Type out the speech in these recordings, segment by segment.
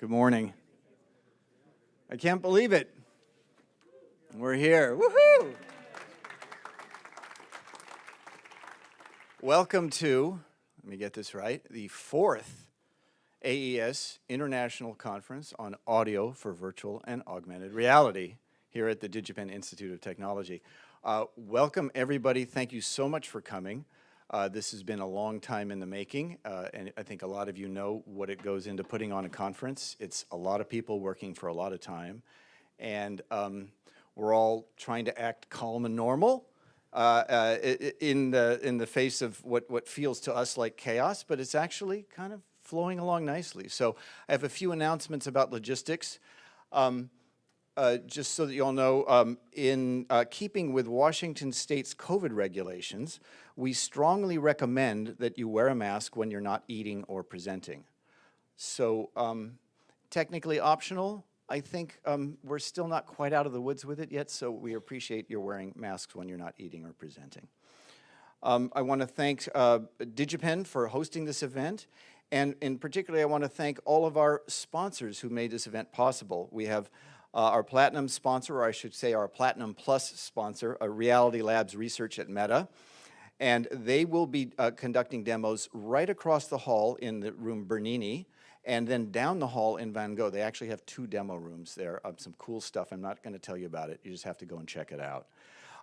Good morning. I can't believe it. We're here. Woohoo! Welcome to, let me get this right, the fourth AES International Conference on Audio for Virtual and Augmented Reality here at the Digipen Institute of Technology. Welcome everybody. Thank you so much for coming. This has been a long time in the making, and I think a lot of you know what it goes into putting on a conference. It's a lot of people working for a lot of time, and we're all trying to act calm and normal in the face of what feels to us like chaos, but it's actually kind of flowing along nicely. So I have a few announcements about logistics. Just so that you all know, in keeping with Washington State's COVID regulations, we strongly recommend that you wear a mask when you're not eating or presenting. So technically optional. I think we're still not quite out of the woods with it yet, so we appreciate your wearing masks when you're not eating or presenting. I want to thank Digipen for hosting this event, and in particular I want to thank all of our sponsors who made this event possible. We have our Platinum sponsor, or I should say our Platinum Plus sponsor, Reality Labs Research at Meta. And they will be conducting demos right across the hall in the room Bernini, and then down the hall in Van Gogh. They actually have 2 demo rooms there of some cool stuff. I'm not going to tell you about it. You just have to go and check it out.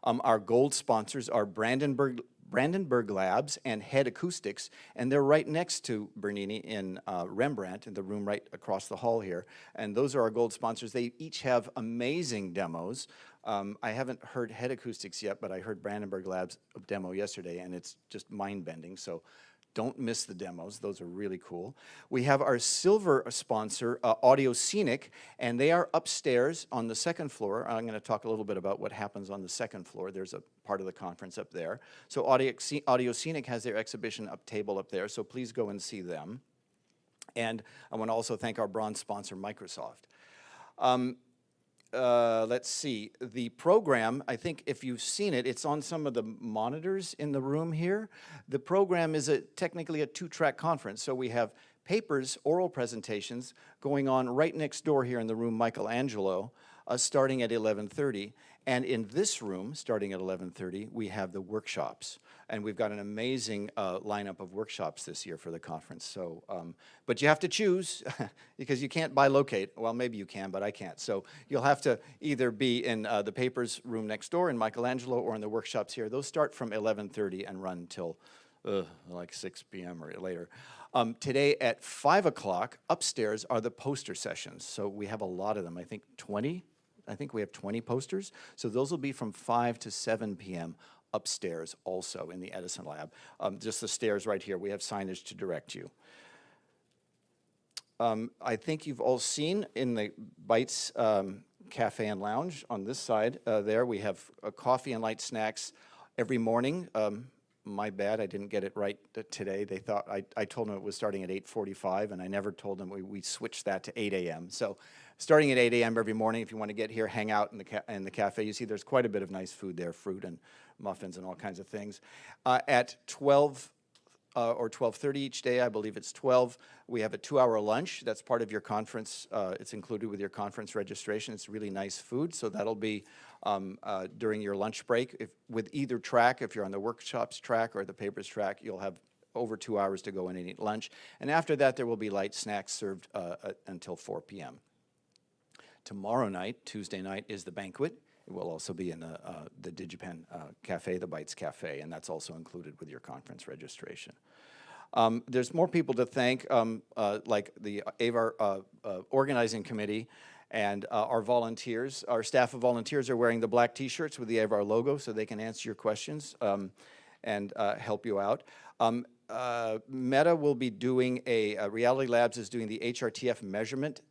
Our gold sponsors are Brandenburg Labs and Head Acoustics, and they're right next to Bernini in Rembrandt, in the room right across the hall here. And those are our gold sponsors. They each have amazing demos. I haven't heard Head Acoustics yet, but I heard Brandenburg Labs demo yesterday, and it's just mind-bending. So don't miss the demos. Those are really cool. We have our silver sponsor, Audio Scenic, and they are upstairs on the 2nd floor. I'm going to talk a little bit about what happens on the 2nd floor. There's a part of the conference up there. So Audio Scenic has their exhibition table up there, so please go and see them. And I want to also thank our bronze sponsor, Microsoft. Let's see, the program, I think if you've seen it, it's on some of the monitors in the room here. The program is technically a 2-track conference, so we have papers, oral presentations, going on right next door here in the room Michelangelo, starting at 11:30. And in this room, starting at 11:30, we have the workshops. And we've got an amazing lineup of workshops this year for the conference. So, but you have to choose because you can't bilocate. Well, maybe you can, but I can't. So you'll have to either be in the papers room next door in Michelangelo or in the workshops here. Those start from 11:30 and run till like 6 p.m. or later. Today at 5 o'clock, upstairs are the poster sessions. So we have a lot of them, I think 20. I think we have 20 posters. So those will be from 5 to 7 p.m. upstairs also in the Edison Lab. Just the stairs right here. We have signage to direct you. I think you've all seen in the Bites Cafe and Lounge on this side there, we have coffee and light snacks every morning. My bad, I didn't get it right today. They thought, I told them it was starting at 8:45, and I never told them we switched that to 8 a.m. So starting at 8 a.m. every morning, if you want to get here, hang out in the cafe. You see there's quite a bit of nice food there, fruit and muffins and all kinds of things. At 12 or 12:30 each day, I believe it's 12, we have a 2-hour lunch. That's part of your conference. It's included with your conference registration. It's really nice food, so that'll be during your lunch break. With either track, if you're on the workshops track or the papers track, you'll have over 2 hours to go in and eat lunch. And after that, there will be light snacks served until 4 p.m. Tomorrow night, Tuesday night, is the banquet. It will also be in the Digipen Cafe, the Bites Cafe, and that's also included with your conference registration. There's more people to thank, like the AVAR organizing committee and our volunteers. Our staff of volunteers are wearing the black T-shirts with the AVAR logo so they can answer your questions and help you out. Meta will be doing Reality Labs is doing the HRTF measurement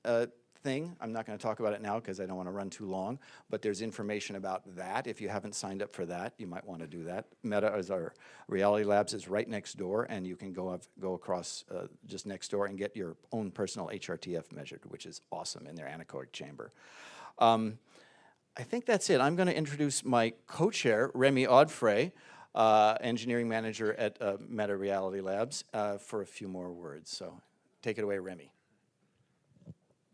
thing. I'm not going to talk about it now because I don't want to run too long, but there's information about that. If you haven't signed up for that, you might want to do that. Meta, as our Reality Labs, is right next door, and you can go across just next door and get your own personal HRTF measured, which is awesome in their anechoic chamber. I think that's it. I'm going to introduce my co-chair, Remi Audfray, engineering manager at Meta Reality Labs, for a few more words. So take it away, Remi.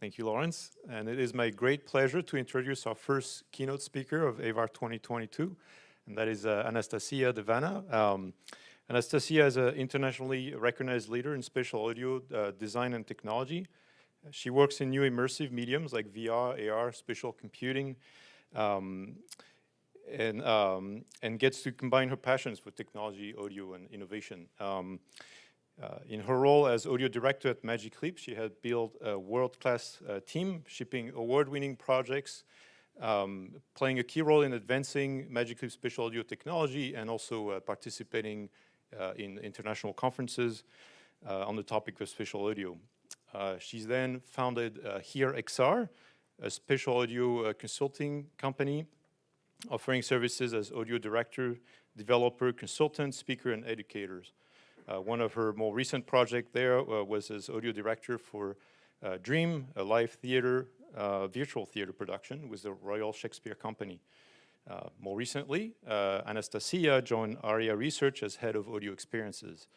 Thank you, Lawrence. And it is my great pleasure to introduce our first keynote speaker of AVAR 2022, and that is Anastasia Devana. Anastasia is an internationally recognized leader in spatial audio design and technology. She works in new immersive mediums like VR, AR, spatial computing, and gets to combine her passions for technology, audio, and innovation. In her role as audio director at Magic Leap, she had built a world-class team, shipping award-winning projects, playing a key role in advancing Magic Leap's spatial audio technology, and also participating in international conferences on the topic of spatial audio. She's then founded Here XR, a spatial audio consulting company, offering services as audio director, developer, consultant, speaker, and educators. One of her more recent projects there was as audio director for Dream, a live theater, virtual theater production with the Royal Shakespeare Company. More recently, Anastasia joined ARIA Research as head of audio experiences.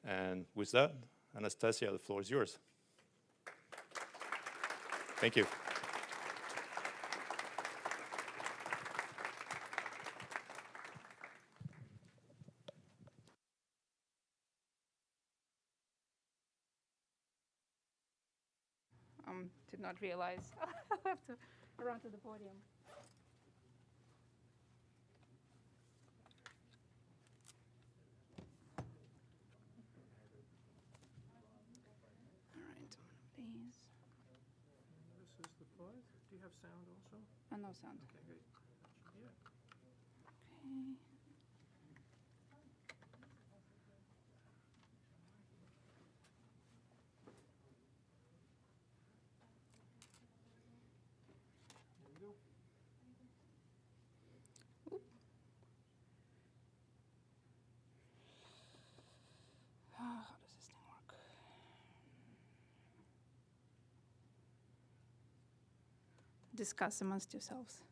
And with that, Anastasia, the floor is yours. Thank you. Did not realize I have to run to the podium. All right, please. This is the part. Do you have sound also? No sound. Okay, great. Yeah. Okay. How does this thing work? Discuss amongst yourselves.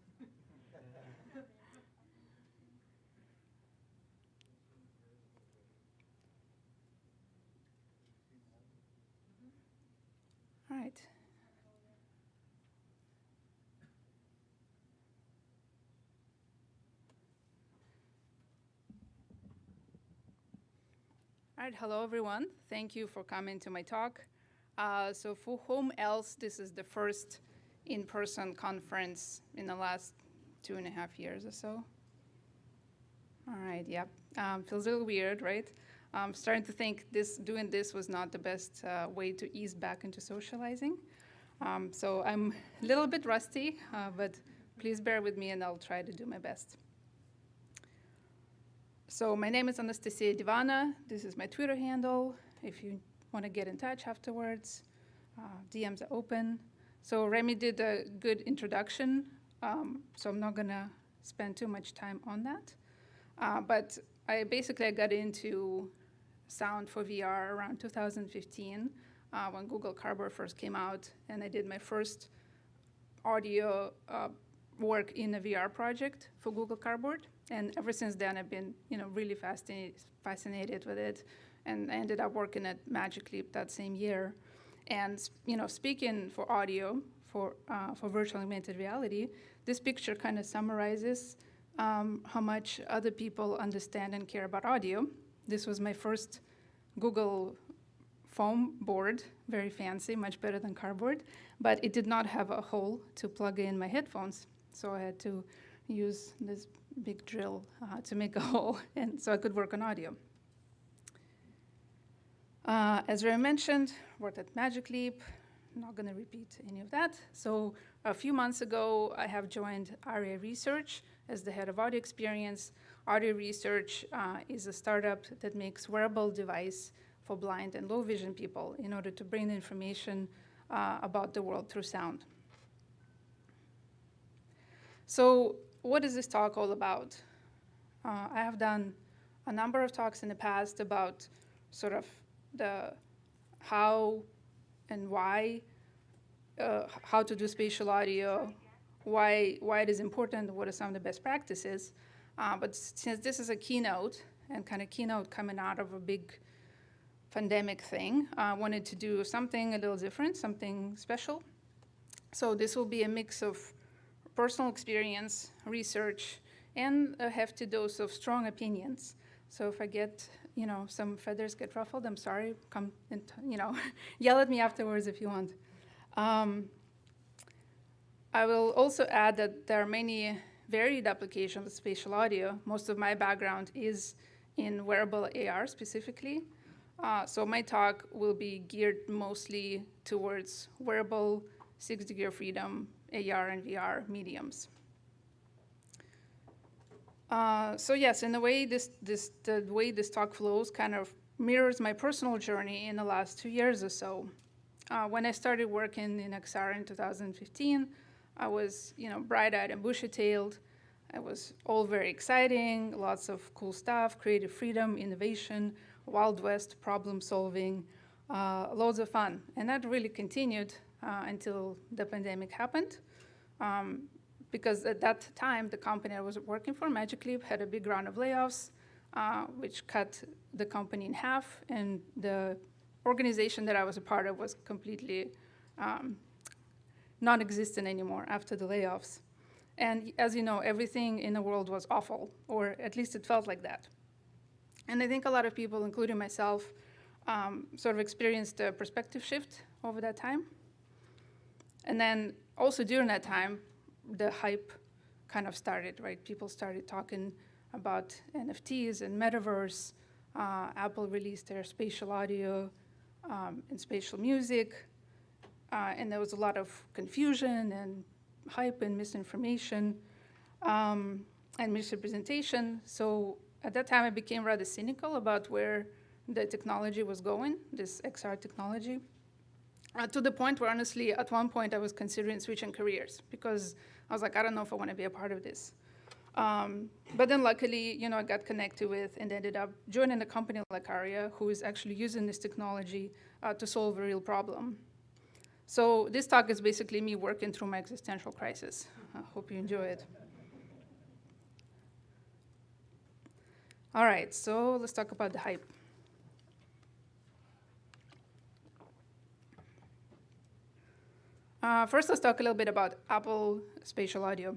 All right. All right, hello everyone. Thank you for coming to my talk. So for whom else, this is the first in-person conference in the last 2.5 years or so. All right, yep. Feels a little weird, right? I'm starting to think doing this was not the best way to ease back into socializing. So I'm a little bit rusty, but please bear with me and I'll try to do my best. So my name is Anastasia Devana. This is my Twitter handle. If you want to get in touch afterwards, DMs are open. So Remi did a good introduction, so I'm not going to spend too much time on that. But I got into sound for VR around 2015 when Google Cardboard first came out, and I did my first audio work in a VR project for Google Cardboard. And ever since then, I've been, really fascinated with it, and I ended up working at Magic Leap that same year. And speaking for audio, for virtual and augmented reality, this picture kind of summarizes how much other people understand and care about audio. This was my first Google foam board, very fancy, much better than cardboard, but it did not have a hole to plug in my headphones. So I had to use this big drill to make a hole, and so I could work on audio. As Remi mentioned, worked at Magic Leap. I'm not going to repeat any of that. So a few months ago, I have joined ARIA Research as the head of audio experience. ARIA Research is a startup that makes wearable device for blind and low vision people in order to bring information about the world through sound. So what is this talk all about? I have done a number of talks in the past about sort of the how and why, how to do spatial audio, why it is important, what are some of the best practices. But since this is a keynote, and kind of keynote coming out of a big pandemic thing, I wanted to do something a little different, something special. So this will be a mix of personal experience, research, and a hefty dose of strong opinions. So if I get, some feathers get ruffled, I'm sorry. Come and, yell at me afterwards if you want. I will also add that there are many varied applications of spatial audio. Most of my background is in wearable AR specifically. So my talk will be geared mostly towards wearable 6-degree of freedom AR and VR mediums. So yes, in a way, the way this talk flows kind of mirrors my personal journey in the last 2 years or so. When I started working in XR in 2015, I was, bright-eyed and bushy-tailed. It was all very exciting, lots of cool stuff, creative freedom, innovation, Wild West problem solving, loads of fun. And that really continued until the pandemic happened. Because at that time, the company I was working for, Magic Leap, had a big round of layoffs, which cut the company in half. And the organization that I was a part of was completely non-existent anymore after the layoffs. And as you know, everything in the world was awful, or at least it felt like that. And I think a lot of people, including myself, sort of experienced a perspective shift over that time. And then also during that time, the hype kind of started, right? People started talking about NFTs and metaverse. Apple released their spatial audio and spatial music. And there was a lot of confusion and hype and misinformation and misrepresentation. So at that time, I became rather cynical about where the technology was going, this XR technology, to the point where, honestly, at one point, I was considering switching careers because I was like, I don't know if I want to be a part of this. But then luckily, I got connected with and ended up joining a company like ARIA, who is actually using this technology to solve a real problem. So this talk is basically me working through my existential crisis. I hope you enjoy it. All right, so let's talk about the hype. First, let's talk a little bit about Apple spatial audio.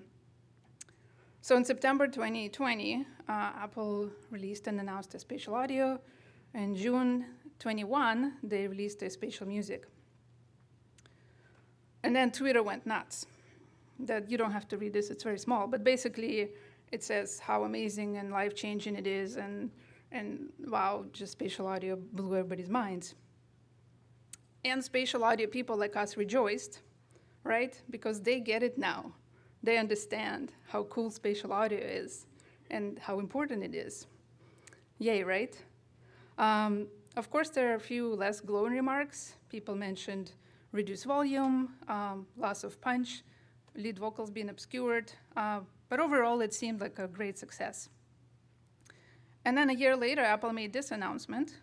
So in September 2020, Apple released and announced the spatial audio. In June 21, they released the spatial music. And then Twitter went nuts. That you don't have to read this, it's very small, but basically it says how amazing and life-changing it is, and wow, just spatial audio blew everybody's minds. And spatial audio people like us rejoiced, right? Because they get it now. They understand how cool spatial audio is and how important it is. Yay, right? Of course, there are a few less glowing remarks. People mentioned reduced volume, loss of punch, lead vocals being obscured, but overall it seemed like a great success. And then a year later, Apple made this announcement.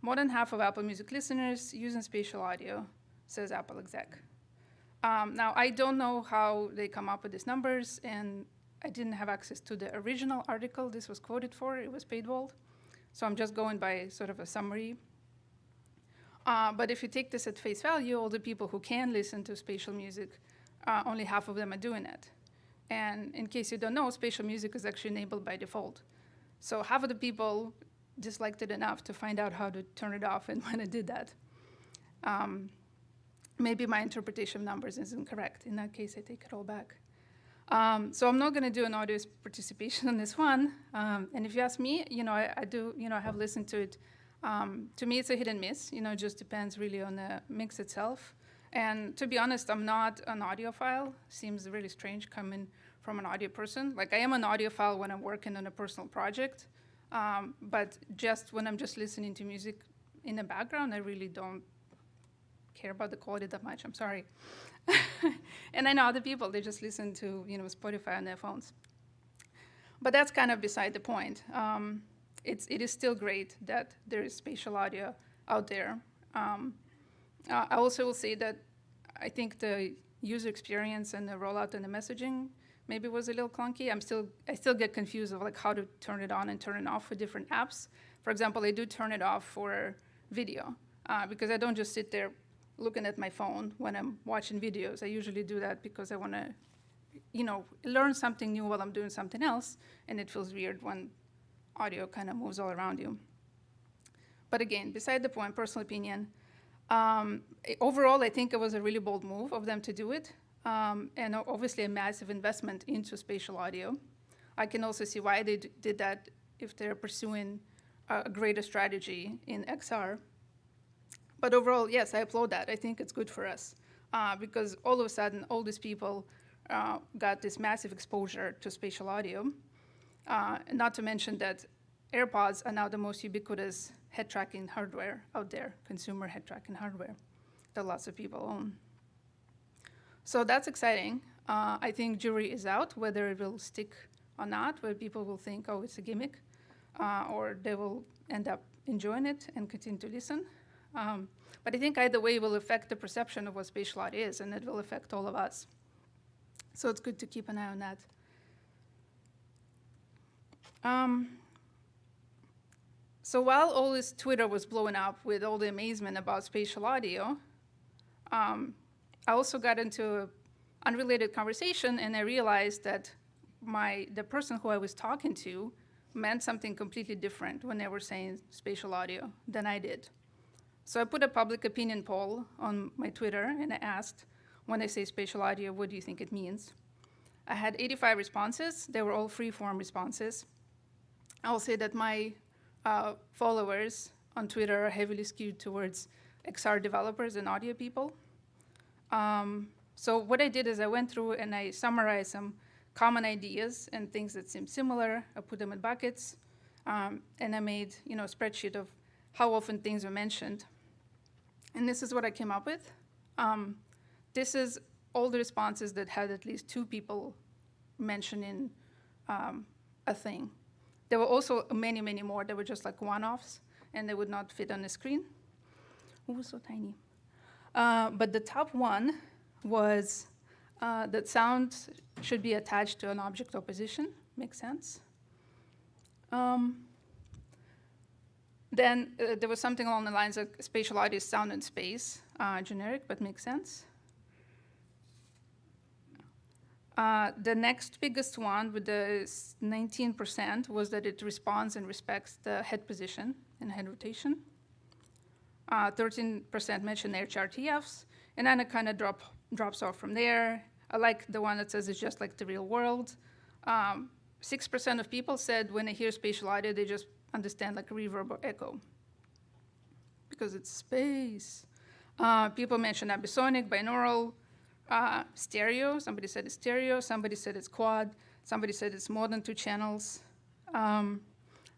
More than half of Apple Music listeners using spatial audio, says Apple exec. Now, I don't know how they come up with these numbers, and I didn't have access to the original article this was quoted for. It was paywalled. So I'm just going by sort of a summary. But if you take this at face value, all the people who can listen to spatial music, only half of them are doing it. And in case you don't know, spatial music is actually enabled by default. So half of the people disliked it enough to find out how to turn it off and when I did that. Maybe my interpretation of numbers is incorrect. In that case, I take it all back. So I'm not going to do an audience participation on this one. And if you ask me, I do, I have listened to it. To me, it's a hit and miss. It just depends really on the mix itself. And to be honest, I'm not an audiophile. Seems really strange coming from an audio person. Like, I am an audiophile when I'm working on a personal project. But just when I'm just listening to music in the background, I really don't care about the quality that much. I'm sorry. And I know other people, they just listen to Spotify on their phones. But that's kind of beside the point. It is still great that there is spatial audio out there. I also will say that I think the user experience and the rollout and the messaging maybe was a little clunky. I still get confused of like how to turn it on and turn it off for different apps. For example, I do turn it off for video because I don't just sit there looking at my phone when I'm watching videos. I usually do that because I want to, learn something new while I'm doing something else, and it feels weird when audio kind of moves all around you. But again, beside the point, personal opinion. Overall, I think it was a really bold move of them to do it, and obviously a massive investment into spatial audio. I can also see why they did that if they're pursuing a greater strategy in XR. But overall, yes, I applaud that. I think it's good for us because all of a sudden, all these people got this massive exposure to spatial audio. Not to mention that AirPods are now the most ubiquitous head tracking hardware out there, consumer head tracking hardware that lots of people own. So that's exciting. I think jury is out whether it will stick or not, where people will think, oh, it's a gimmick, or they will end up enjoying it and continue to listen. But I think either way will affect the perception of what spatial audio is, and it will affect all of us. So it's good to keep an eye on that. So while all this Twitter was blowing up with all the amazement about spatial audio, I also got into an unrelated conversation, and I realized that the person who I was talking to meant something completely different when they were saying spatial audio than I did. So I put a public opinion poll on my Twitter, and I asked, when I say spatial audio, what do you think it means? I had 85 responses. They were all free-form responses. I'll say that my followers on Twitter are heavily skewed towards XR developers and audio people. So what I did is I went through and I summarized some common ideas and things that seem similar. I put them in buckets, and I made a spreadsheet of how often things were mentioned. And this is what I came up with. This is all the responses that had at least 2 people mentioning a thing. There were also many, many more that were just like one-offs, and they would not fit on the screen. Ooh, so tiny. But the top one was that sound should be attached to an object or position. Makes sense. Then there was something along the lines of spatial audio is sound in space, generic, but makes sense. The next biggest one with the 19% was that it responds and respects the head position and head rotation. 13% mentioned HRTFs, and then it kind of drops off from there. I like the one that says it's just like the real world. 6% of people said when they hear spatial audio, they just understand like reverb or echo because it's space. People mentioned ambisonic, binaural, stereo. Somebody said it's stereo. Somebody said it's quad. Somebody said it's more than 2 channels.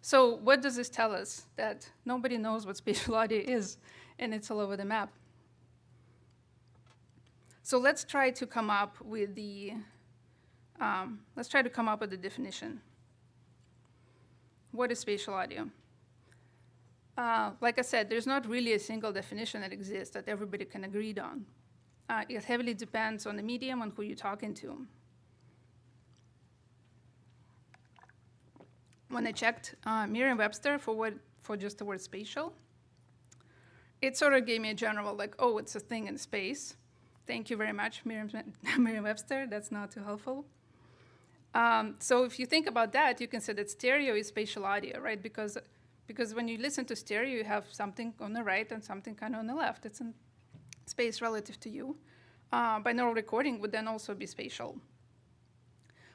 So what does this tell us? That nobody knows what spatial audio is, and it's all over the map. So let's try to come up with the definition. What is spatial audio? Like I said, there's not really a single definition that exists that everybody can agree on. It heavily depends on the medium, on who you're talking to. When I checked Merriam-Webster for just the word spatial, it sort of gave me a general, like, oh, it's a thing in space. Thank you very much, Merriam-Webster. That's not too helpful. So if you think about that, you can say that stereo is spatial audio, right? Because when you listen to stereo, you have something on the right and something kind of on the left. It's in space relative to you. Binaural recording would then also be spatial.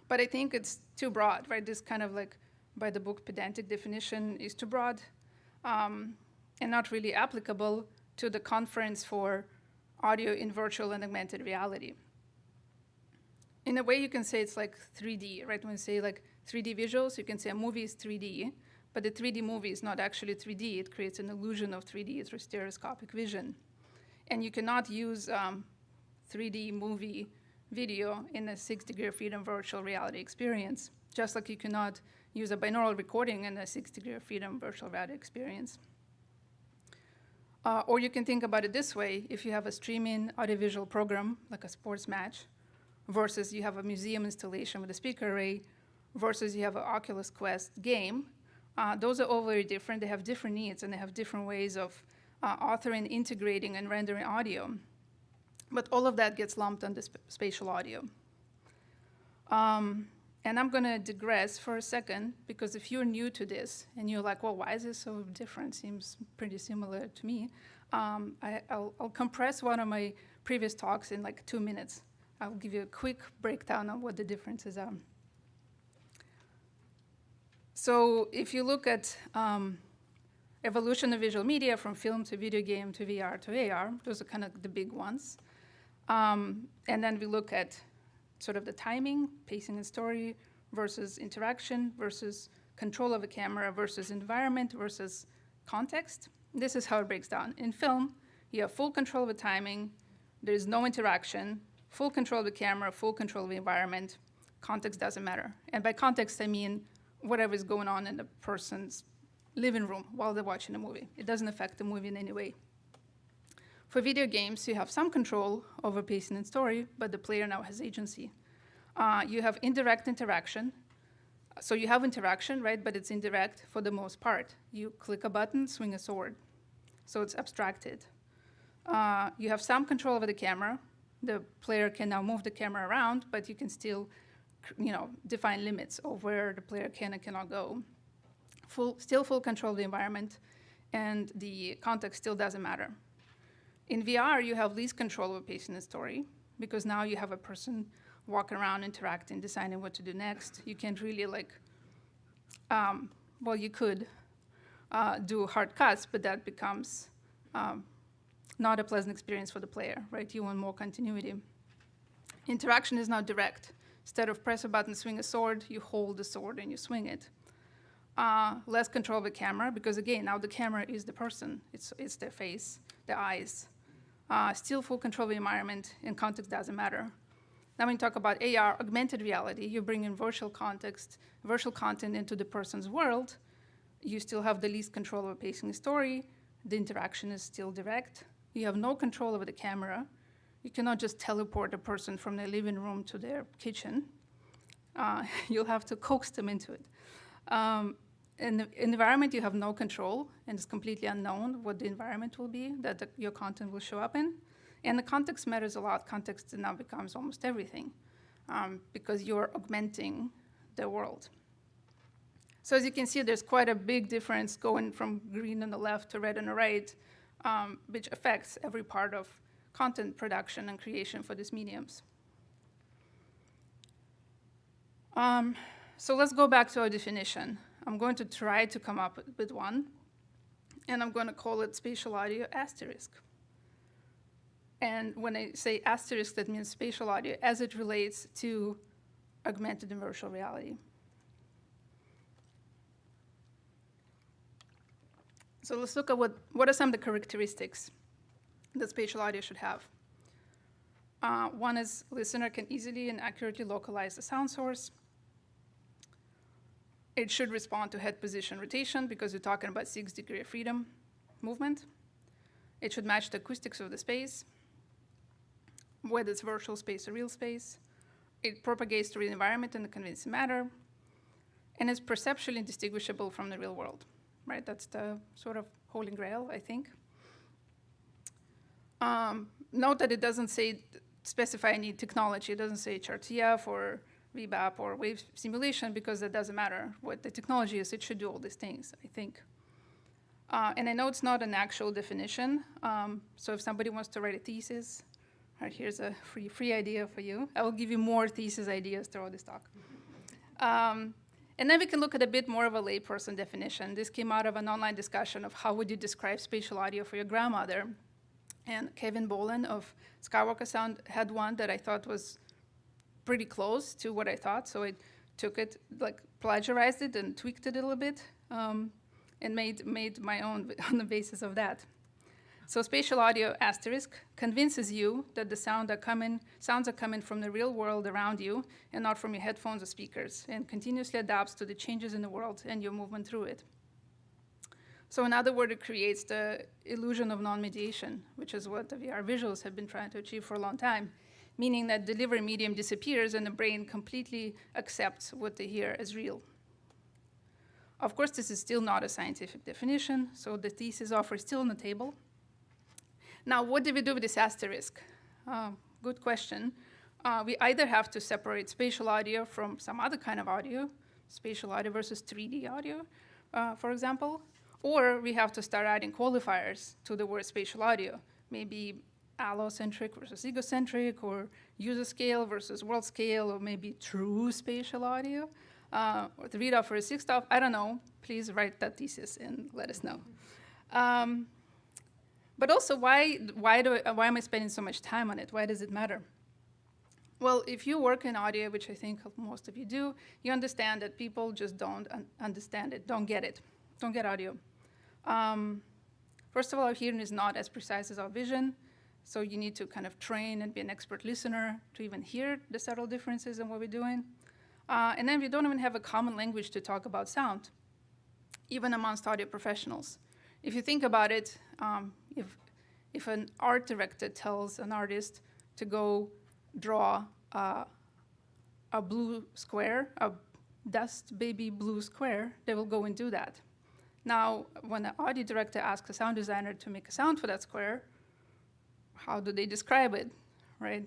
But I think it's too broad, right? This kind of like by the book pedantic definition is too broad and not really applicable to the conference for audio in virtual and augmented reality. In a way, you can say it's like 3D, right? When you say like 3D visuals, you can say a movie is 3D, but the 3D movie is not actually 3D. It creates an illusion of 3D through stereoscopic vision. And you cannot use 3D movie video in a 6-degree of freedom virtual reality experience, just like you cannot use a binaural recording in a 6-degree of freedom virtual reality experience. Or you can think about it this way. If you have a streaming audiovisual program, like a sports match, versus you have a museum installation with a speaker array, versus you have an Oculus Quest game, those are all very different. They have different needs, and they have different ways of authoring, integrating, and rendering audio. But all of that gets lumped under spatial audio. And I'm going to digress for a second, because if you're new to this and you're like, well, why is this so different? Seems pretty similar to me. I'll compress one of my previous talks in like 2 minutes. I'll give you a quick breakdown of what the differences are. So if you look at evolution of visual media from film to video game to VR to AR, those are kind of the big ones. And then we look at sort of the timing, pacing and story versus interaction versus control of a camera versus environment versus context. This is how it breaks down. In film, you have full control of the timing, there's no interaction, full control of the camera, full control of the environment, context doesn't matter. And by context, I mean whatever is going on in the person's living room while they're watching a movie. It doesn't affect the movie in any way. For video games, you have some control over pacing and story, but the player now has agency. You have indirect interaction. So you have interaction, right? But it's indirect for the most part. You click a button, swing a sword. So it's abstracted. You have some control over the camera. The player can now move the camera around, but you can still, define limits of where the player can and cannot go. Still full control of the environment, and the context still doesn't matter. In VR, you have least control over pacing and story, because now you have a person walking around, interacting, deciding what to do next. You can't really you could do hard cuts, but that becomes not a pleasant experience for the player, right? You want more continuity. Interaction is now direct. Instead of press a button, swing a sword, you hold the sword and you swing it. Less control of the camera, because again, now the camera is the person. It's their face, their eyes. Still full control of the environment, and context doesn't matter. Now when you talk about AR, augmented reality, you bring in virtual content into the person's world. You still have the least control over pacing the story. The interaction is still direct. You have no control over the camera. You cannot just teleport a person from their living room to their kitchen. You'll have to coax them into it. In the environment, you have no control, and it's completely unknown what the environment will be that your content will show up in. And the context matters a lot. Context now becomes almost everything, because you're augmenting the world. So as you can see, there's quite a big difference going from green on the left to red on the right, which affects every part of content production and creation for these mediums. So let's go back to our definition. I'm going to try to come up with one, and I'm going to call it spatial audio asterisk. And when I say asterisk, that means spatial audio as it relates to augmented and virtual reality. So let's look at what are some of the characteristics that spatial audio should have. One is listener can easily and accurately localize the sound source. It should respond to head position rotation, because we're talking about 6 degrees of freedom movement. It should match the acoustics of the space, whether it's virtual space or real space. It propagates through the environment in a convincing manner, and is perceptually indistinguishable from the real world, right? That's the sort of holy grail, I think. Note that it doesn't specify any technology. It doesn't say HRTF or VBAP or wave simulation, because that doesn't matter what the technology is. It should do all these things, I think. And I know it's not an actual definition. So if somebody wants to write a thesis, right, here's a free idea for you. I will give you more thesis ideas throughout this talk. And then we can look at a bit more of a layperson definition. This came out of an online discussion of how would you describe spatial audio for your grandmother. And Kevin Boland of Skywalker Sound had one that I thought was pretty close to what I thought. So I took it, plagiarized it and tweaked it a little bit, and made my own on the basis of that. So spatial audio asterisk convinces you that the sounds are coming from the real world around you and not from your headphones or speakers, and continuously adapts to the changes in the world and your movement through it. So in other words, it creates the illusion of non-mediation, which is what the VR visuals have been trying to achieve for a long time, meaning that delivery medium disappears and the brain completely accepts what they hear as real. Of course, this is still not a scientific definition, so the thesis offer is still on the table. Now, what do we do with this asterisk? Good question. We either have to separate spatial audio from some other kind of audio, spatial audio versus 3D audio, for example, or we have to start adding qualifiers to the word spatial audio, maybe allocentric versus egocentric, or user scale versus world scale, or maybe true spatial audio, or the readout for a 6th off. I don't know. Please write that thesis and let us know. But also, why am I spending so much time on it? Why does it matter? Well, if you work in audio, which I think most of you do, you understand that people just don't understand it, don't get it, don't get audio. First of all, our hearing is not as precise as our vision, so you need to kind of train and be an expert listener to even hear the subtle differences in what we're doing. And then we don't even have a common language to talk about sound, even amongst audio professionals. If you think about it, if an art director tells an artist to go draw a blue square, a dust baby blue square, they will go and do that. Now, when an audio director asks a sound designer to make a sound for that square, how do they describe it, right?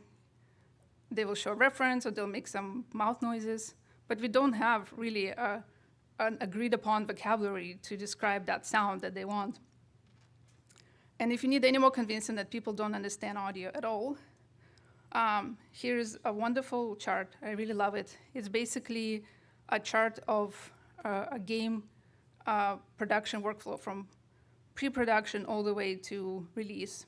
They will show a reference, or they'll make some mouth noises, but we don't have really an agreed upon vocabulary to describe that sound that they want. And if you need any more convincing that people don't understand audio at all, here's a wonderful chart. I really love it. It's basically a chart of a game production workflow from pre-production all the way to release.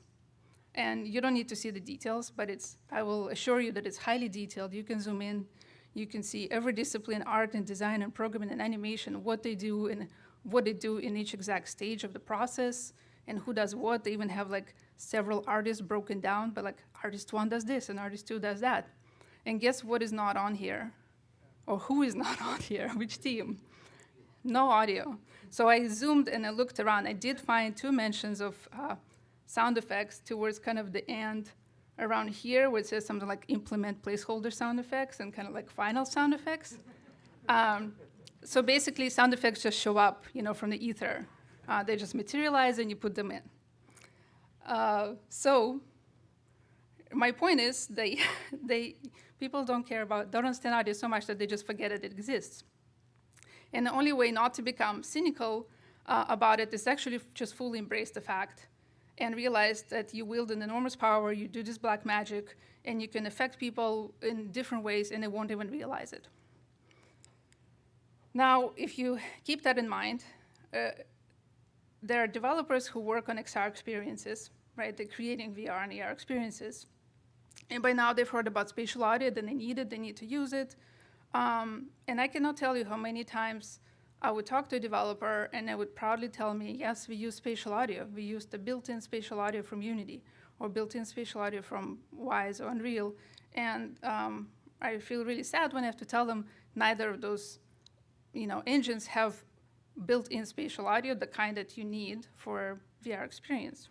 And you don't need to see the details, but I will assure you that it's highly detailed. You can zoom in. You can see every discipline, art and design and programming and animation, what they do and what they do in each exact stage of the process and who does what. They even have like several artists broken down, but like artist 1 does this and artist 2 does that. And guess what is not on here? Or who is not on here? Which team? No audio. So I zoomed and I looked around. I did find 2 mentions of sound effects towards kind of the end around here, where it says something like implement placeholder sound effects and kind of like final sound effects. So basically, sound effects just show up, from the ether. They just materialize and you put them in. So my point is, people don't understand audio so much that they just forget that it exists. And the only way not to become cynical about it is actually just fully embrace the fact and realize that you wield an enormous power, you do this black magic, and you can affect people in different ways, and they won't even realize it. Now, if you keep that in mind, there are developers who work on XR experiences, right? They're creating VR and AR experiences. And by now, they've heard about spatial audio, then they need it, they need to use it. And I cannot tell you how many times I would talk to a developer, and they would proudly tell me, yes, we use spatial audio. We use the built-in spatial audio from Unity, or built-in spatial audio from Wise or Unreal. And I feel really sad when I have to tell them neither of those engines have built-in spatial audio, the kind that you need for a VR experience.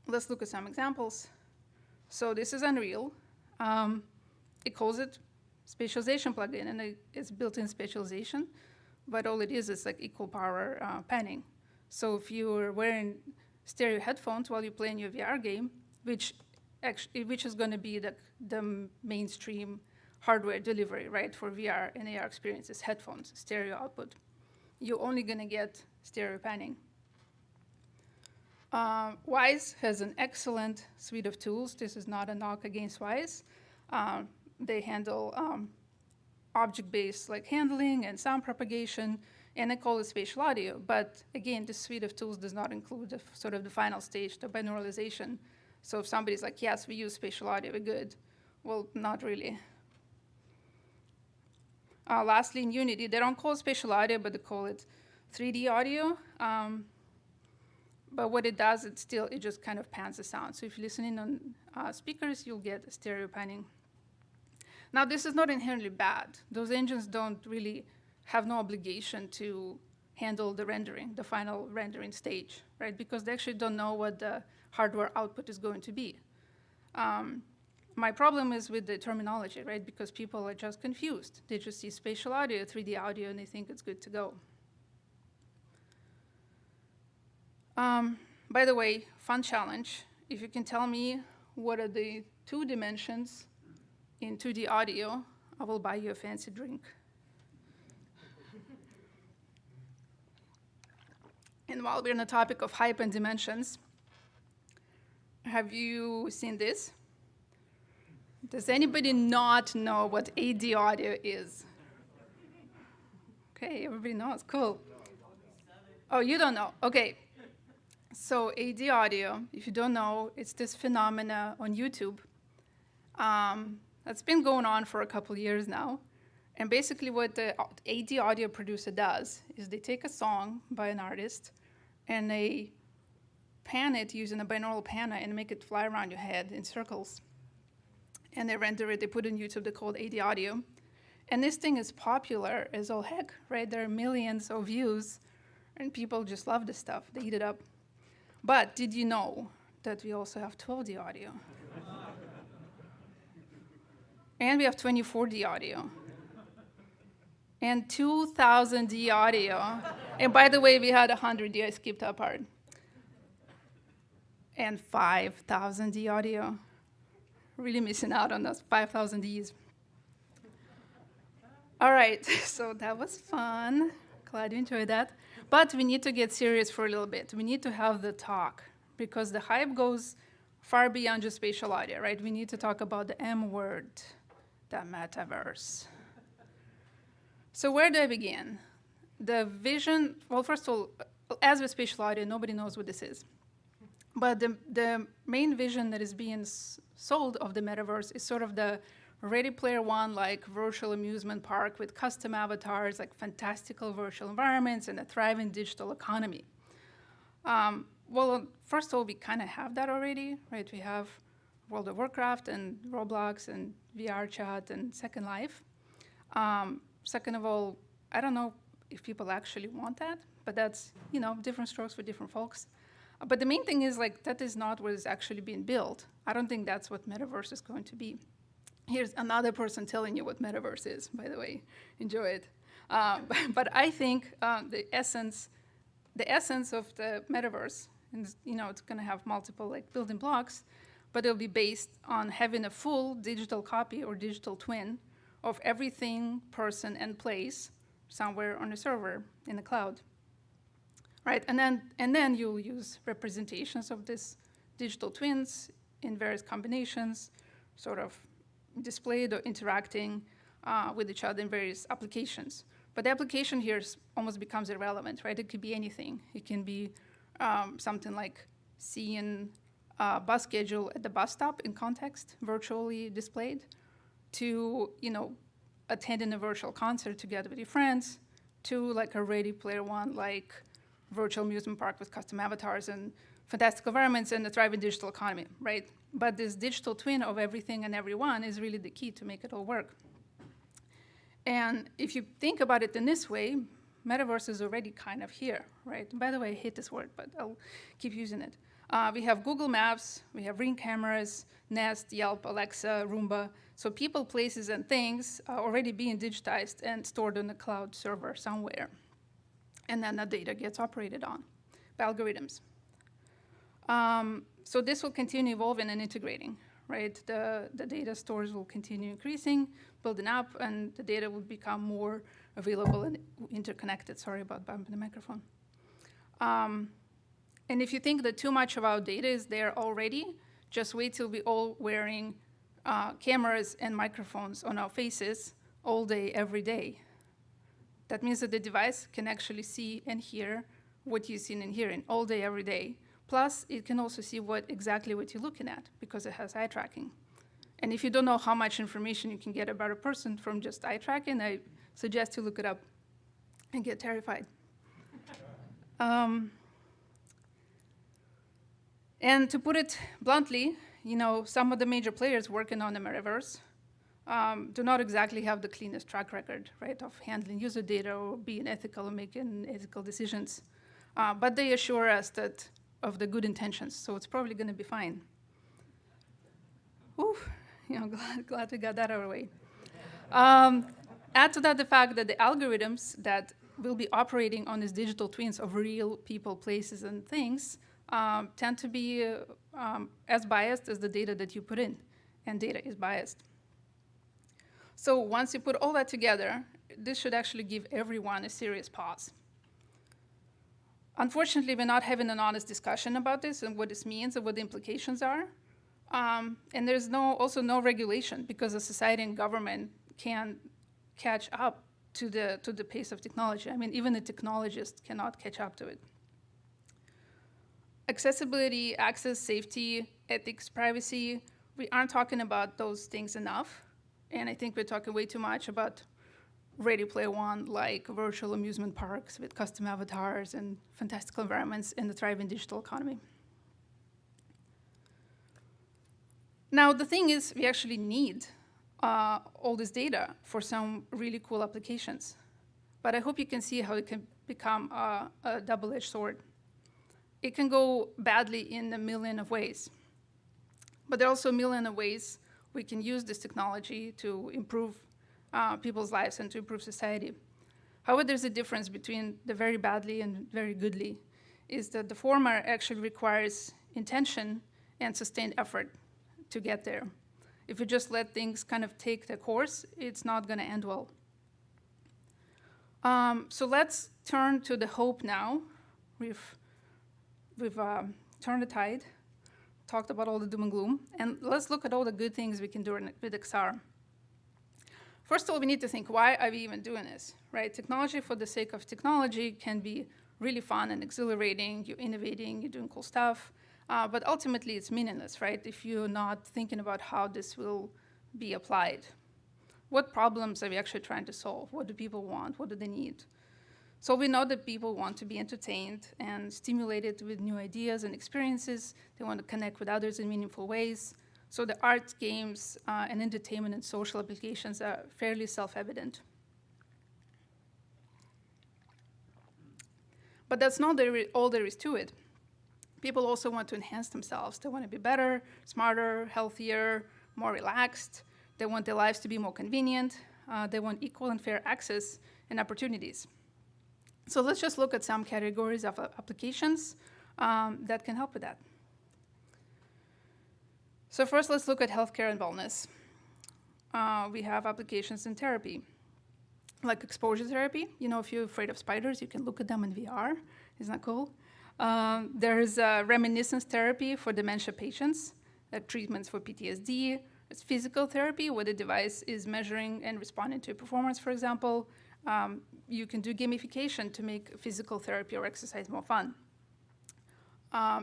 Let's look at some examples. So this is Unreal. It calls it spatialization plugin, and it's built-in spatialization, but all it is like equal power panning. So if you're wearing stereo headphones while you're playing your VR game, which is going to be the mainstream hardware delivery, right, for VR and AR experiences, headphones, stereo output, you're only going to get stereo panning. Wise has an excellent suite of tools. This is not a knock against Wise. They handle object-based like handling and sound propagation, and they call it spatial audio. But again, this suite of tools does not include the final stage, the binauralization. So if somebody's like, yes, we use spatial audio, we're good. Well, not really. Lastly, in Unity, they don't call it spatial audio, but they call it 3D audio. But what it does, it just kind of pans the sound. So if you're listening on speakers, you'll get stereo panning. Now, this is not inherently bad. Those engines don't really have no obligation to handle the rendering, the final rendering stage, right? Because they actually don't know what the hardware output is going to be. My problem is with the terminology, right? Because people are just confused. They just see spatial audio, 3D audio, and they think it's good to go. By the way, fun challenge. If you can tell me what are the 2 dimensions in 2D audio, I will buy you a fancy drink. And while we're on the topic of hype and dimensions, have you seen this? Does anybody not know what AD audio is? Okay, everybody knows, cool. Oh, you don't know, okay. So AD audio, if you don't know, it's this phenomena on YouTube that's been going on for a couple years now. And basically what the AD audio producer does is they take a song by an artist and they pan it using a binaural panner and make it fly around your head in circles. And they render it, they put it on YouTube, they call it AD audio. And this thing is popular as all heck, right? There are millions of views and people just love this stuff, they eat it up. But did you know that we also have 12D audio? And we have 24D audio. And 2000D audio. And by the way, we had 100D, I skipped that part. And 5000D audio. Really missing out on those 5000Ds. All right, so that was fun. Glad you enjoyed that. But we need to get serious for a little bit. We need to have the talk, because the hype goes far beyond just spatial audio, right? We need to talk about the M word, the metaverse. So where do I begin? The vision, well, first of all, as with spatial audio, nobody knows what this is. But the main vision that is being sold of the metaverse is sort of the Ready Player One, like virtual amusement park with custom avatars, like fantastical virtual environments and a thriving digital economy. Well, first of all, we kind of have that already, right? We have World of Warcraft and Roblox and VR chat and Second Life. Second of all, I don't know if people actually want that, but that's, you know, different strokes for different folks. But the main thing is, like, that is not what is actually being built. I don't think that's what metaverse is going to be. Here's another person telling you what metaverse is, by the way. Enjoy it. But I think the essence of the metaverse, and, you know, it's going to have multiple, like, building blocks, but it'll be based on having a full digital copy or digital twin of everything, person, and place somewhere on a server in the cloud. Right, and then you'll use representations of these digital twins in various combinations, sort of displayed or interacting with each other in various applications. But the application here almost becomes irrelevant, right? It could be anything. It can be something like seeing a bus schedule at the bus stop in context, virtually displayed, to, you know, attending a virtual concert together with your friends, to like a Ready Player One, like virtual amusement park with custom avatars and fantastic environments and a thriving digital economy, right? But this digital twin of everything and everyone is really the key to make it all work. And if you think about it in this way, metaverse is already kind of here, right? By the way, I hate this word, but I'll keep using it. We have Google Maps, we have Ring cameras, Nest, Yelp, Alexa, Roomba. So people, places, and things are already being digitized and stored on a cloud server somewhere. And then the data gets operated on by algorithms. So this will continue evolving and integrating, right? The data stores will continue increasing, building up, and the data will become more available and interconnected. Sorry about bumping the microphone. And if you think that too much of our data is there already, just wait till we're all wearing cameras and microphones on our faces all day, every day. That means that the device can actually see and hear what you're seeing and hearing all day, every day. Plus, it can also see exactly what you're looking at because it has eye tracking. And if you don't know how much information you can get about a person from just eye tracking, I suggest you look it up and get terrified. And to put it bluntly, you know, some of the major players working on the metaverse do not exactly have the cleanest track record, right, of handling user data or being ethical or making ethical decisions. But they assure us that of the good intentions, so it's probably going to be fine. Whew, you know, glad we got that out of the way. Add to that the fact that the algorithms that will be operating on these digital twins of real people, places, and things tend to be as biased as the data that you put in, and data is biased. So once you put all that together, this should actually give everyone a serious pause. Unfortunately, we're not having an honest discussion about this and what this means and what the implications are. And there's also no regulation, because the society and government can catch up to the pace of technology. I mean, even the technologists cannot catch up to it. Accessibility, access, safety, ethics, privacy, we aren't talking about those things enough. And I think we're talking way too much about Ready Player One, like virtual amusement parks with custom avatars and fantastical environments in the thriving digital economy. Now, the thing is, we actually need all this data for some really cool applications. But I hope you can see how it can become a double-edged sword. It can go badly in a million of ways. But there are also a million of ways we can use this technology to improve people's lives and to improve society. However, there's a difference between the very badly and very goodly, is that the former actually requires intention and sustained effort to get there. If we just let things kind of take their course, it's not going to end well. So let's turn to the hope now. We've turned the tide, talked about all the doom and gloom, and let's look at all the good things we can do with XR. First of all, we need to think, why are we even doing this, right? Technology for the sake of technology can be really fun and exhilarating. You're innovating, you're doing cool stuff, but ultimately it's meaningless, right? If you're not thinking about how this will be applied. What problems are we actually trying to solve? What do people want? What do they need? So we know that people want to be entertained and stimulated with new ideas and experiences. They want to connect with others in meaningful ways. So the arts, games, and entertainment and social applications are fairly self-evident. But that's not all there is to it. People also want to enhance themselves. They want to be better, smarter, healthier, more relaxed. They want their lives to be more convenient. They want equal and fair access and opportunities. So let's just look at some categories of applications that can help with that. So first, let's look at healthcare and wellness. We have applications in therapy, like exposure therapy. You know, if you're afraid of spiders, you can look at them in VR. Isn't that cool? There's reminiscence therapy for dementia patients, treatments for PTSD. It's physical therapy, where the device is measuring and responding to performance, for example. You can do gamification to make physical therapy or exercise more fun.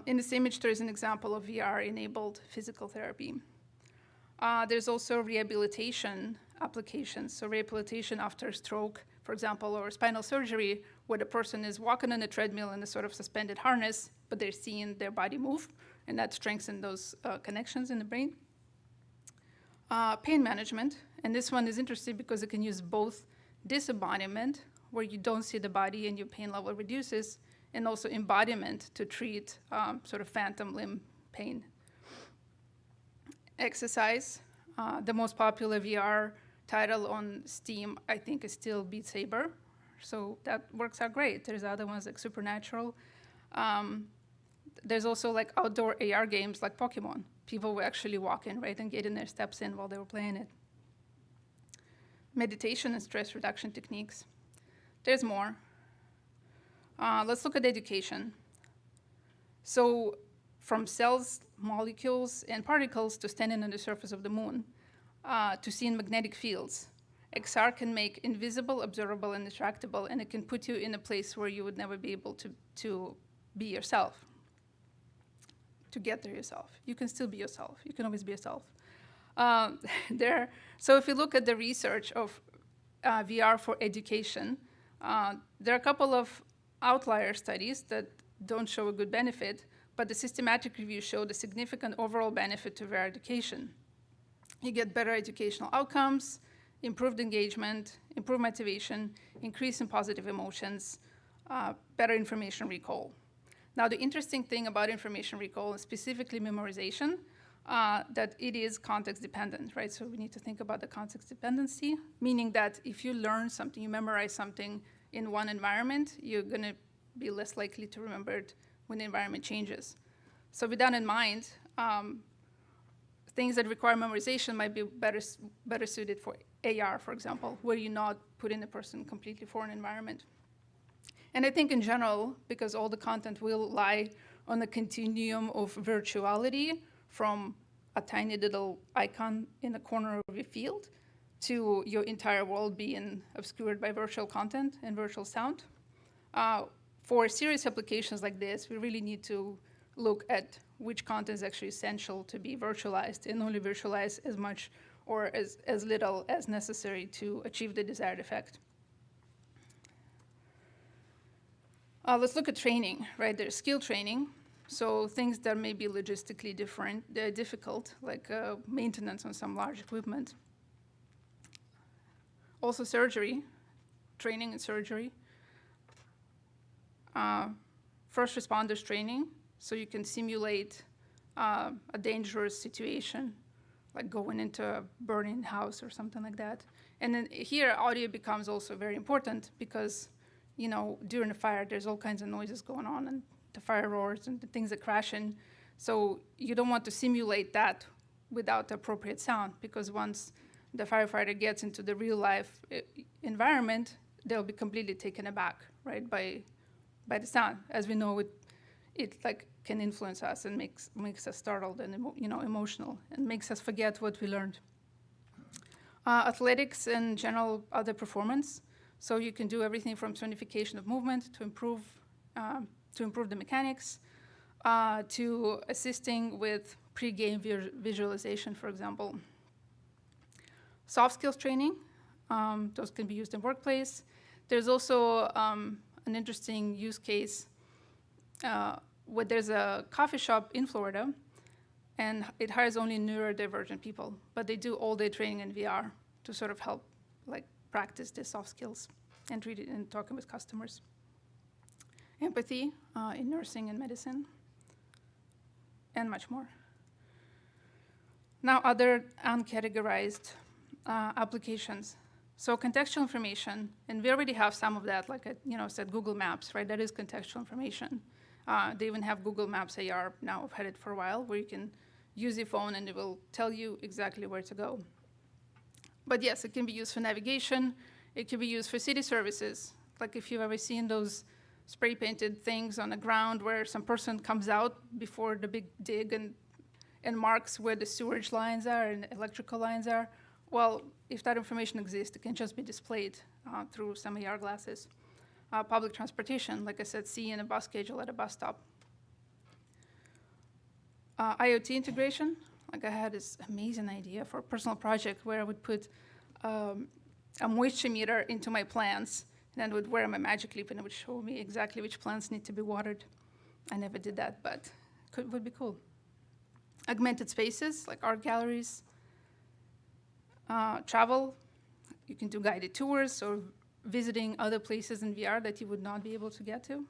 In this image, there is an example of VR-enabled physical therapy. There's also rehabilitation applications. So rehabilitation after stroke, for example, or spinal surgery, where the person is walking on a treadmill in a sort of suspended harness, but they're seeing their body move, and that strengthens those connections in the brain. Pain management, and this one is interesting because it can use both disembodiment, where you don't see the body and your pain level reduces, and also embodiment to treat sort of phantom limb pain. Exercise, the most popular VR title on Steam, I think, is still Beat Saber. So that works out great. There's other ones like Supernatural. There's also like outdoor AR games like Pokemon. People were actually walking, right, and getting their steps in while they were playing it. Meditation and stress reduction techniques. There's more. Let's look at education. So from cells, molecules, and particles to standing on the surface of the moon, to seeing magnetic fields, XR can make invisible, observable, and interactable, and it can put you in a place where you would never be able to be yourself, to get there yourself. You can still be yourself. You can always be yourself. So if you look at the research of VR for education, there are a couple of outlier studies that don't show a good benefit, but the systematic review showed a significant overall benefit to VR education. You get better educational outcomes, improved engagement, improved motivation, increase in positive emotions, better information recall. Now, the interesting thing about information recall, specifically memorization, that it is context dependent, right? So we need to think about the context dependency, meaning that if you learn something, you memorize something in one environment, you're going to be less likely to remember it when the environment changes. So with that in mind, things that require memorization might be better suited for AR, for example, where you're not putting the person completely foreign environment. And I think in general, because all the content will lie on the continuum of virtuality from a tiny little icon in the corner of your field to your entire world being obscured by virtual content and virtual sound. For serious applications like this, we really need to look at which content is actually essential to be virtualized and only virtualize as much or as little as necessary to achieve the desired effect. Let's look at training, right? There's skill training. So things that may be logistically difficult, like maintenance on some large equipment. Also surgery, training in surgery. First responders training, so you can simulate a dangerous situation, like going into a burning house or something like that. And then here, audio becomes also very important because, you know, during a fire, there's all kinds of noises going on, and the fire roars and the things that crash in. So you don't want to simulate that without the appropriate sound, because once the firefighter gets into the real life environment, they'll be completely taken aback, right, by the sound. As we know, it like can influence us and makes us startled and emotional, and makes us forget what we learned. Athletics and general other performance. So you can do everything from sonification of movement to improve the mechanics, to assisting with pre-game visualization, for example. Soft skills training, those can be used in workplace. There's also an interesting use case where there's a coffee shop in Florida, and it hires only neurodivergent people, but they do all-day training in VR to sort of help like practice their soft skills and treat it in talking with customers. Empathy in nursing and medicine, and much more. Now, other uncategorized applications. So contextual information, and we already have some of that, like I said, Google Maps, right? That is contextual information. They even have Google Maps AR now. I've had it for a while, where you can use your phone and it will tell you exactly where to go. But yes, it can be used for navigation. It can be used for city services. Like if you've ever seen those spray painted things on the ground where some person comes out before the big dig and marks where the sewage lines are and electrical lines are. Well, if that information exists, it can just be displayed through some AR glasses. Public transportation, like I said, seeing a bus schedule at a bus stop. IoT integration, like I had this amazing idea for a personal project where I would put a moisture meter into my plants, and then would wear my magic leap, and it would show me exactly which plants need to be watered. I never did that, but would be cool. Augmented spaces, like art galleries. Travel, you can do guided tours or visiting other places in VR that you would not be able to get to.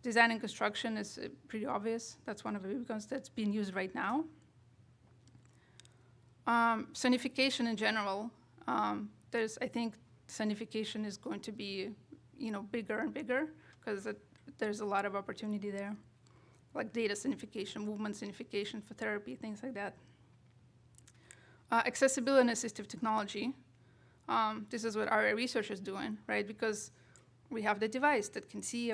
Design and construction is pretty obvious. That's one of the big ones that's being used right now. Sonification in general, I think sonification is going to be, bigger and bigger because there's a lot of opportunity there, like data sonification, movement sonification for therapy, things like that. Accessibility and assistive technology. This is what ARIA research is doing, right? Because we have the device that can see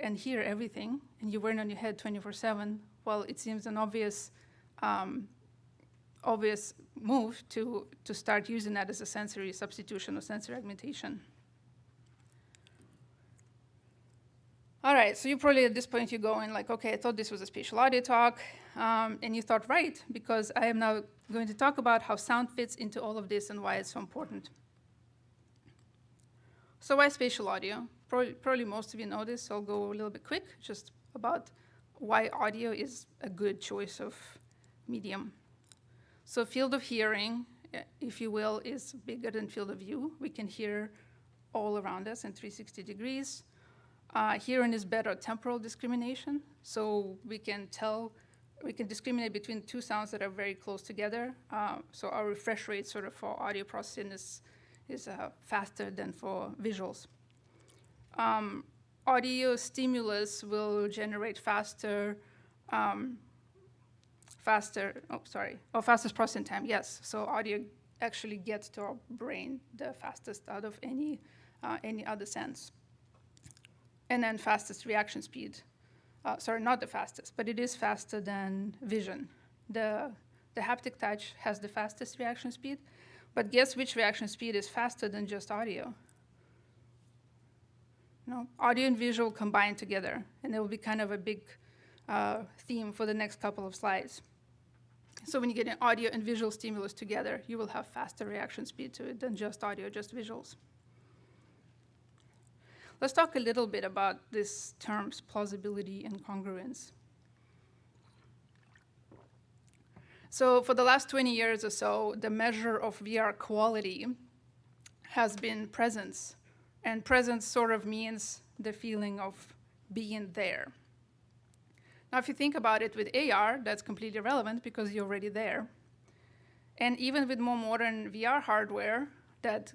and hear everything, and you wear it on your head 24/7. Well, it seems an obvious move to start using that as a sensory substitution or sensory augmentation. All right, so you probably at this point you're going like, okay, I thought this was a spatial audio talk, and you thought right, because I am now going to talk about how sound fits into all of this and why it's so important. So why spatial audio? Probably most of you know this, so I'll go a little bit quick, just about why audio is a good choice of medium. So field of hearing, if you will, is bigger than field of view. We can hear all around us in 360 degrees. Hearing is better at temporal discrimination, so we can discriminate between two sounds that are very close together. So our refresh rate sort of for audio processing is faster than for visuals. audio stimulus will generate fastest processing time, yes. So audio actually gets to our brain the fastest out of any other sense. And then fastest reaction speed. Sorry, not the fastest, but it is faster than vision. The haptic touch has the fastest reaction speed, but guess which reaction speed is faster than just audio? Audio and visual combined together, and it will be kind of a big theme for the next couple of slides. So when you get an audio and visual stimulus together, you will have faster reaction speed to it than just audio, just visuals. Let's talk a little bit about these terms, plausibility and congruence. So for the last 20 years or so, the measure of VR quality has been presence. And presence sort of means the feeling of being there. Now, if you think about it with AR, that's completely irrelevant because you're already there. And even with more modern VR hardware that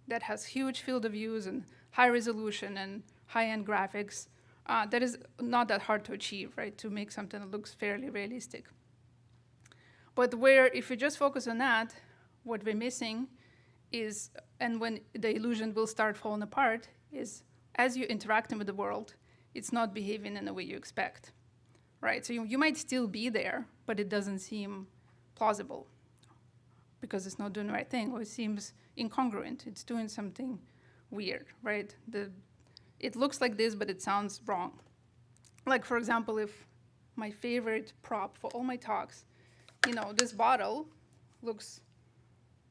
has huge field of views and high resolution and high-end graphics, that is not that hard to achieve, right, to make something that looks fairly realistic. But if you just focus on that, what we're missing is, and when the illusion will start falling apart, is as you're interacting with the world, it's not behaving in the way you expect, right? So you might still be there, but it doesn't seem plausible because it's not doing the right thing, or it seems incongruent. It's doing something weird, right? It looks like this, but it sounds wrong. Like, for example, if my favorite prop for all my talks, this bottle looks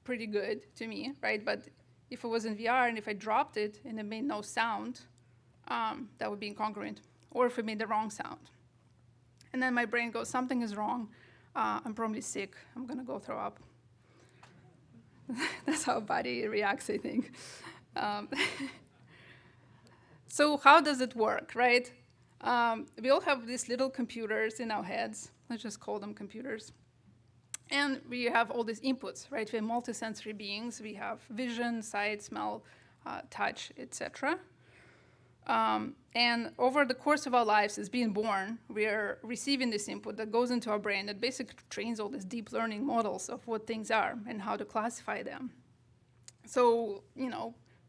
pretty good to me, right? But if it was in VR and if I dropped it and it made no sound, that would be incongruent. Or if it made the wrong sound. And then my brain goes, something is wrong. I'm probably sick. I'm going to go throw up. That's how body reacts, I think. So how does it work, right? We all have these little computers in our heads. Let's just call them computers. And we have all these inputs, right? We're multisensory beings. We have vision, sight, smell, touch, etc. And over the course of our lives, as being born, we are receiving this input that goes into our brain that basically trains all these deep learning models of what things are and how to classify them. So,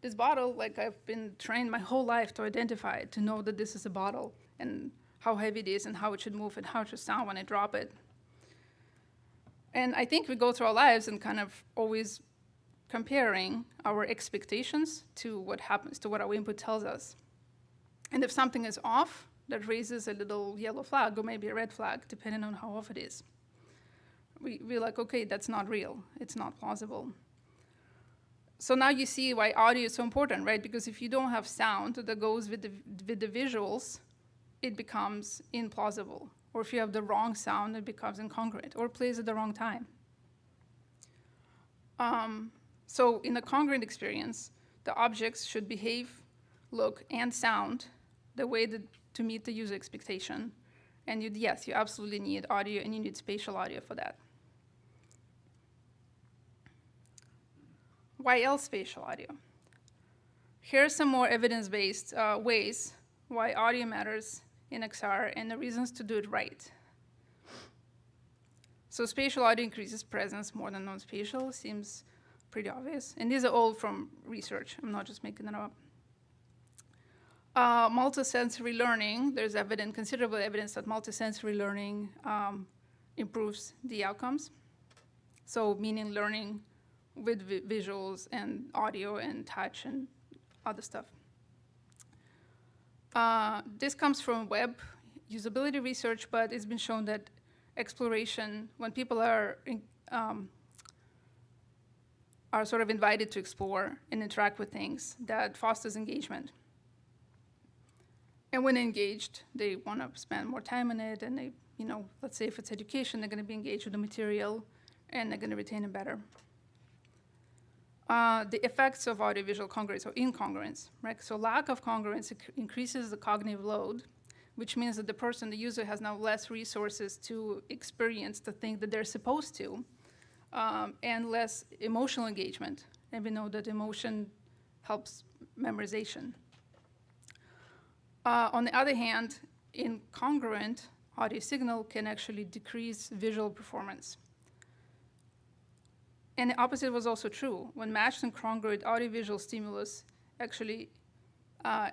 this bottle, like I've been trained my whole life to identify it, to know that this is a bottle and how heavy it is and how it should move and how it should sound when I drop it. And I think we go through our lives and kind of always comparing our expectations to what happens, to what our input tells us. And if something is off, that raises a little yellow flag or maybe a red flag, depending on how off it is. We're like, okay, that's not real. It's not plausible. So now you see why audio is so important, right? Because if you don't have sound that goes with the visuals, it becomes implausible. Or if you have the wrong sound, it becomes incongruent or plays at the wrong time. So in a congruent experience, the objects should behave, look, and sound the way to meet the user expectation. And yes, you absolutely need audio, and you need spatial audio for that. Why else spatial audio? Here are some more evidence-based ways why audio matters in XR and the reasons to do it right. So spatial audio increases presence more than non-spatial, seems pretty obvious. And these are all from research. I'm not just making it up. Multisensory learning, there's considerable evidence that multisensory learning improves the outcomes. So meaning learning with visuals and audio and touch and other stuff. This comes from web usability research, but it's been shown that exploration, when people are sort of invited to explore and interact with things, that fosters engagement. And when engaged, they want to spend more time on it, and they, let's say if it's education, they're going to be engaged with the material, and they're going to retain it better. The effects of audiovisual congruence or incongruence, right? So lack of congruence increases the cognitive load, which means that the user has now less resources to experience the thing that they're supposed to, and less emotional engagement. And we know that emotion helps memorization. On the other hand, incongruent audio signal can actually decrease visual performance. And the opposite was also true. When matched and congruent audiovisual stimulus actually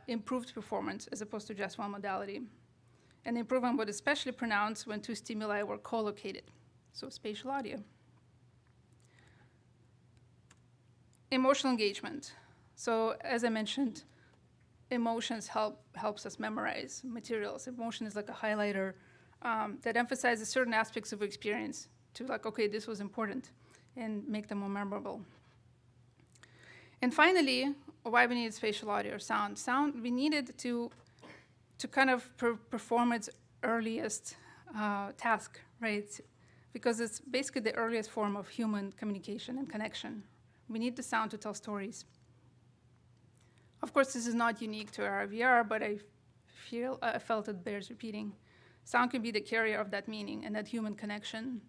improved performance as opposed to just one modality. And the improvement was especially pronounced when two stimuli were co-located, so spatial audio. Emotional engagement. So as I mentioned, emotions helps us memorize materials. Emotion is like a highlighter that emphasizes certain aspects of experience to like, okay, this was important, and make them more memorable. And finally, why we needed spatial audio or sound. Sound, we needed to kind of perform its earliest task, right? Because it's basically the earliest form of human communication and connection. We need the sound to tell stories. Of course, this is not unique to AR/VR, but I felt it bears repeating. Sound can be the carrier of that meaning and that human connection.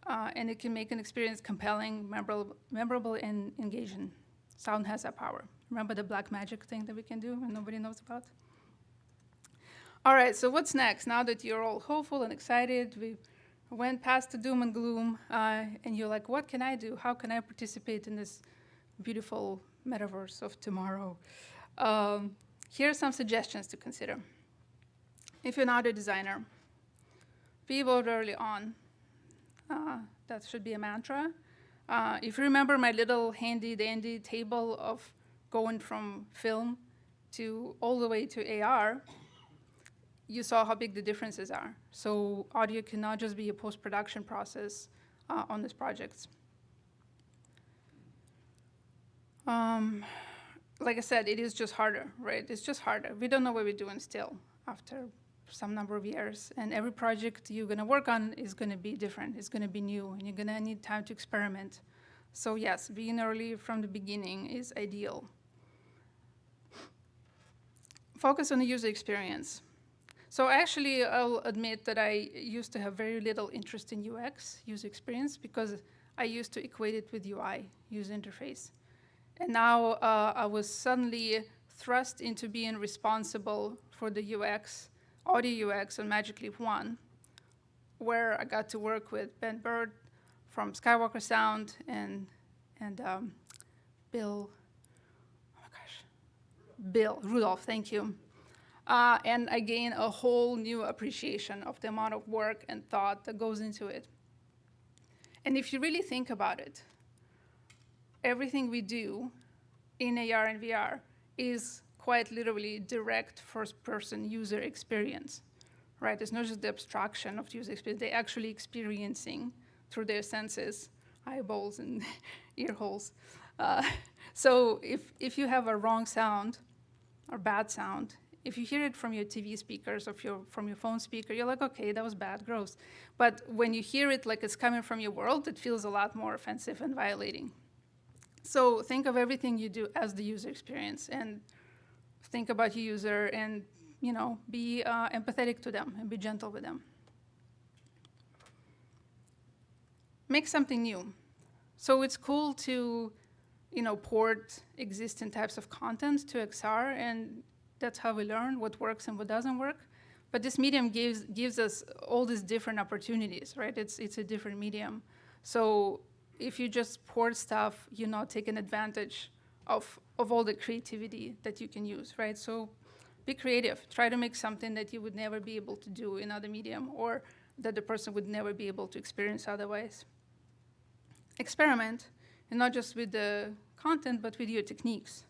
And it can make an experience compelling, memorable, and engaging. Sound has that power. Remember the black magic thing that we can do and nobody knows about? All right, so what's next? Now that you're all hopeful and excited, we went past the doom and gloom, and you're like, what can I do? How can I participate in this beautiful metaverse of tomorrow? Here are some suggestions to consider. If you're not a designer, be bold early on. That should be a mantra. If you remember my little handy-dandy table of going from film to all the way to AR, you saw how big the differences are. So audio cannot just be a post-production process on these projects. Like I said, it is just harder, right? It's just harder. We don't know what we're doing still after some number of years. And every project you're going to work on is going to be different. It's going to be new, and you're going to need time to experiment. So yes, being early from the beginning is ideal. Focus on the user experience. So actually, I'll admit that I used to have very little interest in UX, user experience, because I used to equate it with UI, user interface. And now I was suddenly thrust into being responsible for the UX, audio UX on Magic Leap 1, where I got to work with Ben Bird from Skywalker Sound and Bill, oh my gosh, Bill Rudolph, thank you. And I gained a whole new appreciation of the amount of work and thought that goes into it. And if you really think about it, everything we do in AR and VR is quite literally direct first-person user experience, right? It's not just the abstraction of user experience. They're actually experiencing through their senses, eyeballs and ear holes. So if you have a wrong sound or bad sound, if you hear it from your TV speakers or from your phone speaker, you're like, okay, that was bad, gross. But when you hear it like it's coming from your world, it feels a lot more offensive and violating. So think of everything you do as the user experience, and think about your user, and be empathetic to them and be gentle with them. Make something new. So it's cool to port existing types of content to XR, and that's how we learn what works and what doesn't work. But this medium gives us all these different opportunities, right? It's a different medium. So if you just port stuff, you're not taking advantage of all the creativity that you can use, right? So be creative. Try to make something that you would never be able to do in other medium, or that the person would never be able to experience otherwise. Experiment, and not just with the content, but with your techniques.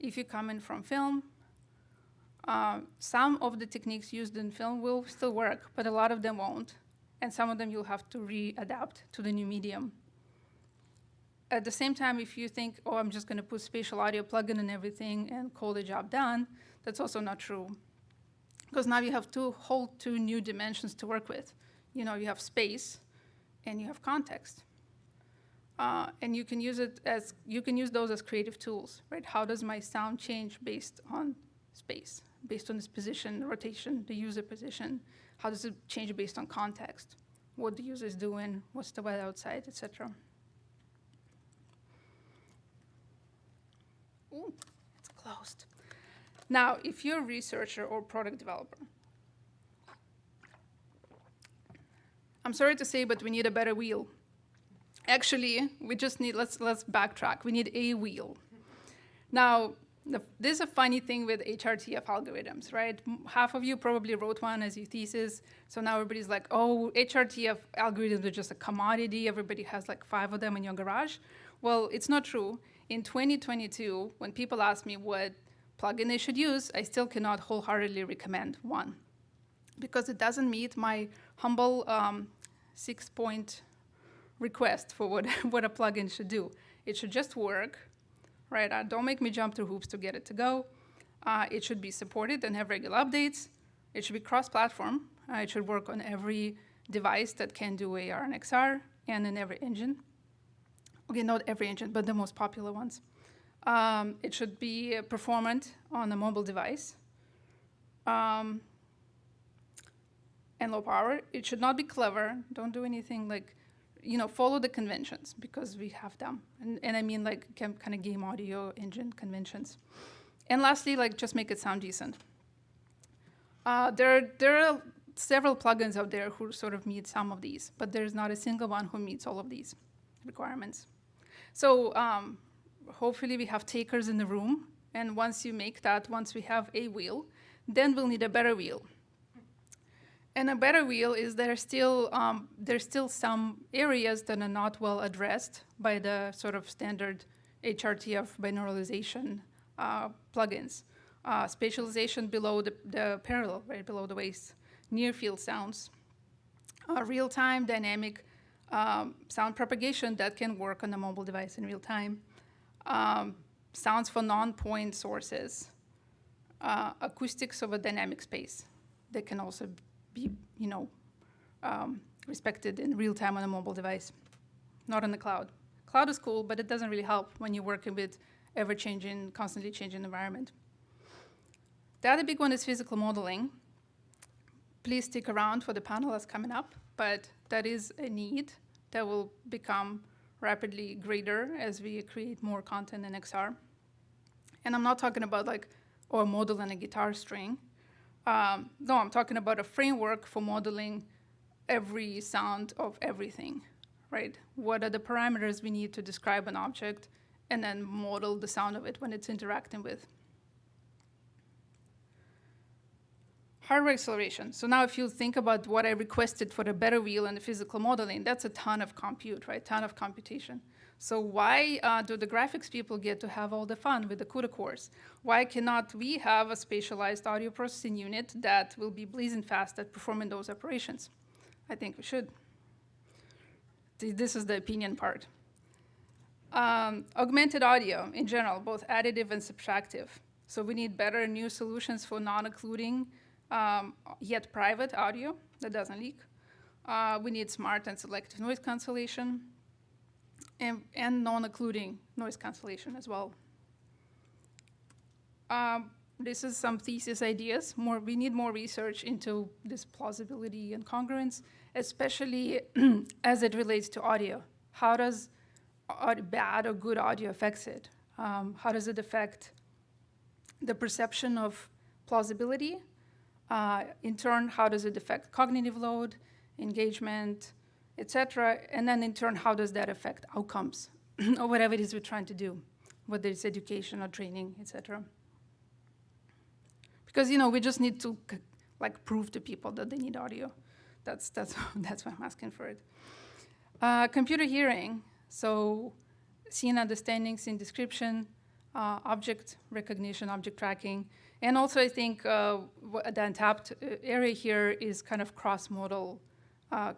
If you come in from film, some of the techniques used in film will still work, but a lot of them won't. And some of them you'll have to readapt to the new medium. At the same time, if you think, oh, I'm just going to put spatial audio plugin and everything and call the job done, that's also not true. Because now you have two new dimensions to work with. You have space and you have context. And you can use those as creative tools, right? How does my sound change based on space, based on its position, rotation, the user position? How does it change based on context? What the user is doing, what's the weather outside, etc. Ooh, it's closed. Now, if you're a researcher or product developer, I'm sorry to say, but we need a better wheel. Actually, we just need, let's backtrack. We need a wheel. Now, this is a funny thing with HRTF algorithms, right? Half of you probably wrote one as your thesis. So now everybody's like, oh, HRTF algorithms are just a commodity. Everybody has like 5 of them in your garage. Well, it's not true. In 2022, when people ask me what plugin they should use, I still cannot wholeheartedly recommend one because it doesn't meet my humble 6-point request for what a plugin should do. It should just work. Right, don't make me jump through hoops to get it to go. It should be supported and have regular updates. It should be cross-platform. It should work on every device that can do AR and XR and in every engine. Okay, not every engine, but the most popular ones. It should be performant on a mobile device and low power. It should not be clever. Don't do anything like, follow the conventions because we have them. And I mean like kind of game audio engine conventions. And lastly, like just make it sound decent. There are several plugins out there who sort of meet some of these, but there's not a single one who meets all of these requirements. So hopefully we have takers in the room. And once we have a wheel, then we'll need a better wheel. And a better wheel is there's still some areas that are not well addressed by the sort of standard HRTF binauralization plugins. Spatialization below the parallel, right below the waist, near field sounds, real-time dynamic sound propagation that can work on a mobile device in real time, sounds for non-point sources, acoustics of a dynamic space that can also be, respected in real time on a mobile device, not on the cloud. Cloud is cool, but it doesn't really help when you're working with ever-changing, constantly changing environment. The other big one is physical modeling. Please stick around for the panel that's coming up, but that is a need that will become rapidly greater as we create more content in XR. And I'm not talking about a model and a guitar string. No, I'm talking about a framework for modeling every sound of everything, right? What are the parameters we need to describe an object and then model the sound of it when it's interacting with? Hardware acceleration. So now if you think about what I requested for the better wheel and the physical modeling, that's a ton of compute, right? Ton of computation. So why do the graphics people get to have all the fun with the CUDA cores? Why cannot we have a spatialized audio processing unit that will be blazing fast at performing those operations? I think we should. This is the opinion part. Augmented audio in general, both additive and subtractive. So we need better new solutions for non-occluding yet private audio that doesn't leak. We need smart and selective noise cancellation. And non-occluding noise cancellation as well. This is some thesis ideas. We need more research into this plausibility and congruence, especially as it relates to audio. How does bad or good audio affect it? How does it affect the perception of plausibility? In turn, how does it affect cognitive load, engagement, etc. And then in turn, how does that affect outcomes or whatever it is we're trying to do, whether it's education or training, etc. Because we just need to prove to people that they need audio. That's why I'm asking for it. Computer hearing, so scene understanding, scene description, object recognition, object tracking, and also I think the untapped area here is kind of cross-modal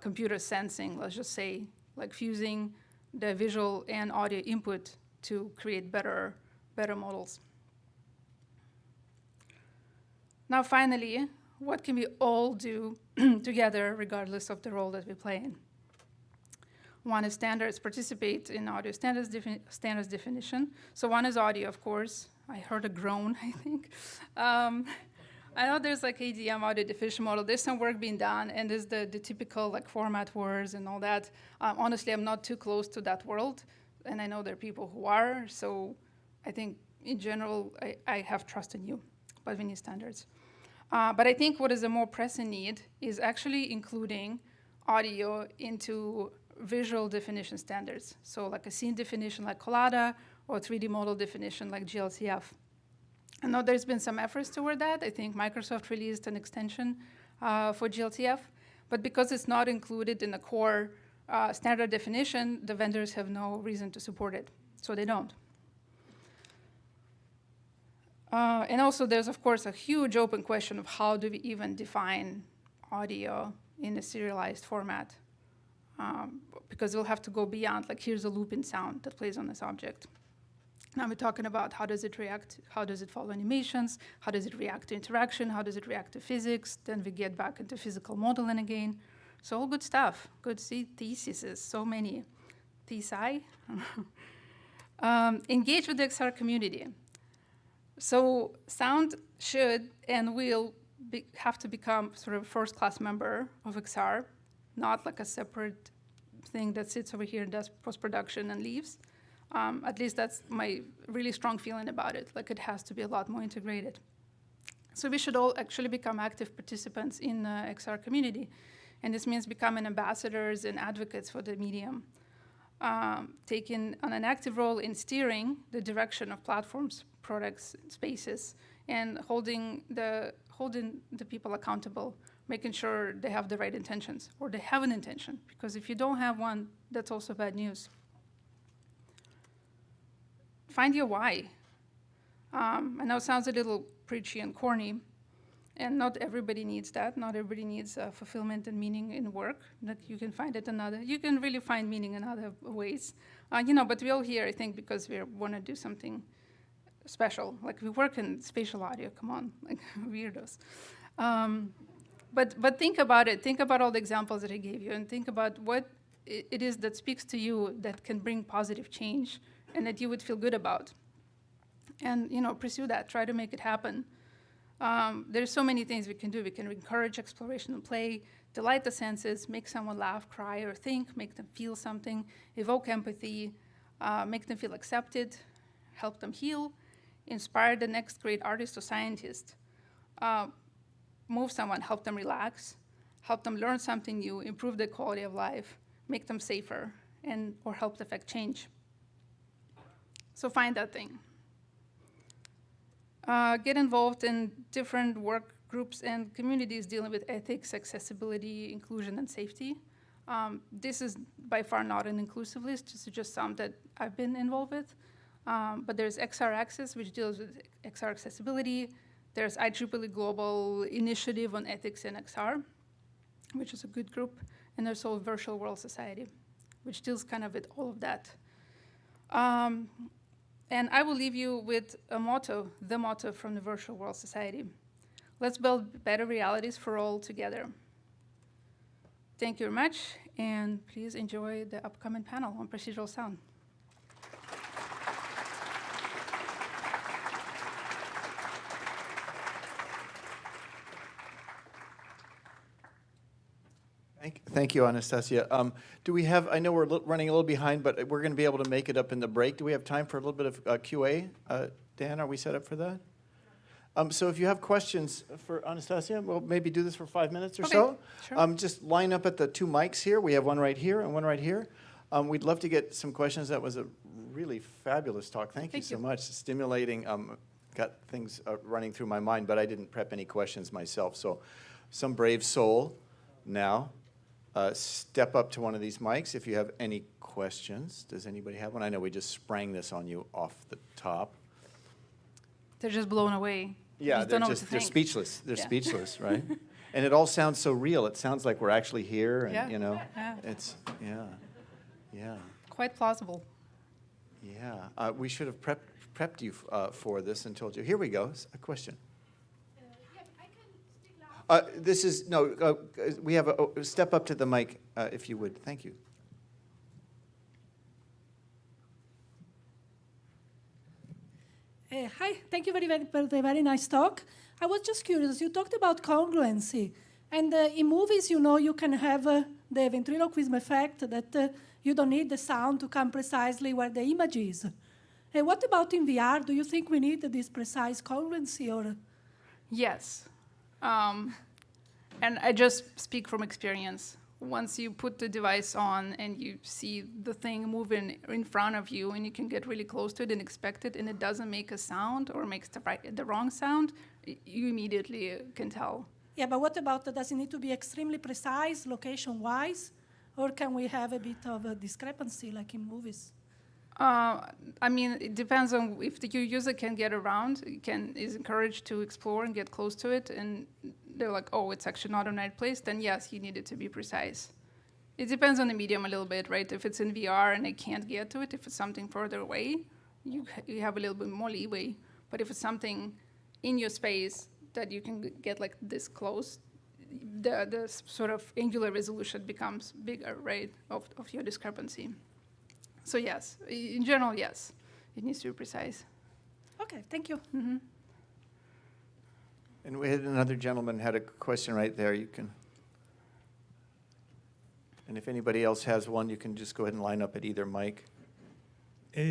computer sensing, let's just say, fusing the visual and audio input to create better models. Now, finally, what can we all do together, regardless of the role that we play in? One is standards, participate in audio standards definition. So one is audio, of course. I heard a groan, I think. I know there's ADM, audio diffusion model. There's some work being done, and there's the typical format wars and all that. Honestly, I'm not too close to that world, and I know there are people who are. So I think in general, I have trust in you. but we need standards. But I think what is a more pressing need is actually including audio into visual definition standards. So like a scene definition like Collada, or 3D model definition like GLCF. I know there's been some efforts toward that. I think Microsoft released an extension for GLTF, but because it's not included in the core standard definition, the vendors have no reason to support it, so they don't. And also there's, of course, a huge open question of how do we even define audio in a serialized format? Because we'll have to go beyond, like here's a looping sound that plays on this object. Now we're talking about how does it react, how does it follow animations, how does it react to interaction, how does it react to physics, then we get back into physical modeling again. So all good stuff, good theses, so many. Thesi. Engage with the XR community. So sound should and will have to become sort of a first-class member of XR, not like a separate thing that sits over here and does post-production and leaves. At least that's my really strong feeling about it. Like it has to be a lot more integrated. So we should all actually become active participants in the XR community. And this means becoming ambassadors and advocates for the medium, taking on an active role in steering the direction of platforms, products, spaces, and holding the people accountable, making sure they have the right intentions, or they have an intention. Because if you don't have one, that's also bad news. Find your why. I know it sounds a little preachy and corny, and not everybody needs that. Not everybody needs fulfillment and meaning in work. That you can find it another. You can really find meaning in other ways, But we're all here, I think, because we want to do something special. Like we work in spatial audio. Come on, like weirdos. But think about it. Think about all the examples that I gave you, and think about what it is that speaks to you that can bring positive change, and that you would feel good about. And pursue that, try to make it happen. There's so many things we can do. We can encourage exploration and play, delight the senses, make someone laugh, cry, or think, make them feel something, evoke empathy, make them feel accepted, help them heal, inspire the next great artist or scientist, move someone, help them relax, help them learn something new, improve their quality of life, make them safer, or help affect change. So find that thing. Get involved in different work groups and communities dealing with ethics, accessibility, inclusion, and safety. This is by far not an inclusive list, this is just some that I've been involved with. But there's XR Access, which deals with XR accessibility. There's IEEE Global Initiative on Ethics in XR, which is a good group. And there's also Virtual World Society, which deals kind of with all of that. And I will leave you with a motto, the motto from the Virtual World Society. Let's build better realities for all together. Thank you very much, and please enjoy the upcoming panel on procedural sound. Thank you, Anastasia. Do we have, I know we're running a little behind, but we're going to be able to make it up in the break. Do we have time for a little bit of QA? Dan, are we set up for that? So if you have questions for Anastasia, we'll maybe do this for 5 minutes or so. Sure. Just line up at the two mics here. We have one right here and one right here. We'd love to get some questions. That was a really fabulous talk. Thank you so much. Stimulating. Got things running through my mind, but I didn't prep any questions myself. So some brave soul now. Step up to one of these mics if you have any questions. Does anybody have one? I know we just sprang this on you off the top. They're just blown away. Yeah, they're speechless. They're speechless, right? And it all sounds so real. It sounds like we're actually here, and it's quite plausible. Yeah, we should have prepped you for this and told you. Here we go. A question. This is, we have a step up to the mic, if you would. Thank you. Hi, thank you very for the very nice talk. I was just curious, you talked about congruency. And in movies, you can have the ventriloquism effect that you don't need the sound to come precisely where the image is. What about in VR? Do you think we need this precise congruency, or Yes. And I just speak from experience. Once you put the device on and you see the thing moving in front of you and you can get really close to it and expect it and it doesn't make a sound or makes the wrong sound, you immediately can tell. Yeah, but what about, does it need to be extremely precise, location-wise? Or can we have a bit of a discrepancy like in movies? I mean, it depends on if the user can get around, is encouraged to explore and get close to it, and they're like, oh, it's actually not in the right place, then yes, you need it to be precise. It depends on the medium a little bit, right? If it's in VR and they can't get to it, if it's something further away, you have a little bit more leeway. But if it's something in your space that you can get like this close, the sort of angular resolution becomes bigger, right, of your discrepancy. So yes, in general, yes, it needs to be precise. Okay, thank you. Mm-hmm. And we had another gentleman had a question right there. You can, and if anybody else has one, you can just go ahead and line up at either mic.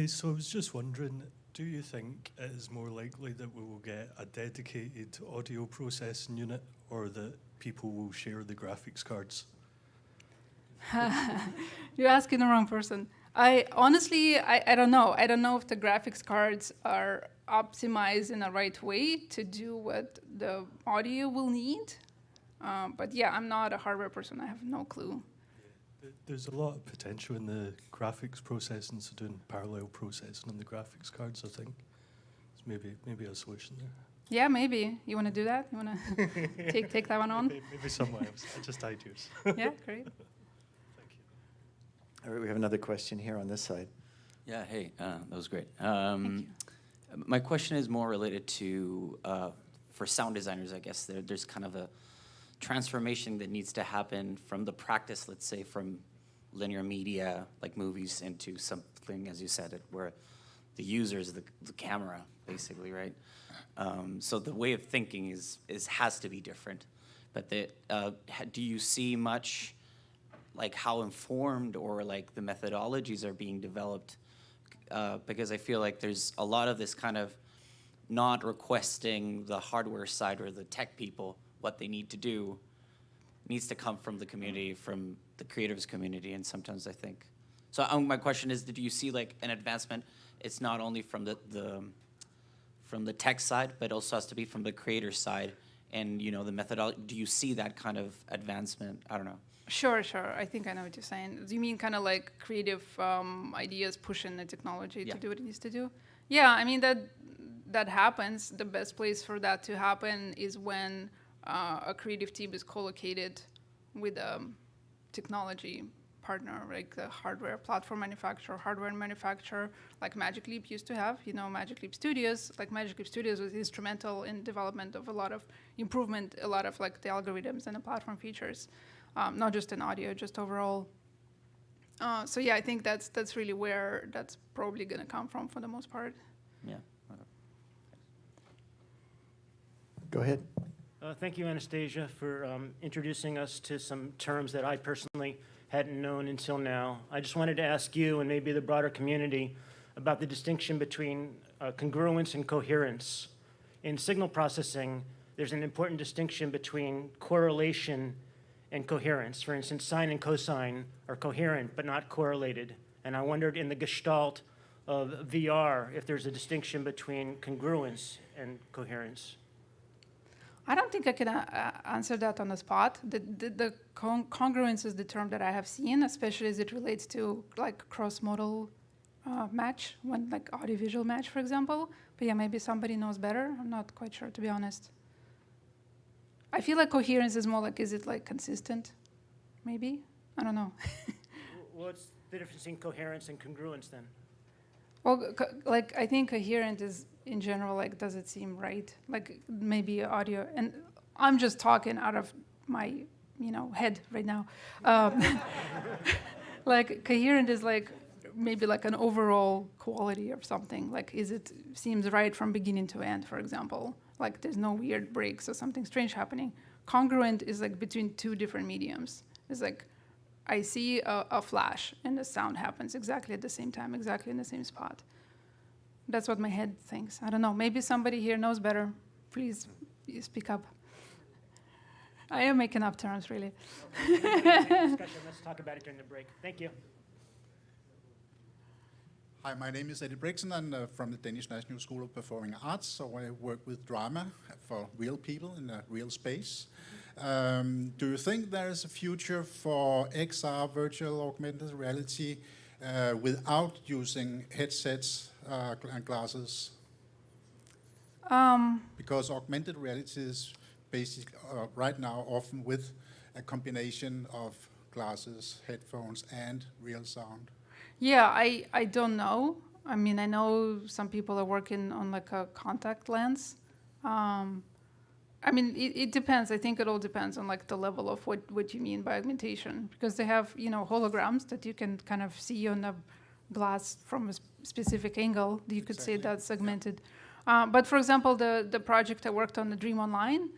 So I was just wondering, do you think it is more likely that we will get a dedicated audio processing unit or that people will share the graphics cards? You're asking the wrong person. I honestly don't know. I don't know if the graphics cards are optimized in the right way to do what the audio will need. But yeah, I'm not a hardware person. I have no clue. There's a lot of potential in the graphics processing, so doing parallel processing on the graphics cards, I think. It's maybe a solution there. Yeah, maybe. You want to do that? You want to take that one on? Maybe someone else. Just ideas. Yeah, great. All right, we have another question here on this side. Yeah, hey, that was great. Thank you. My question is more related to, for sound designers, I guess, there's kind of a transformation that needs to happen from the practice, let's say, from linear media, like movies, into something, as you said, where the user is the camera, basically, right? So the way of thinking has to be different. But do you see much, like how informed or like the methodologies are being developed? Because I feel like there's a lot of this kind of not requesting the hardware side or the tech people what they need to do needs to come from the community, from the creatives community, and sometimes I think. So my question is, do you see like an advancement? It's not only from the tech side, but also has to be from the creator side, and the methodology. Do you see that kind of advancement? I don't know. Sure. I think I know what you're saying. Do you mean kind of like creative ideas pushing the technology to do what it needs to do? Yeah, I mean, that happens. The best place for that to happen is when a creative team is co-located with a technology partner, like the hardware platform manufacturer, hardware manufacturer, like Magic Leap used to have. Magic Leap Studios. Like Magic Leap Studios was instrumental in development of a lot of improvement, a lot of like the algorithms and the platform features. Not just in audio, just overall. So yeah, I think that's really where that's probably going to come from for the most part. Yeah. Okay. Go ahead. Thank you, Anastasia, for introducing us to some terms that I personally hadn't known until now. I just wanted to ask you and maybe the broader community about the distinction between congruence and coherence. In signal processing, there's an important distinction between correlation and coherence. For instance, sine and cosine are coherent but not correlated. And I wondered in the gestalt of VR if there's a distinction between congruence and coherence. I don't think I can answer that on the spot. The congruence is the term that I have seen, especially as it relates to like cross-modal match, when like audiovisual match, for example. But yeah, maybe somebody knows better. I'm not quite sure, to be honest. I feel like coherence is more like, is it like consistent? Maybe? I don't know. What's the difference between coherence and congruence then? Well, like I think coherent is in general, like, does it seem right? Like maybe audio, and I'm just talking out of my, head right now. Like coherent is like maybe like an overall quality of something. Like, seems right from beginning to end, for example. Like there's no weird breaks or something strange happening. Congruent is like between two different mediums. It's like I see a flash and the sound happens exactly at the same time, exactly in the same spot. That's what my head thinks. I don't know. Maybe somebody here knows better. Please you speak up. I am making up terms, really. Let's talk about it during the break. Thank you. Hi, my name is Eddie Brixen. I'm from the Danish National School of Performing Arts, so I work with drama for real people in a real space. Do you think there is a future for XR, virtual augmented reality, without using headsets and glasses? Because augmented reality is basically right now often with a combination of glasses, headphones, and real sound. Yeah, I don't know. I mean, I know some people are working on like a contact lens. I mean, it depends. I think it all depends on like the level of what you mean by augmentation, because they have, you know, holograms that you can kind of see on a glass from a specific angle. You could say that's augmented. But for example, the project I worked on, the Dream Online,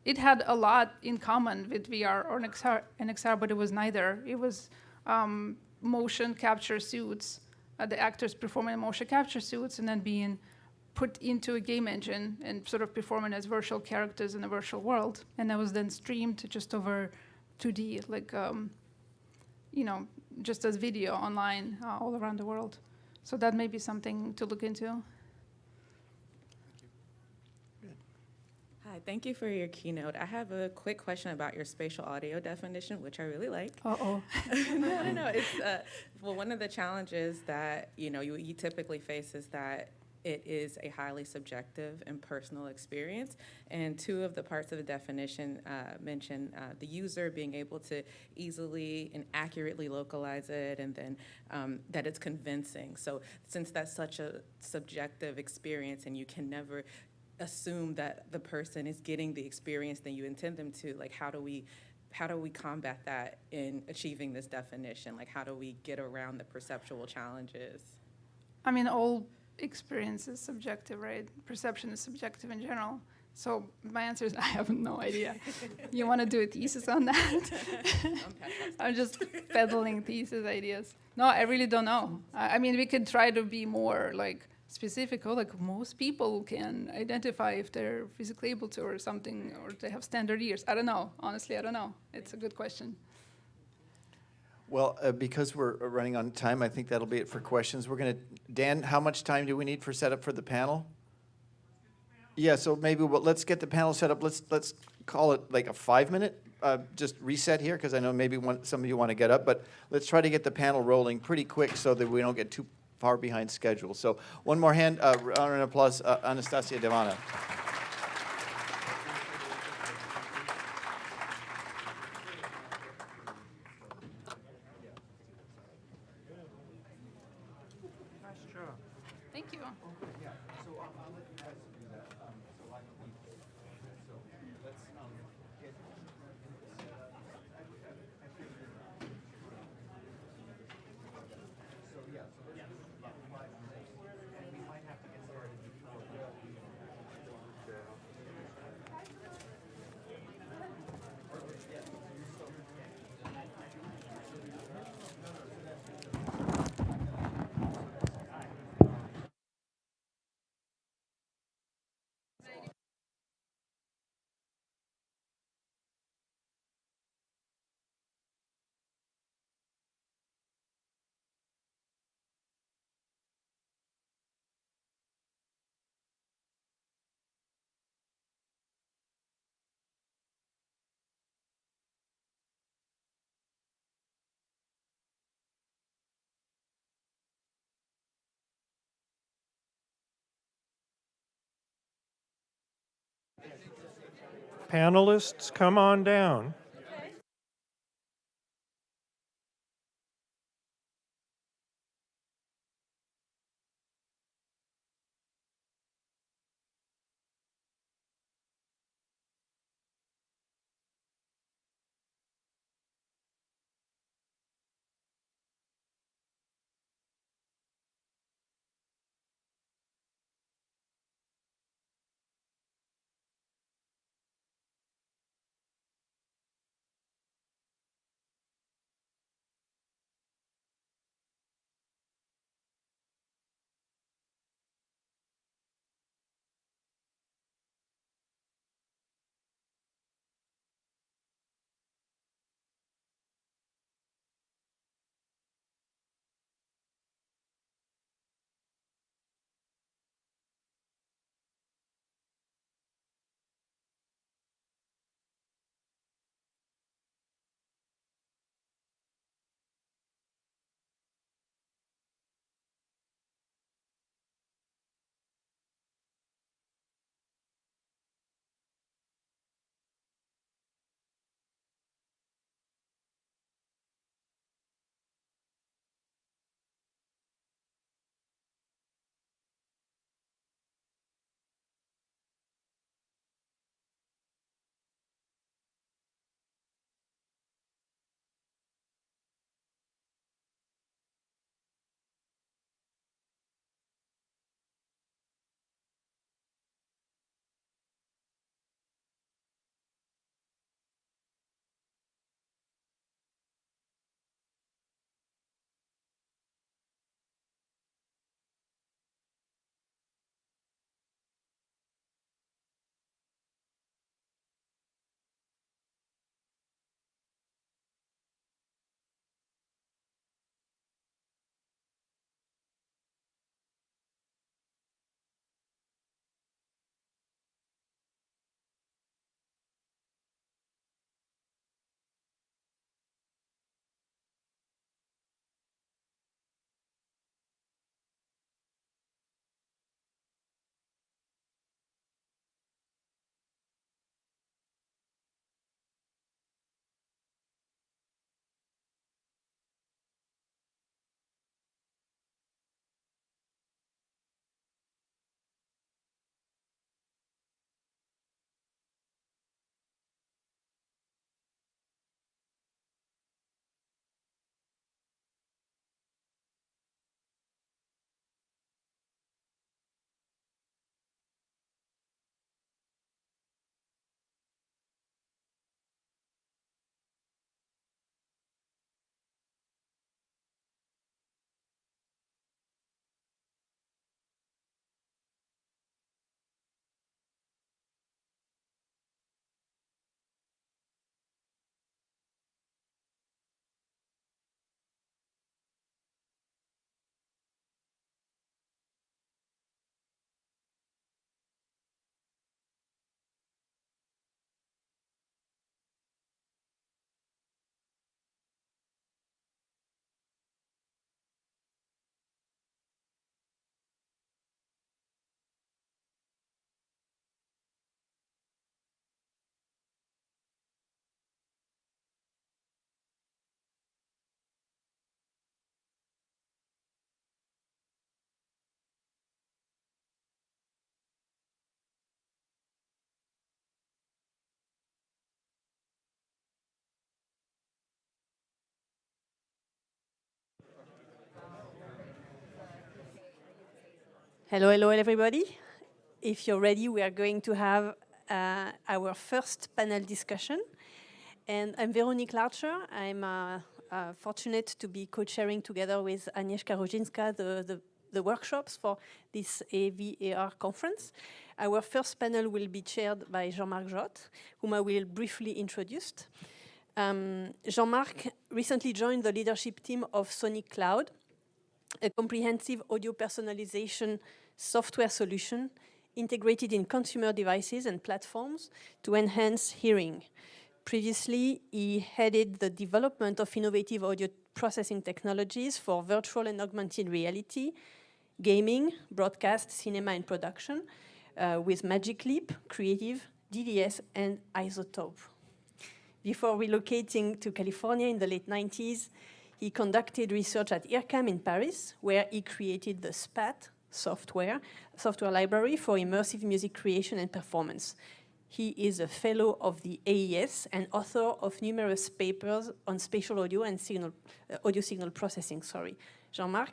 it had a lot in common with VR or NXR, but it was neither. It was motion capture suits, the actors performing in motion capture suits and then being put into a game engine and sort of performing as virtual characters in a virtual world. And that was then streamed just over 2D, like, you know, just as video online all around the world. So that may be something to look into. Hi, thank you for your keynote. I have a quick question about your spatial audio definition, which I really like. Uh-oh. No. It's well, one of the challenges that you typically face is that it is a highly subjective and personal experience. And two of the parts of the definition mention the user being able to easily and accurately localize it, and then that it's convincing. So since that's such a subjective experience and you can never assume that the person is getting the experience that you intend them to, like how do we combat that in achieving this definition? Like how do we get around the perceptual challenges? I mean, all experience is subjective, right? Perception is subjective in general. So my answer is I have no idea. You want to do a thesis on that? I'm just peddling thesis ideas. No, I really don't know. I mean, we could try to be more like specific, or like most people can identify if they're physically able to or something, or they have standard ears. I don't know. Honestly, I don't know. It's a good question. Well, because we're running on time, I think that'll be it for questions. We're going to, Dan, how much time do we need for setup for the panel? Yeah, so maybe let's get the panel set up. Let's call it like a 5-minute just reset here, because I know maybe some of you want to get up, but let's try to get the panel rolling pretty quick so that we don't get too far behind schedule. So one more round of applause, Anastasia Devana. Thank you. Panelists, come on down. Hello, hello, everybody. If you're ready, we are going to have our first panel discussion. And I'm Veronique Larcher. I'm fortunate to be co-chairing together with Agnieszka Roginska the workshops for this AVAR conference. Our first panel will be chaired by Jean-Marc Jotte, whom I will briefly introduce. Jean-Marc recently joined the leadership team of Sonic Cloud, a comprehensive audio personalization software solution integrated in consumer devices and platforms to enhance hearing. Previously, he headed the development of innovative audio processing technologies for virtual and augmented reality, gaming, broadcast, cinema, and production with Magic Leap, Creative, DDS, and Isotope. Before relocating to California in the late 90s, he conducted research at IRCAM in Paris, where he created the SPAT software library for immersive music creation and performance. He is a fellow of the AES and author of numerous papers on spatial audio and audio signal processing. Jean-Marc,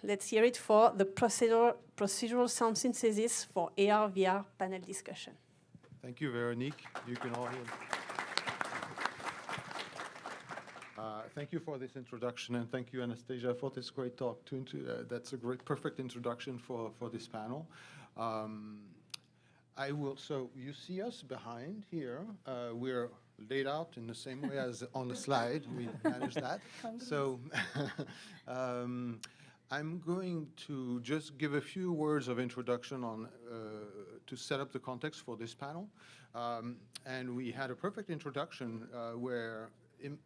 let's hear it for the procedural sound synthesis for AR/VR panel discussion. Thank you, Veronique. You can all hear me. Thank you for this introduction, and thank you, Anastasia, for this great talk. That's a perfect introduction for this panel. So you see us behind here. We're laid out in the same way as on the slide. We managed that. So I'm going to just give a few words of introduction on to set up the context for this panel. And we had a perfect introduction where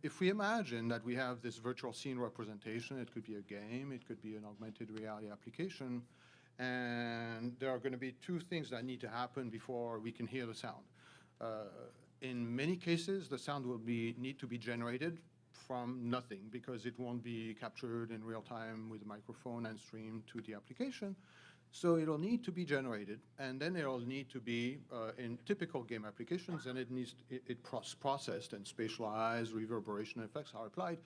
if we imagine that we have this virtual scene representation, it could be a game, it could be an augmented reality application, and there are going to be two things that need to happen before we can hear the sound. In many cases, the sound will need to be generated from nothing because it won't be captured in real time with a microphone and streamed to the application. So it'll need to be generated, and then it'll need to be in typical game applications, and it processed and spatialized, reverberation effects are applied.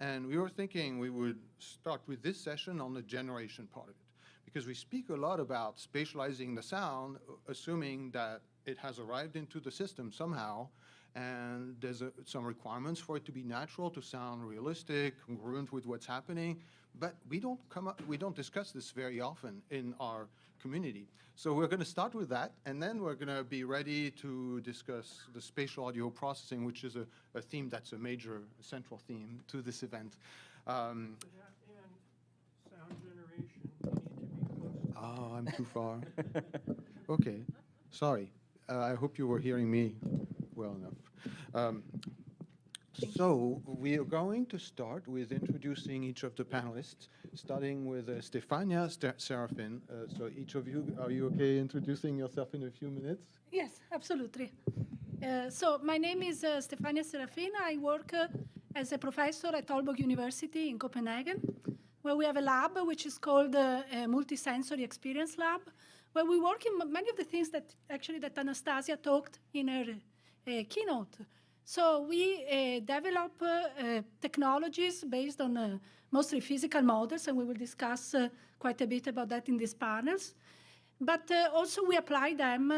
And we were thinking we would start with this session on the generation part of it, because we speak a lot about spatializing the sound, assuming that it has arrived into the system somehow, and there's some requirements for it to be natural, to sound realistic, congruent with what's happening. But we don't discuss this very often in our community. So we're going to start with that, and then we're going to be ready to discuss the spatial audio processing, which is a theme that's a major central theme to this event. And sound generation, you need to be close. Oh, I'm too far. Okay, sorry. I hope you were hearing me well enough. So we are going to start with introducing each of the panelists, starting with Stefania Serafin. So each of you, are you okay introducing yourself in a few minutes? Yes, absolutely. So my name is Stefania Serafin. I work as a professor at Aalborg University in Copenhagen, where we have a lab which is called a Multisensory Experience Lab, where we work in many of the things that Anastasia talked in her keynote. So we develop technologies based on mostly physical models, and we will discuss quite a bit about that in these panels. But also we apply them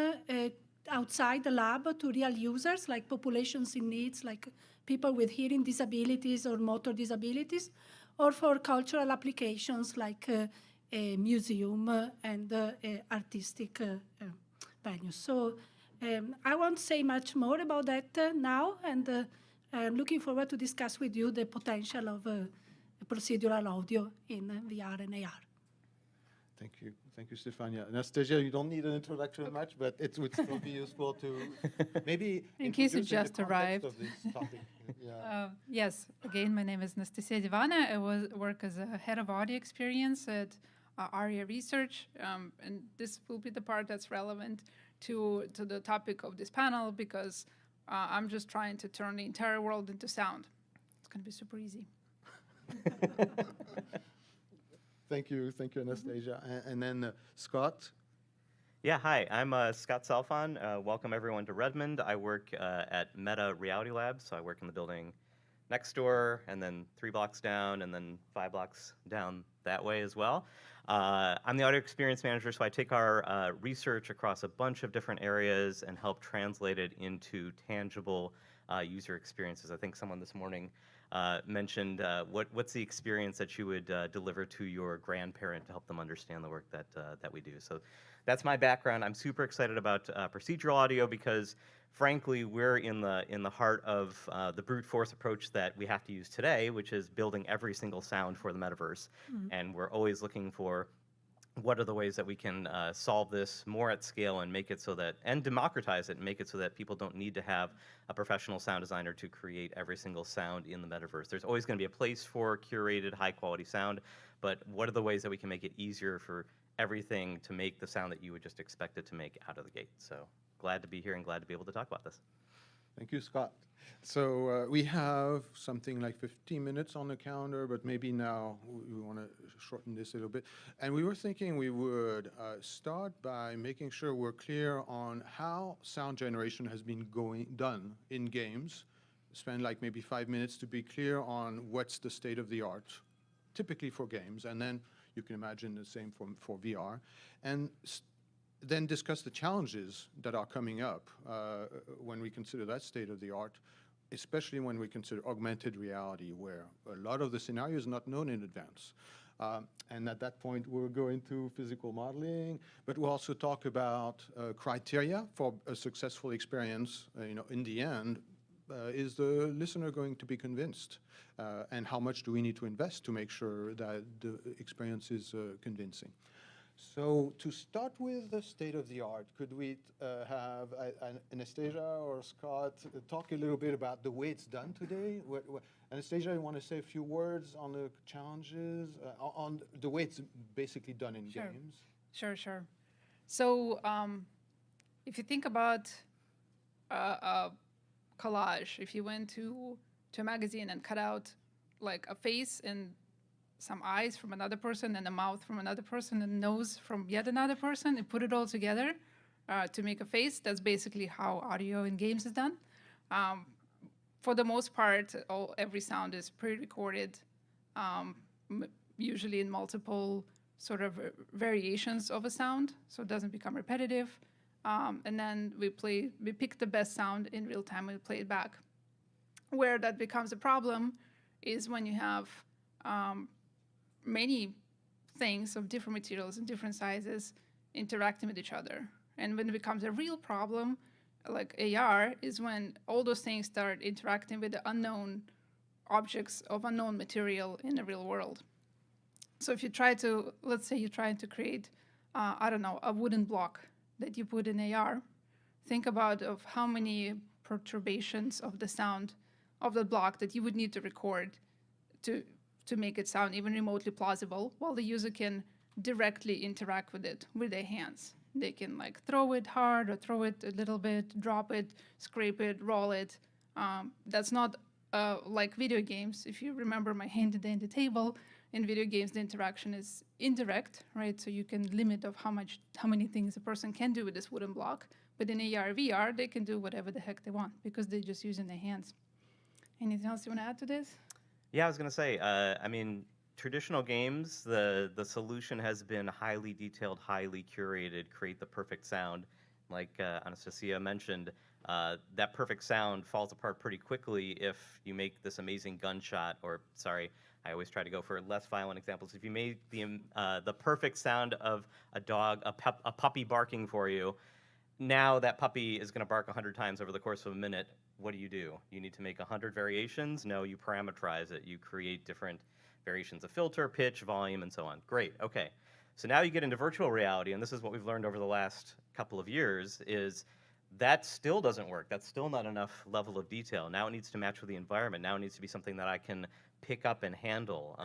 outside the lab to real users, like populations in needs, like people with hearing disabilities or motor disabilities, or for cultural applications like a museum and artistic venues. So I won't say much more about that now, and I'm looking forward to discuss with you the potential of procedural audio in VR and AR. Thank you. Thank you, Stefania. Anastasia, you don't need an introduction much, but it would still be useful to maybe in case you introduce just in the context arrived. of this topic. Yeah. Yes, again, my name is Anastasia Devana. I work as a head of audio experience at ARIA Research, and this will be the part that's relevant to the topic of this panel, because I'm just trying to turn the entire world into sound. It's going to be super easy. Thank you, Anastasia. And then Scott. Yeah, hi, I'm Scott Salfon. Welcome everyone to Redmond. I work at Meta Reality Labs, so I work in the building next door, and then 3 blocks down, and then 5 blocks down that way as well. I'm the audio experience manager, so I take our research across a bunch of different areas and help translate it into tangible user experiences. I think someone this morning mentioned what's the experience that you would deliver to your grandparent to help them understand the work that we do. So that's my background. I'm super excited about procedural audio because, frankly, we're in the heart of the brute force approach that we have to use today, which is building every single sound for the metaverse. And we're always looking for what are the ways that we can solve this more at scale and make it so that, and democratize it and make it so that people don't need to have a professional sound designer to create every single sound in the metaverse. There's always going to be a place for curated, high quality sound, but what are the ways that we can make it easier for everything to make the sound that you would just expect it to make out of the gate? So glad to be here and glad to be able to talk about this. Thank you, Scott. So we have something like 15 minutes on the calendar, but maybe now we want to shorten this a little bit. And we were thinking we would start by making sure we're clear on how sound generation has been done in games. Spend like maybe 5 minutes to be clear on what's the state of the art, typically for games, and then you can imagine the same for VR. And then discuss the challenges that are coming up when we consider that state of the art, especially when we consider augmented reality, where a lot of the scenario is not known in advance. And at that point, we'll go into physical modeling, but we'll also talk about criteria for a successful experience. In the end, is the listener going to be convinced? And how much do we need to invest to make sure that the experience is convincing? So to start with the state of the art, could we have Anastasia or Scott talk a little bit about the way it's done today? Anastasia, you want to say a few words on the challenges, on the way it's basically done in games? Sure. So if you think about a collage, if you went to a magazine and cut out like a face and some eyes from another person and a mouth from another person and nose from yet another person and put it all together to make a face, that's basically how audio in games is done. For the most part, every sound is pre-recorded, usually in multiple sort of variations of a sound, so it doesn't become repetitive. And then we pick the best sound in real time and we play it back. Where that becomes a problem is when you have many things of different materials and different sizes interacting with each other. And when it becomes a real problem, like AR, is when all those things start interacting with the unknown objects of unknown material in the real world. So if you try to, let's say you're trying to create, a wooden block that you put in AR, think about of how many perturbations of the sound of the block that you would need to record to make it sound even remotely plausible, while the user can directly interact with it with their hands. They can like throw it hard or throw it a little bit, drop it, scrape it, roll it. That's not like video games. If you remember my hand today on the table, in video games the interaction is indirect, right? So you can limit of how many things a person can do with this wooden block. But in AR, VR, they can do whatever the heck they want because they're just using their hands. Anything else you want to add to this? Yeah, I was going to say, traditional games, the solution has been highly detailed, highly curated, create the perfect sound. Like Anastasia mentioned, that perfect sound falls apart pretty quickly if you make this amazing gunshot, or sorry, I always try to go for less violent examples. If you made the perfect sound of a dog, a puppy barking for you, now that puppy is going to bark 100 times over the course of a minute. What do? You need to make 100 variations? No, you parameterize it. You create different variations of filter, pitch, volume, and so on. Great, okay. So now you get into virtual reality, and this is what we've learned over the last couple of years, is that still doesn't work. That's still not enough level of detail. Now it needs to match with the environment. Now it needs to be something that I can pick up and handle.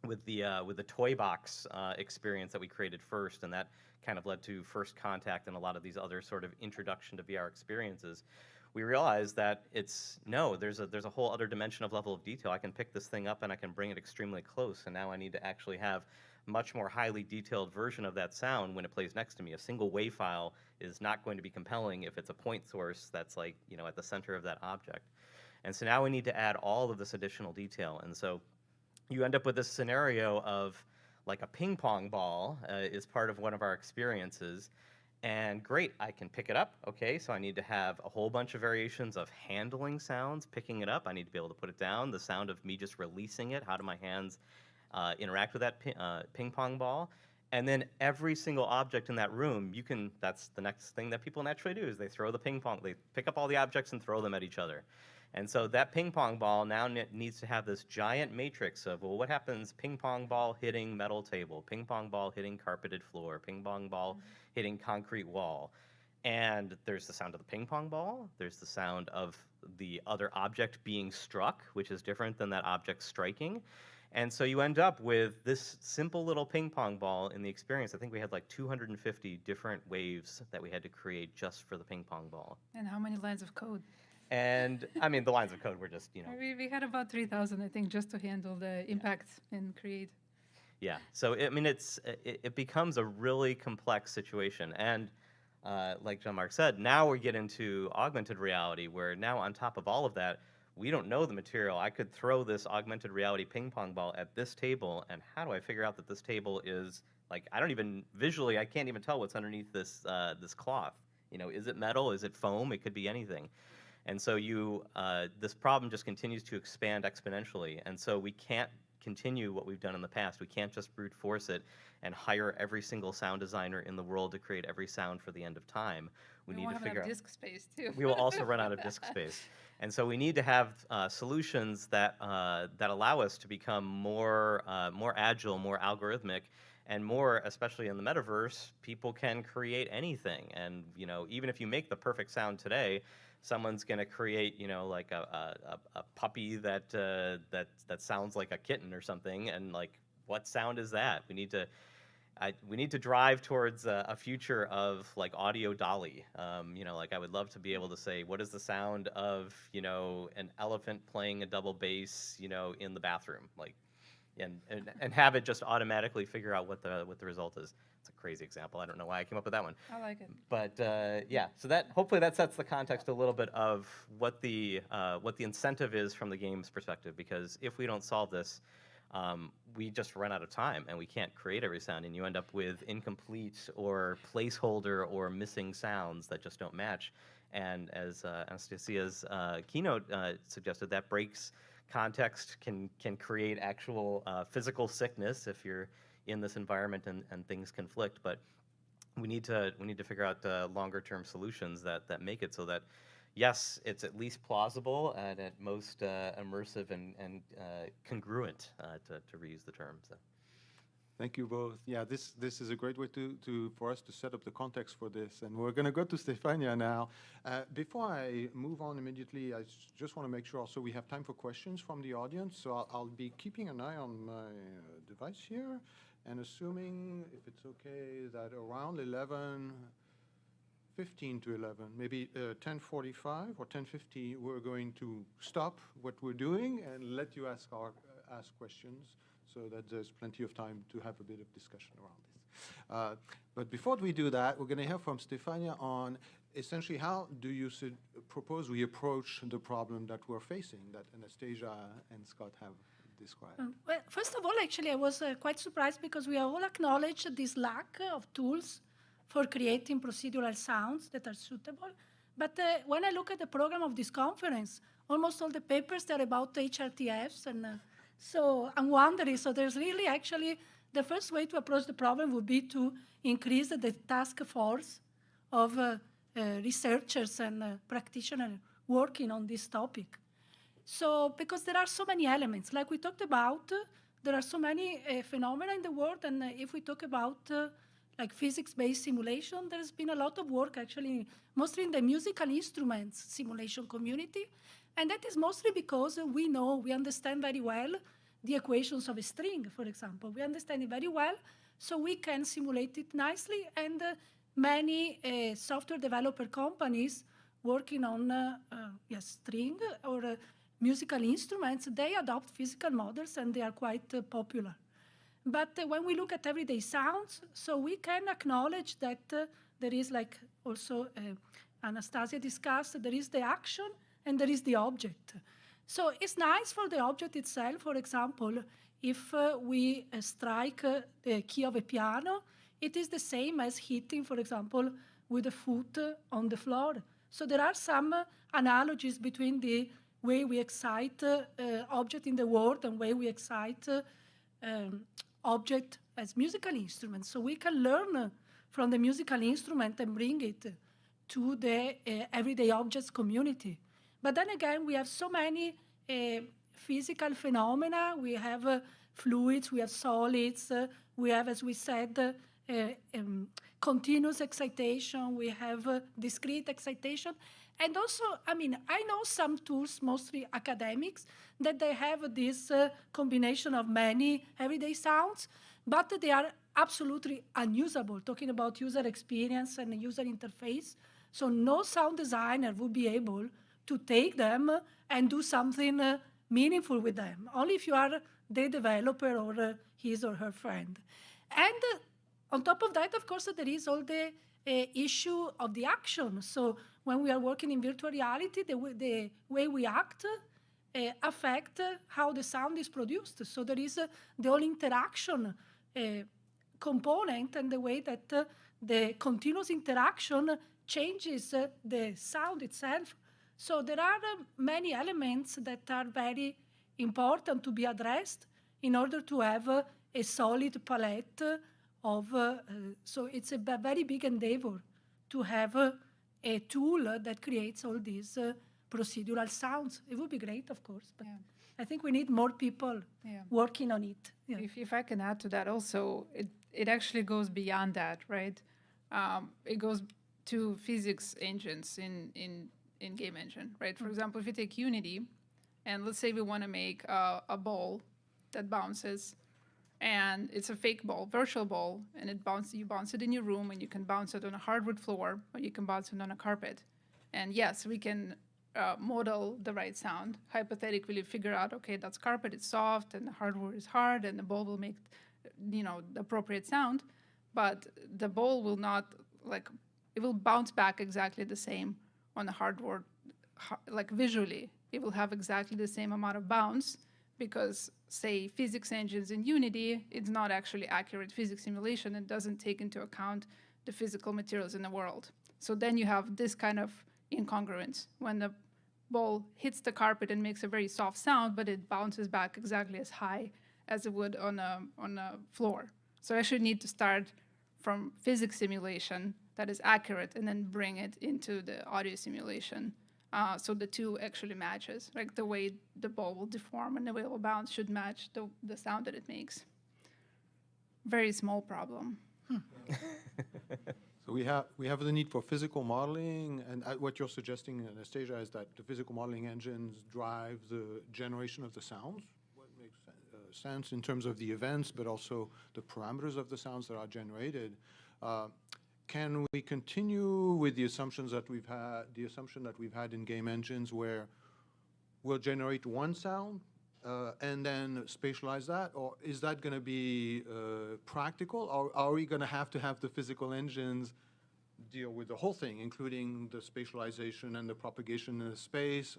With the toy box experience that we created first, and that kind of led to First Contact and a lot of these other sort of introduction to VR experiences, we realized that there's a whole other dimension of level of detail. I can pick this thing up and I can bring it extremely close, and now I need to actually have much more highly detailed version of that sound when it plays next to me. A single WAV file is not going to be compelling if it's a point source that's like, at the center of that object. And so now we need to add all of this additional detail. And so you end up with this scenario of, like a ping pong ball is part of one of our experiences. And great, I can pick it up. Okay, so I need to have a whole bunch of variations of handling sounds, picking it up. I need to be able to put it down. The sound of me just releasing it. How do my hands interact with that ping pong ball? And then every single object in that room, that's the next thing that people naturally do is they throw the ping pong, they pick up all the objects and throw them at each other. And so that ping pong ball now needs to have this giant matrix of, well, what happens ping pong ball hitting metal table, ping pong ball hitting carpeted floor, ping pong ball hitting concrete wall. And there's the sound of the ping pong ball, there's the sound of the other object being struck, which is different than that object striking. And so you end up with this simple little ping pong ball in the experience. I think we had like 250 different waves that we had to create just for the ping pong ball. And how many lines of code? And I mean, the lines of code were just, We had about 3,000, I think, just to handle the impact and create. Yeah. So, I mean, it becomes a really complex situation. And like Jean-Marc said, now we get into augmented reality, where now on top of all of that, we don't know the material. I could throw this augmented reality ping pong ball at this table, and how do I figure out that this table is, like, I can't even tell what's underneath this this cloth. Is it metal? Is it foam? It could be anything. And so this problem just continues to expand exponentially. And so we can't continue what we've done in the past. We can't just brute force it and hire every single sound designer in the world to create every sound for the end of time. We need to figure out disk space too. We will also run out of disk space. And so we need to have solutions that allow us to become more agile, more algorithmic, and more, especially in the metaverse, people can create anything. And even if you make the perfect sound today, someone's going to create, like a puppy that sounds like a kitten or something, and like, what sound is that? We need to drive towards a future of like audio Dolly. Like I would love to be able to say, what is the sound of an elephant playing a double bass, in the bathroom, like, and have it just automatically figure out what the result is. It's a crazy example. I don't know why I came up with that one. I like it. But yeah, so hopefully that sets the context a little bit of what the incentive is from the game's perspective. Because if we don't solve this, we just run out of time and we can't create every sound, and you end up with incomplete or placeholder or missing sounds that just don't match. And as Anastasia's keynote suggested, that breaks context, can create actual physical sickness if you're in this environment and things conflict. But we need to figure out longer term solutions that make it so that, yes, it's at least plausible and at most immersive and congruent, to reuse the term. So. Thank you both. Yeah, this is a great way for us to set up the context for this. And we're going to go to Stefania now. Before I move on immediately, I just want to make sure also we have time for questions from the audience. So I'll be keeping an eye on my device here, and assuming, if it's okay, that around 15 to 11, maybe 10:45 or 10:50, we're going to stop what we're doing and let you ask questions, so that there's plenty of time to have a bit of discussion around this. But before we do that, we're going to hear from Stefania on essentially how do you propose we approach the problem that we're facing, that Anastasia and Scott have described. Well, first of all, actually, I was quite surprised because we all acknowledge this lack of tools for creating procedural sounds that are suitable. But when I look at the program of this conference, almost all the papers are about HRTFs, and so I'm wondering, so there's really actually, the first way to approach the problem would be to increase the task force of researchers and practitioners working on this topic. So, because there are so many elements, like we talked about, there are so many phenomena in the world, and if we talk about like physics-based simulation, there's been a lot of work actually, mostly in the musical instruments simulation community, and that is mostly because we understand very well the equations of a string, for example. We understand it very well, so we can simulate it nicely, and many software developer companies working on string or musical instruments, they adopt physical models, and they are quite popular. But when we look at everyday sounds, so we can acknowledge that there is, like also Anastasia discussed, there is the action and there is the object. So it's nice for the object itself. For example, if we strike the key of a piano, it is the same as hitting, for example, with a foot on the floor. So there are some analogies between the way we excite object in the world and way we excite object as musical instruments. So we can learn from the musical instrument and bring it to the everyday objects community. But then again, we have so many physical phenomena. We have fluids, we have solids, we have, as we said, continuous excitation, we have discrete excitation. And also, I mean, I know some tools, mostly academics, that they have this combination of many everyday sounds, but they are absolutely unusable, talking about user experience and user interface. So no sound designer would be able to take them and do something meaningful with them, only if you are the developer or his or her friend. And on top of that, of course, there is all the issue of the action. So when we are working in virtual reality, the way we act affect how the sound is produced. So there is the whole interaction component and the way that the continuous interaction changes the sound itself. So there are many elements that are very important to be addressed in order to have a solid palette of, so it's a very big endeavor to have a tool that creates all these procedural sounds. It would be great, of course, but I think we need more people working on it. Yeah. If I can add to that also, it actually goes beyond that, right? It goes to physics engines in game engine, right? For example, if you take Unity, and let's say we want to make a ball that bounces, and it's a fake ball, virtual ball, and you bounce it in your room, and you can bounce it on a hardwood floor, or you can bounce it on a carpet. And yes, we can model the right sound, hypothetically figure out, okay, that's carpet, it's soft, and the hardwood is hard, and the ball will make, the appropriate sound, but the ball will not, it will bounce back exactly the same on the hardwood, visually. It will have exactly the same amount of bounce, because, say, physics engines in Unity, it's not actually accurate physics simulation. It doesn't take into account the physical materials in the world. So then you have this kind of incongruence when the ball hits the carpet and makes a very soft sound, but it bounces back exactly as high as it would on a floor. So I should need to start from physics simulation that is accurate and then bring it into the audio simulation. So the two actually matches, like the way the ball will deform and the way it will bounce should match the sound that it makes. Very small problem. So we have the need for physical modeling, and what you're suggesting, Anastasia, is that the physical modeling engines drive the generation of the sounds. What makes sense in terms of the events, but also the parameters of the sounds that are generated. Can we continue with the assumptions that we've had, the assumption that we've had in game engines, where we'll generate one sound and then spatialize that, or is that going to be practical, or are we going to have the physical engines deal with the whole thing, including the spatialization and the propagation in the space?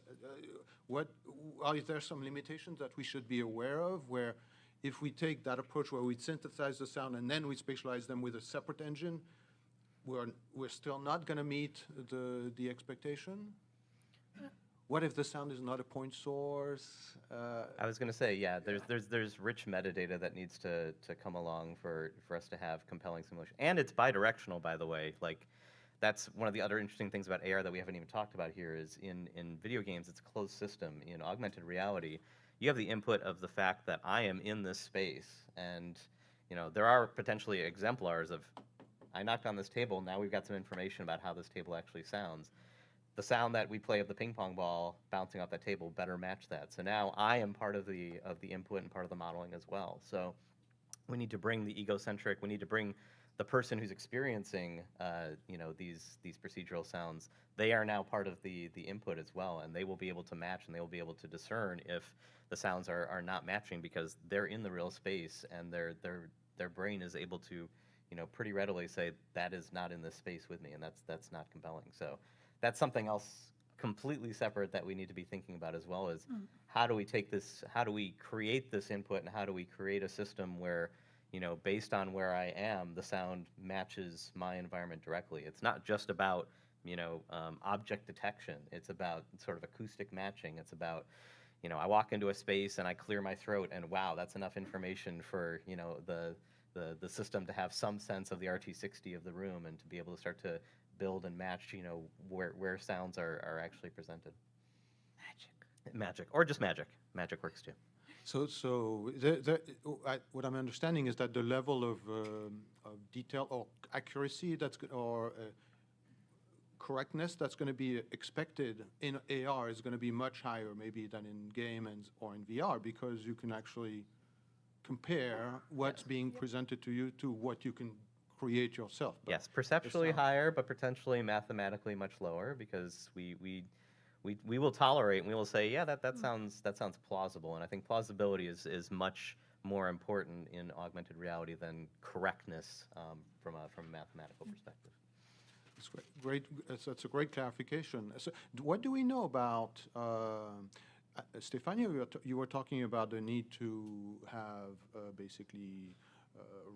Are there some limitations that we should be aware of, where if we take that approach where we synthesize the sound and then we spatialize them with a separate engine, we're still not going to meet the expectation? What if the sound is not a point source? I was going to say, yeah, there's rich metadata that needs to come along for us to have compelling simulation. And it's bidirectional, by the way. Like, that's one of the other interesting things about AR that we haven't even talked about here is in video games, it's a closed system. In augmented reality, you have the input of the fact that I am in this space. And, there are potentially exemplars of, I knocked on this table, now we've got some information about how this table actually sounds. The sound that we play of the ping pong ball bouncing off that table better match that. So now I am part of the input and part of the modeling as well. So we need to bring the egocentric, we need to bring the person who's experiencing these procedural sounds. They are now part of the input as well, and they will be able to match and they will be able to discern if the sounds are not matching because they're in the real space and their brain is able to pretty readily say that is not in this space with me, and that's not compelling. So that's something else completely separate that we need to be thinking about as well as how do we take this, how do we create this input, and how do we create a system where, you know, based on where I am, the sound matches my environment directly. It's not just about, you know, object detection. It's about sort of acoustic matching. It's about, you know, I walk into a space and I clear my throat, and wow, that's enough information for, you know, the system to have some sense of the RT60 of the room and to be able to start to build and match, you know, where sounds are actually presented. Magic, or just magic. Magic works too. So what I'm understanding is that the level of detail or accuracy or correctness that's going to be expected in AR is going to be much higher maybe than in game or in VR, because you can actually compare what's being presented to you to what you can create yourself. But yes, perceptually higher, but potentially mathematically much lower, because we will tolerate and we will say, yeah, that sounds plausible. And I think plausibility is much more important in augmented reality than correctness from a mathematical perspective. That's great. That's a great clarification. So, what do we know about? Stefania, you were talking about the need to have basically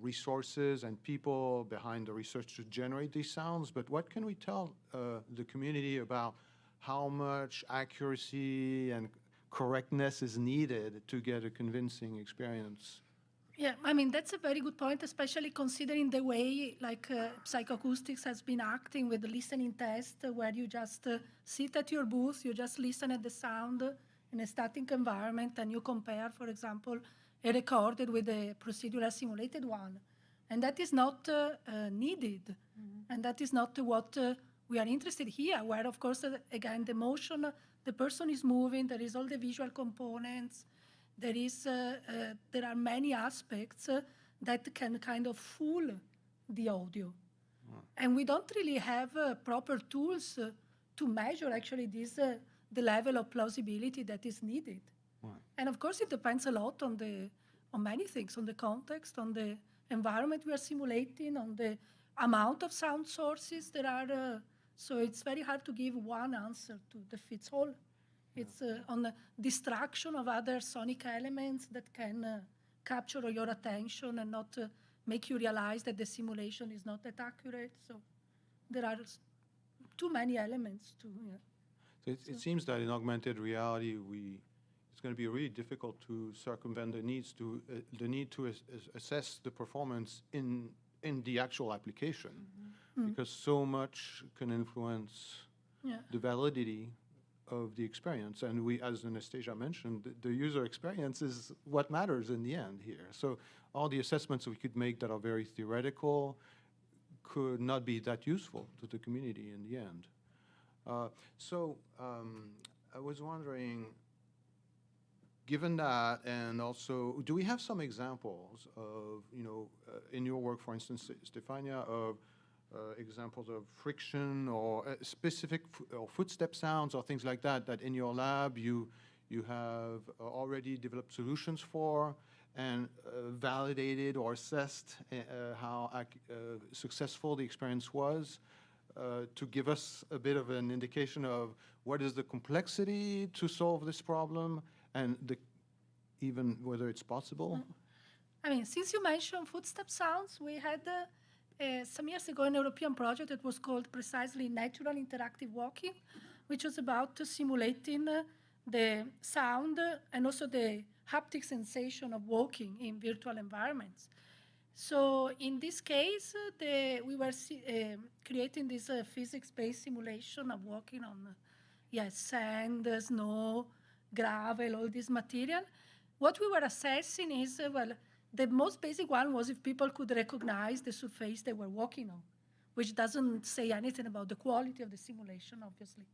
resources and people behind the research to generate these sounds. But what can we tell the community about how much accuracy and correctness is needed to get a convincing experience? Yeah, I mean, that's a very good point, especially considering the way like psychoacoustics has been acting with the listening test, where you just sit at your booth, you just listen at the sound in a static environment, and you compare, for example, a recorded with a procedural simulated one. And that is not needed. And that is not what we are interested here, where, of course, again, the motion, the person is moving, there is all the visual components, there are many aspects that can kind of fool the audio. And we don't really have proper tools to measure actually the level of plausibility that is needed. And of course, it depends a lot on many things, on the context, on the environment we are simulating, on the amount of sound sources there are. So it's very hard to give one answer that fits all. It's on the distraction of other sonic elements that can capture your attention and not make you realize that the simulation is not that accurate. So there are too many elements to. So it seems that in augmented reality, it's going to be really difficult to circumvent the need to assess the performance in the actual application, because so much can influence the validity of the experience. And we, as Anastasia mentioned, the user experience is what matters in the end here. So all the assessments we could make that are very theoretical could not be that useful to the community in the end. So I was wondering, given that, and also, do we have some examples of, in your work, for instance, Stefania, of examples of friction or specific or footstep sounds or things like that, that in your lab you have already developed solutions for and validated or assessed how successful the experience was, to give us a bit of an indication of what is the complexity to solve this problem and even whether it's possible? I mean, since you mentioned footstep sounds, we had some years ago an European project that was called precisely Natural Interactive Walking, which was about simulating the sound and also the haptic sensation of walking in virtual environments. So in this case, we were creating this physics-based simulation of walking on sand, snow, gravel, all this material. What we were assessing is, the most basic one was if people could recognize the surface they were walking on, which doesn't say anything about the quality of the simulation, obviously.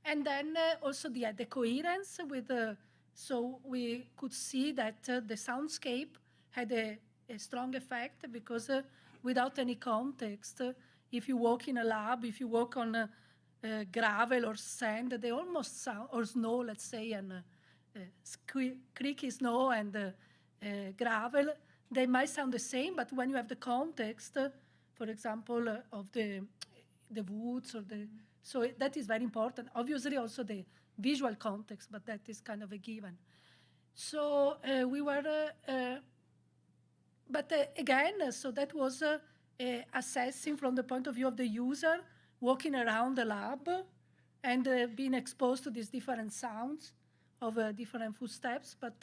And then also the coherence with so we could see that the soundscape had a strong effect, because without any context, if you walk in a lab, if you walk on gravel or sand, they almost sound, or snow, let's say, and creaky snow and gravel, they might sound the same, but when you have the context, for example, of the the woods or the. So that is very important. Obviously, also the visual context, but that is kind of a given. So we were, but again, so that was assessing from the point of view of the user, walking around the lab and being exposed to these different sounds of different footsteps. But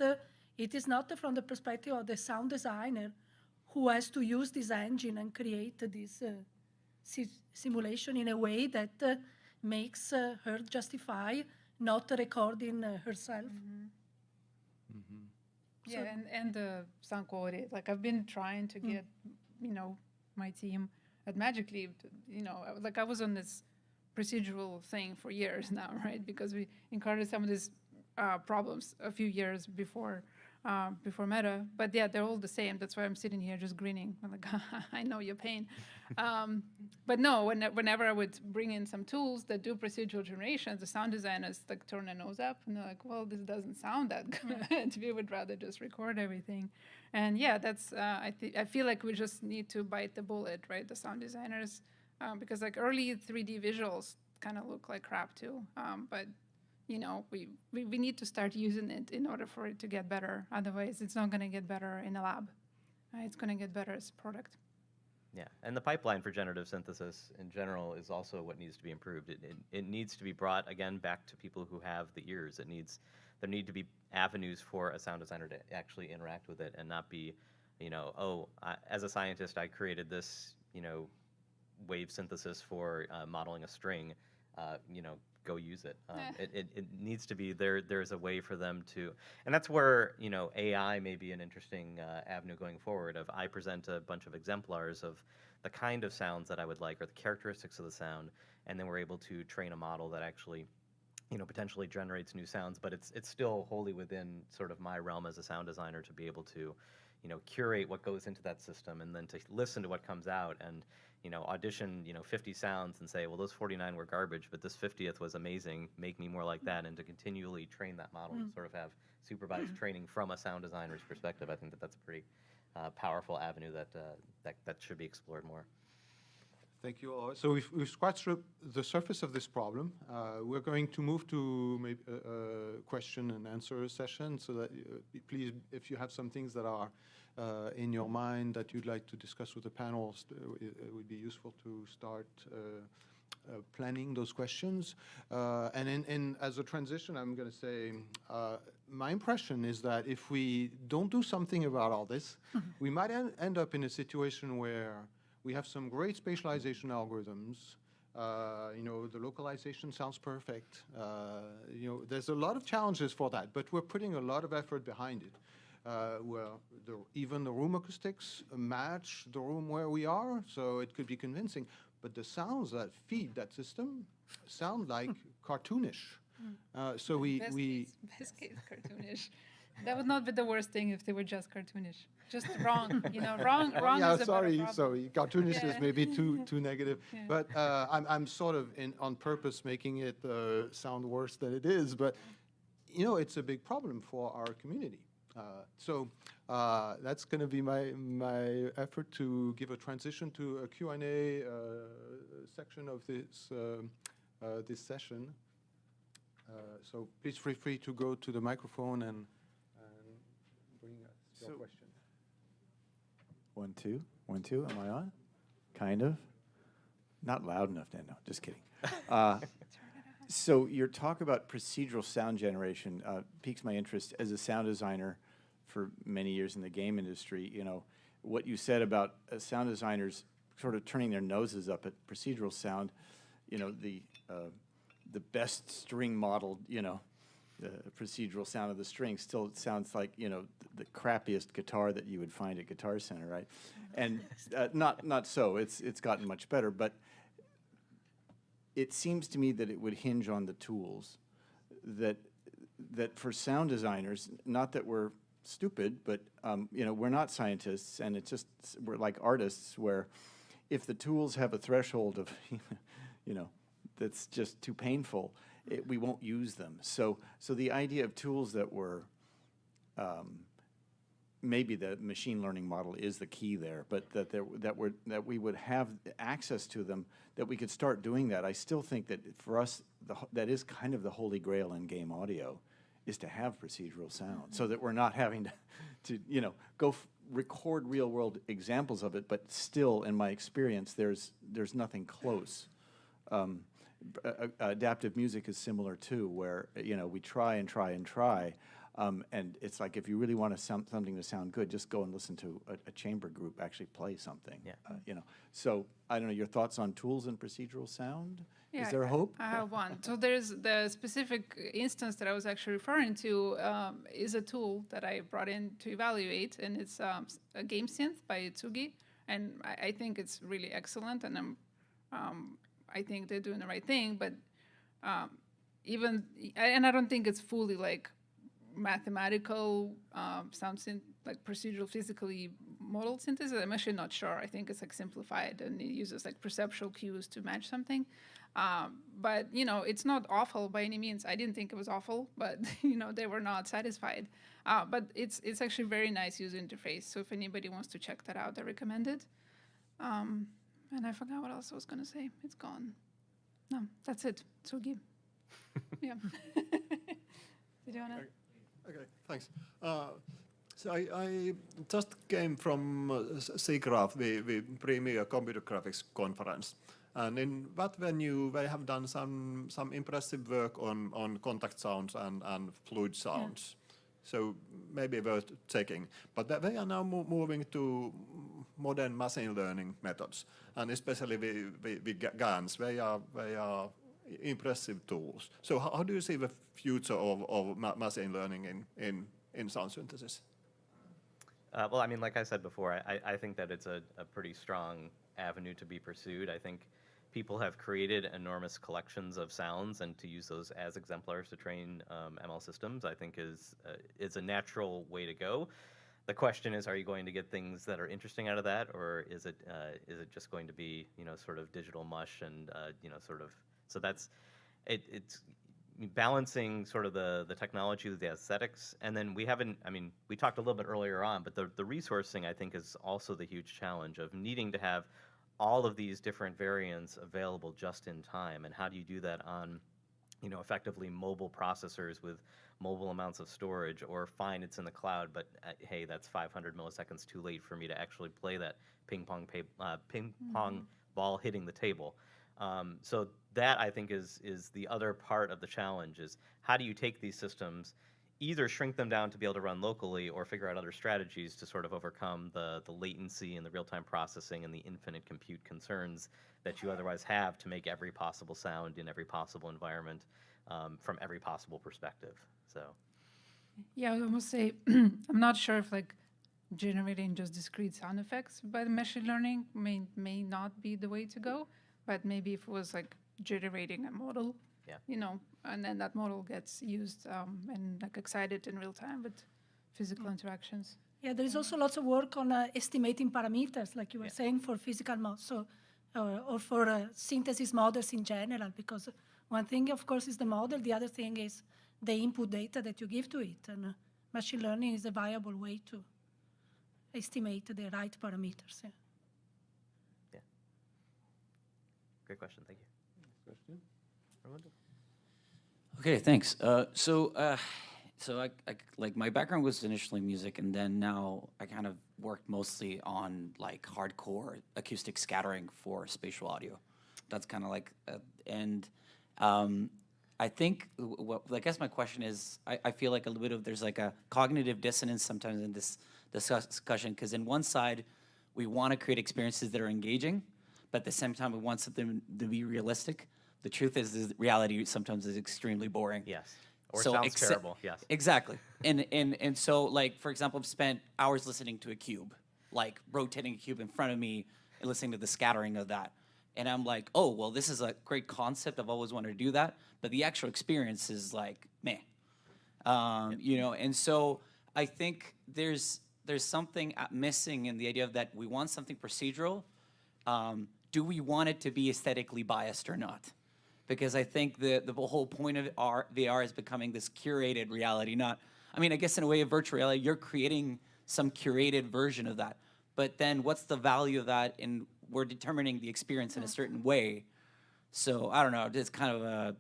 it is not from the perspective of the sound designer who has to use this engine and create this simulation in a way that makes her justify not recording herself. Yeah, and the sound quality. Like I've been trying to get, my team at Magic Leap, like I was on this procedural thing for years now, right? Because we encountered some of these problems a few years before Meta. But yeah, they're all the same. That's why I'm sitting here just grinning. I'm like, I know your pain. But no, whenever I would bring in some tools that do procedural generation, the sound designers like turn their nose up and they're like, well, this doesn't sound that good. We would rather just record everything. And yeah, that's I feel like we just need to bite the bullet, right? The sound designers, because like early 3D visuals kind of look like crap too. But we need to start using it in order for it to get better. Otherwise, it's not going to get better in a lab. It's going to get better as a product. Yeah, and the pipeline for generative synthesis in general is also what needs to be improved. It needs to be brought, again, back to people who have the ears. There need to be avenues for a sound designer to actually interact with it and not be, as a scientist, I created this, wave synthesis for modeling a string, go use it. It needs to be there's a way for them to, and that's where AI may be an interesting avenue going forward. Of I present a bunch of exemplars of the kind of sounds that I would like or the characteristics of the sound, and then we're able to train a model that actually potentially generates new sounds, but it's still wholly within sort of my realm as a sound designer to be able to curate what goes into that system and then to listen to what comes out and audition 50 sounds and say, well, those 49 were garbage, but this 50th was amazing, make me more like that, and to continually train that model and sort of have supervised training from a sound designer's perspective. I think that's a pretty powerful avenue that should be explored more. Thank you all. So we've scratched the surface of this problem. We're going to move to maybe a question and answer session, so that please, if you have some things that are in your mind that you'd like to discuss with the panels, it would be useful to start planning those questions. And as a transition, I'm going to say, my impression is that if we don't do something about all this, we might end up in a situation where we have some great spatialization algorithms. The localization sounds perfect. There's a lot of challenges for that, but we're putting a lot of effort behind it. Where even the room acoustics match the room where we are, so it could be convincing. But the sounds that feed that system sound like cartoonish. So best case cartoonish. That would not be the worst thing if they were just cartoonish. Just wrong, wrong. Yeah, is a sorry. problem. Cartoonish is maybe too negative. Yeah. But I'm sort of on purpose making it sound worse than it is. But it's a big problem for our community. So that's going to be my effort to give a transition to a Q&A section of this session. So please feel free to go to the microphone and bring us your question. 1, 2, 1, 2. Am I on? Kind of. Not loud enough, then. No, just kidding. So your talk about procedural sound generation piques my interest as a sound designer for many years in the game industry. What you said about sound designers sort of turning their noses up at procedural sound, the best string modeled, the procedural sound of the string still sounds like, the crappiest guitar that you would find at Guitar Center, right? And not so. It's gotten much better, but it seems to me that it would hinge on the tools that for sound designers, not that we're stupid, but we're not scientists, and we're like artists, where if the tools have a threshold of that's just too painful, we won't use them. So the idea of tools that were maybe the machine learning model is the key there, but that we would have access to them, that we could start doing that. I still think that for us, that is kind of the holy grail in game audio, is to have procedural sound, so that we're not having to go record real world examples of it, but still, in my experience, there's nothing close. Adaptive music is similar too, where we try and try and try. And it's like, if you really want something to sound good, just go and listen to a chamber group actually play something. Yeah. So I don't know, your thoughts on tools and procedural sound? Yeah, Is there hope? I have one. So there's the specific instance that I was actually referring to is a tool that I brought in to evaluate, and it's a game synth by Tsugi, and I think it's really excellent, and I think they're doing the right thing, but I don't think it's fully like mathematical sound synth, like procedural physically model synthesis. I'm actually not sure. I think it's like simplified, and it uses like perceptual cues to match something. But it's not awful by any means. I didn't think it was awful, but they were not satisfied. But it's actually very nice user interface. So if anybody wants to check that out, I recommend it. And I forgot what else I was gonna say. It's gone. No, that's it. Tsugi. Yeah. Did you wanna? Okay, thanks. So I just came from SIGGRAPH, the premier computer graphics conference. And in that venue, they have done some impressive work on contact sounds and fluid sounds. So maybe worth checking. But they are now moving to modern machine learning methods, and especially the GANs. They are impressive tools. So how do you see the future of machine learning in sound synthesis? Well, I mean, like I said before, I think that it's a pretty strong avenue to be pursued. I think people have created enormous collections of sounds, and to use those as exemplars to train ML systems, I think is a natural way to go. The question is, are you going to get things that are interesting out of that, or is it just going to be sort of digital mush and sort of, so that's it's balancing sort of the technology with the aesthetics. And then we talked a little bit earlier on, but the resourcing, I think, is also the huge challenge of needing to have all of these different variants available just in time. And how do you do that on effectively mobile processors with mobile amounts of storage, or fine, it's in the cloud, but hey, that's 500 milliseconds too late for me to actually play that ping pong ball hitting the table. So that, I think, is the other part of the challenge, is how do you take these systems, either shrink them down to be able to run locally, or figure out other strategies to sort of overcome the latency and the real-time processing and the infinite compute concerns that you otherwise have to make every possible sound in every possible environment from every possible perspective. So, yeah, I would almost say I'm not sure if like generating just discrete sound effects by the machine learning may not be the way to go, but maybe if it was like generating a model, and then that model gets used and like excited in real time with physical interactions. Yeah, there is also lots of work on estimating parameters, like you were saying, for physical models, or for synthesis models in general, because one thing, of course, is the model. The other thing is the input data that you give to it. And machine learning is a viable way to estimate the right parameters. Yeah. Great question. Thank you. Question? Okay, thanks. So I like, my background was initially music, and then now I kind of worked mostly on like hardcore acoustic scattering for spatial audio. That's kind of like, I think I guess my question is, I feel like a little bit of there's like a cognitive dissonance sometimes in this discussion, because in one side we want to create experiences that are engaging, but at the same time we want something to be realistic. The truth is reality sometimes is extremely boring. Yes. Or sounds terrible. Yes. Exactly. And so, like, for example, I've spent hours listening to a cube, like rotating a cube in front of me and listening to the scattering of that. And I'm like, oh, well, this is a great concept. I've always wanted to do that. But the actual experience is like, meh. And so I think there's something missing in the idea of that we want something procedural. Do we want it to be aesthetically biased or not? Because I think the whole point of VR is becoming this curated reality. I guess in a way of virtual reality, you're creating some curated version of that. But then what's the value of that? And we're determining the experience in a certain way. So I don't know. It's kind of a,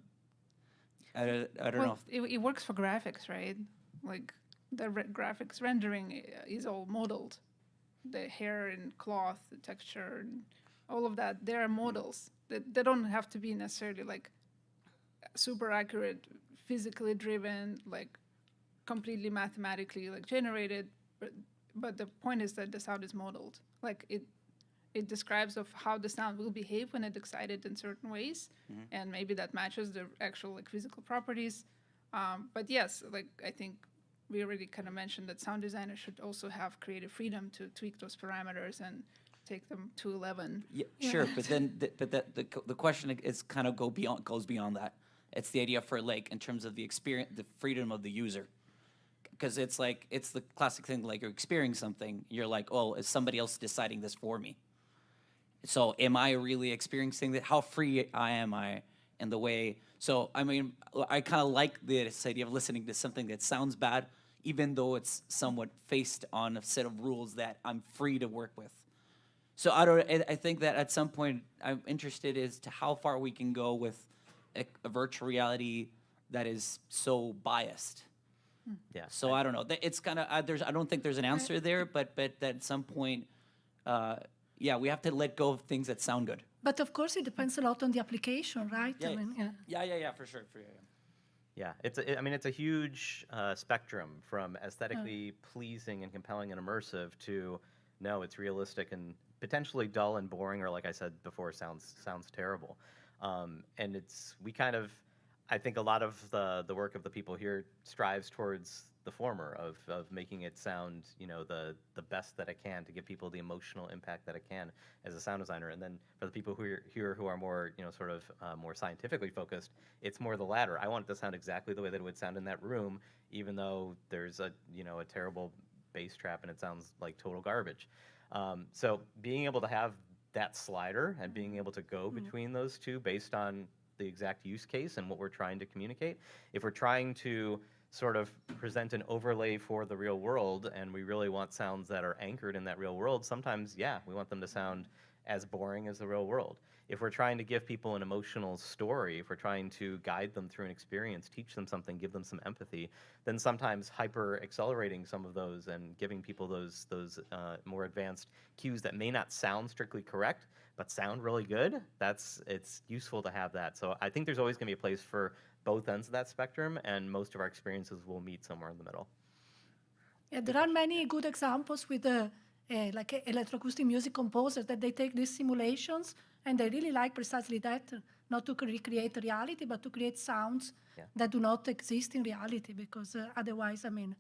I don't know. It works for graphics, right? Like the graphics rendering is all modeled. The hair and cloth, the texture, and all of that, they are models. They don't have to be necessarily like super accurate, physically driven, like completely mathematically like generated. But the point is that the sound is modeled. Like it describes of how the sound will behave when it's excited in certain ways, and maybe that matches the actual like physical properties. But yes, like I think we already kind of mentioned that sound designers should also have creative freedom to tweak those parameters and take them to 11. Yeah, sure, but then the question is kind of goes beyond that. It's the idea for like in terms of the experience, the freedom of the user, because it's like it's the classic thing like you're experiencing something, you're like, oh, is somebody else deciding this for me? So am I really experiencing that? How free am I in the way? So I mean, I kind of like this idea of listening to something that sounds bad, even though it's somewhat based on a set of rules that I'm free to work with. So I think that at some point I'm interested as to how far we can go with a virtual reality that is so biased. Yeah. So I don't know. It's kind of I don't think there's an answer there, but at some point, yeah, we have to let go of things that sound good. But of course, it depends a lot on the application, right? Yeah, I mean, yeah, for sure. Yeah, I mean, it's a huge spectrum from aesthetically pleasing and compelling and immersive to, no, it's realistic and potentially dull and boring, or like I said before, sounds terrible. And I think a lot of the work of the people here strives towards the former of making it sound, the best that it can to give people the emotional impact that it can as a sound designer. And then for the people who are here who are more, sort of more scientifically focused, it's more the latter. I want it to sound exactly the way that it would sound in that room, even though there's a terrible bass trap and it sounds like total garbage. So being able to have that slider and being able to go between those two based on the exact use case and what we're trying to communicate. If we're trying to sort of present an overlay for the real world and we really want sounds that are anchored in that real world, sometimes, yeah, we want them to sound as boring as the real world. If we're trying to give people an emotional story, if we're trying to guide them through an experience, teach them something, give them some empathy, then sometimes hyper accelerating some of those and giving people those more advanced cues that may not sound strictly correct, but sound really good, it's useful to have that. So I think there's always going to be a place for both ends of that spectrum, and most of our experiences will meet somewhere in the middle. yeah, there are many good examples with like electroacoustic music composers that they take these simulations and they really like precisely that, not to recreate reality, but to create sounds that do not exist in reality, because otherwise, I mean,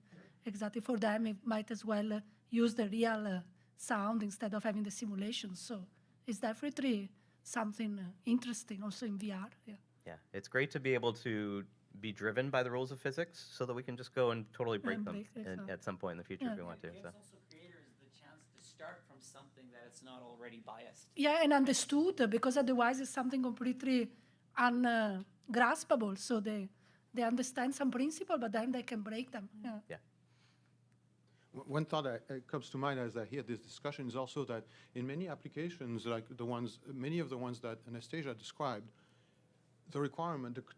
exactly for them, it might as well use the real sound instead of having the simulation. So it's definitely something interesting also in VR. Yeah. Yeah, it's great to be able to be driven by the rules of physics so that we can just go and totally break them at some point in the future if we want to. It gives also creators the chance to start from something that it's not already biased. Yeah, and understood, because otherwise it's something completely ungraspable. So they understand some principle, but then they can break them. Yeah. One thought that comes to mind as I hear this discussion is also that in many applications, like many of the ones that Anastasia described, the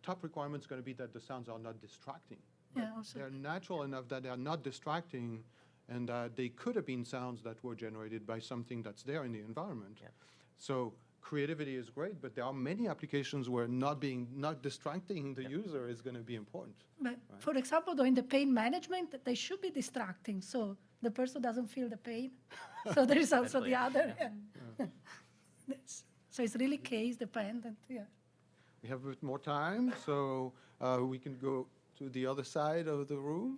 top requirement is going to be that the sounds are not distracting. Yeah, also. They're natural enough that they are not distracting, and that they could have been sounds that were generated by something that's there in the environment. Yeah. So creativity is great, but there are many applications where not distracting the user is going to be important. But right? For example, though, in the pain management, they should be distracting, so the person doesn't feel the pain. So there is also the other. Yeah. So it's really case dependent. Yeah. We have a bit more time, so we can go to the other side of the room.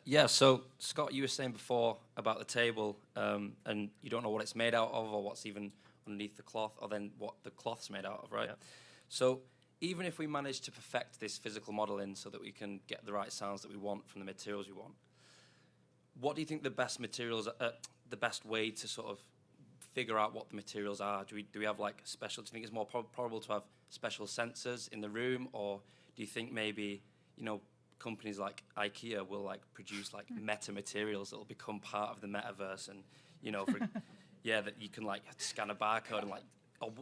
Yeah, so Scott, you were saying before about the table, and you don't know what it's made out of or what's even underneath the cloth, or then what the cloth's made out of, right? Yeah. So even if we manage to perfect this physical modeling so that we can get the right sounds that we want from the materials we want, what do you think the best materials, the best way to sort of figure out what the materials are? Do we have like special, do you think it's more probable to have special sensors in the room, or do you think maybe, companies like IKEA will like produce like meta materials that will become part of the metaverse, and you know, for, yeah, that you can like scan a barcode and like, or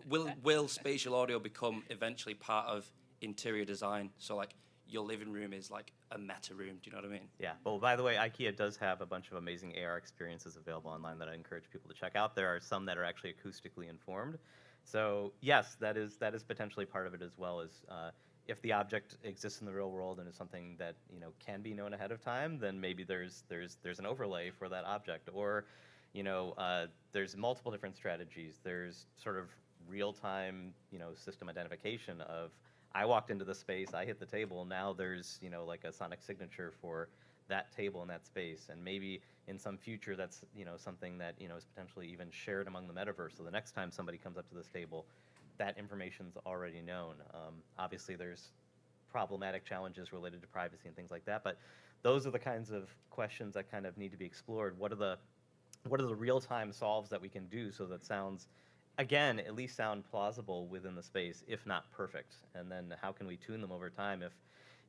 will spatial audio become eventually part of interior design? So like your living room is like a meta room. Do you know what I mean? Yeah. Well, by the way, IKEA does have a bunch of amazing AR experiences available online that I encourage people to check out. There are some that are actually acoustically informed. So yes, that is potentially part of it, as well as if the object exists in the real world and is something that, you know, can be known ahead of time, then maybe there's an overlay for that object. Or, you know, there's multiple different strategies. There's sort of real-time, you know, system identification of, I walked into the space, I hit the table, now there's, you know, like a sonic signature for that table in that space. And maybe in some future that's, you know, something that, you know, is potentially even shared among the metaverse. So the next time somebody comes up to this table, that information's already known. Obviously there's problematic challenges related to privacy and things like that, but those are the kinds of questions that kind of need to be explored. What are the real-time solves that we can do so that sounds, again, at least sound plausible within the space, if not perfect? And then how can we tune them over time? If,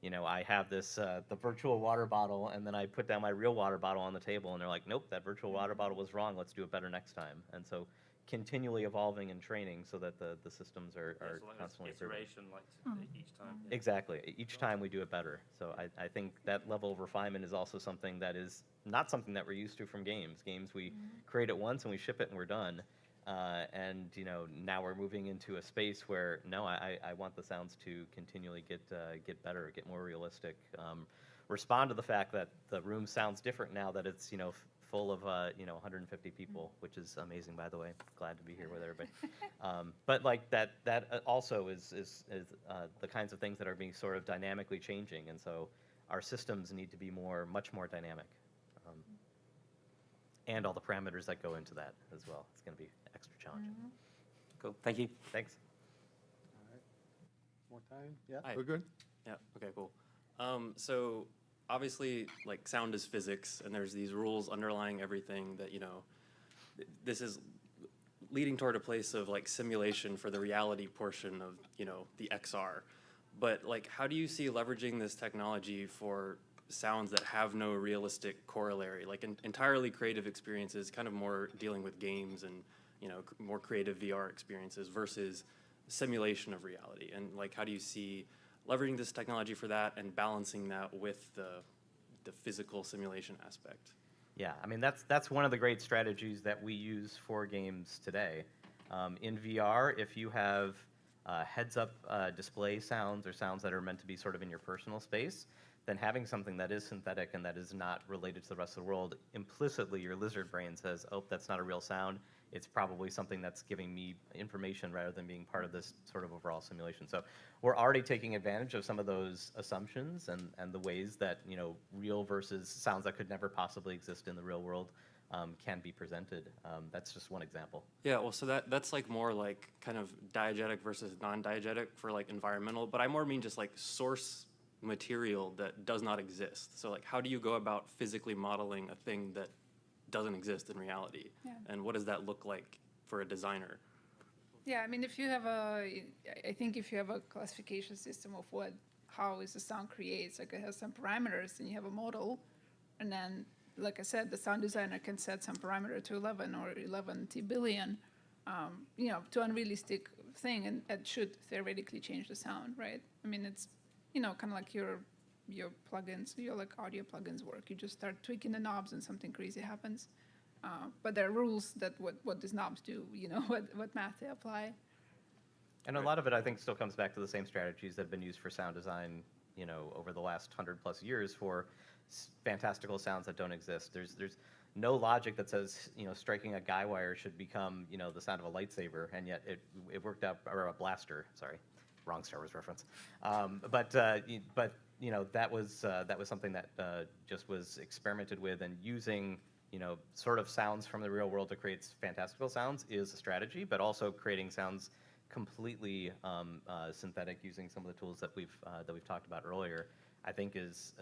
you know, I have this, the virtual water bottle, and then I put down my real water bottle on the table, and they're like, nope, that virtual water bottle was wrong, let's do it better next time. And so continually evolving and training so that the systems are so like constantly iteration, like each time. Exactly. Each time we do it better. So I think that level of refinement is also something that is not something that we're used to from games. Games, we create it once and we ship it and we're done. And, you know, now we're moving into a space where, no, I want the sounds to continually get better, get more realistic, respond to the fact that the room sounds different now that it's, you know, full of, you know, 150 people, which is amazing, by the way. Glad to be here with everybody. But like that also is the kinds of things that are being sort of dynamically changing. And so our systems need to be much more dynamic. And all the parameters that go into that as well. It's going to be extra challenging. Cool. Thank you. Thanks. All right. More time? Yeah, Hi. we're good? Yeah, okay, cool. So obviously, like, sound is physics, and there's these rules underlying everything that, you know, this is leading toward a place of, like, simulation for the reality portion of, you know, the XR. But, like, how do you see leveraging this technology for sounds that have no realistic corollary, like entirely creative experiences, kind of more dealing with games and, you know, more creative VR experiences versus simulation of reality? And like, how do you see leveraging this technology for that and balancing that with the physical simulation aspect? Yeah, I mean, that's one of the great strategies that we use for games today. In VR, if you have heads-up display sounds or sounds that are meant to be sort of in your personal space, then having something that is synthetic and that is not related to the rest of the world, implicitly your lizard brain says, oh, that's not a real sound. It's probably something that's giving me information rather than being part of this sort of overall simulation. So we're already taking advantage of some of those assumptions and the ways that, you know, real versus sounds that could never possibly exist in the real world can be presented. That's just one example. Yeah, well, so that's like more like kind of diegetic versus non-diegetic for like environmental, but I more mean just like source material that does not exist. So like, how do you go about physically modeling a thing that doesn't exist in reality? Yeah. And what does that look like for a designer? Yeah, I mean, if you have I think if you have a classification system of how is the sound creates, like it has some parameters, and you have a model, and then, like I said, the sound designer can set some parameter to 11 or 11 billion, you know, to unrealistic thing, and it should theoretically change the sound, right? I mean, it's, you know, kind of like your plugins, your like audio plugins work. You just start tweaking the knobs and something crazy happens. But there are rules that what these knobs do, you know, what math they apply. And a lot of it, I think, still comes back to the same strategies that have been used for sound design, you know, over the last 100+ years for fantastical sounds that don't exist. There's no logic that says, you know, striking a guy wire should become, you know, the sound of a lightsaber, and yet it worked out, or a blaster, sorry. Wrong Star Wars reference, but you know, that was something that just was experimented with, and using, you know, sort of sounds from the real world to create fantastical sounds is a strategy, but also creating sounds completely synthetic using some of the tools that we've talked about earlier, I think is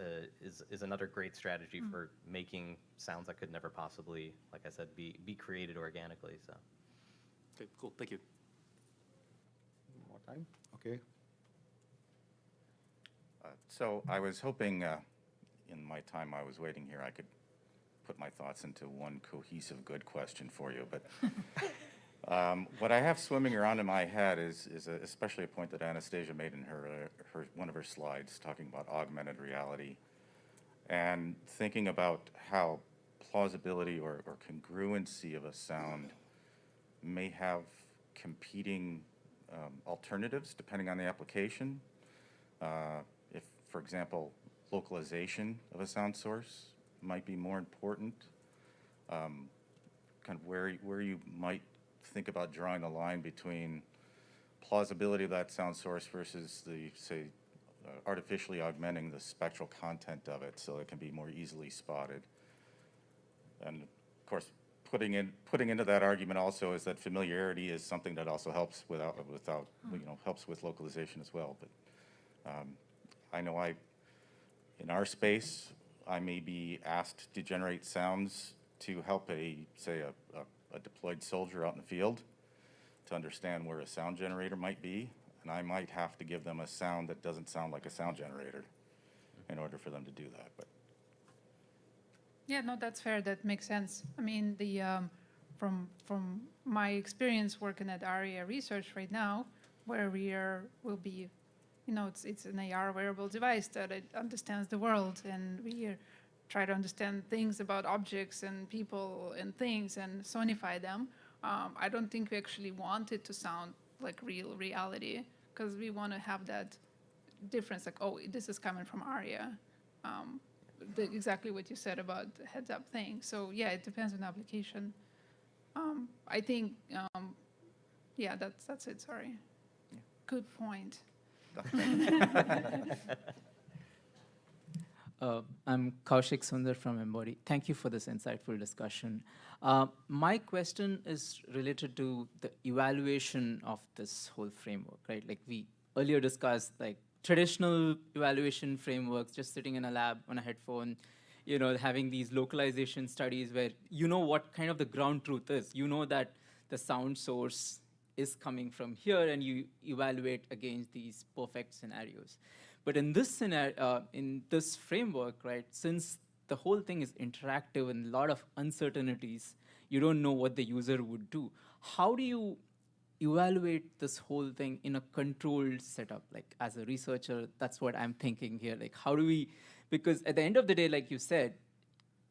another great strategy for making sounds that could never possibly, like I said, be created organically. So. Okay, cool. Thank you. More time? Okay. So I was hoping in my time I was waiting here, I could put my thoughts into one cohesive good question for you. But what I have swimming around in my head is especially a point that Anastasia made in her one of her slides talking about augmented reality and thinking about how plausibility or congruency of a sound may have competing alternatives depending on the application. If, for example, localization of a sound source might be more important, kind of where you might think about drawing the line between plausibility of that sound source versus the, say, artificially augmenting the spectral content of it so it can be more easily spotted. And of course, putting into that argument also is that familiarity is something that also helps helps with localization as well. But I know in our space, I may be asked to generate sounds to help a deployed soldier out in the field to understand where a sound generator might be, and I might have to give them a sound that doesn't sound like a sound generator in order for them to do that. But Yeah, no, that's fair. That makes sense. I mean, from my experience working at ARIA Research right now, where will be, it's an AR wearable device that it understands the world, and we try to understand things about objects and people and things and sonify them. I don't think we actually want it to sound like real reality, because we want to have that difference, like, oh, this is coming from ARIA. Exactly what you said about the heads-up thing. So yeah, it depends on the application. I think, yeah, that's it. Sorry. Yeah. Good point. I'm Kaushik Sundar from Embody. Thank you for this insightful discussion. My question is related to the evaluation of this whole framework, right? Like we earlier discussed, like traditional evaluation frameworks, just sitting in a lab on a headphone, having these localization studies where what kind of the ground truth is. You know that the sound source is coming from here, and you evaluate against these perfect scenarios. But in this scenario, in this framework, right, since the whole thing is interactive and a lot of uncertainties, you don't know what the user would do. How do you evaluate this whole thing in a controlled setup? Like as a researcher, that's what I'm thinking here. Like how do we, because at the end of the day, like you said,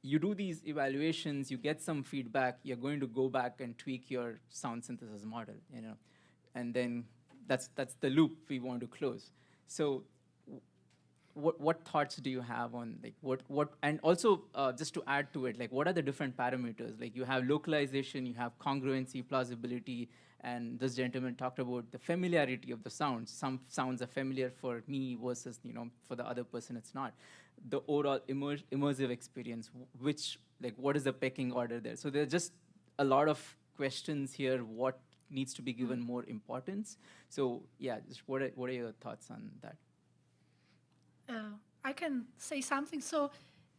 you do these evaluations, you get some feedback, you're going to go back and tweak your sound synthesis model, and then that's the loop we want to close. So what thoughts do you have on like what and also just to add to it, like what are the different parameters? Like you have localization, you have congruency, plausibility, and this gentleman talked about the familiarity of the sounds. Some sounds are familiar for me versus for the other person it's not. The overall immersive experience, what is the pecking order there? So there's just a lot of questions here. What needs to be given more importance? So yeah, just what are your thoughts on that? I can say something. So,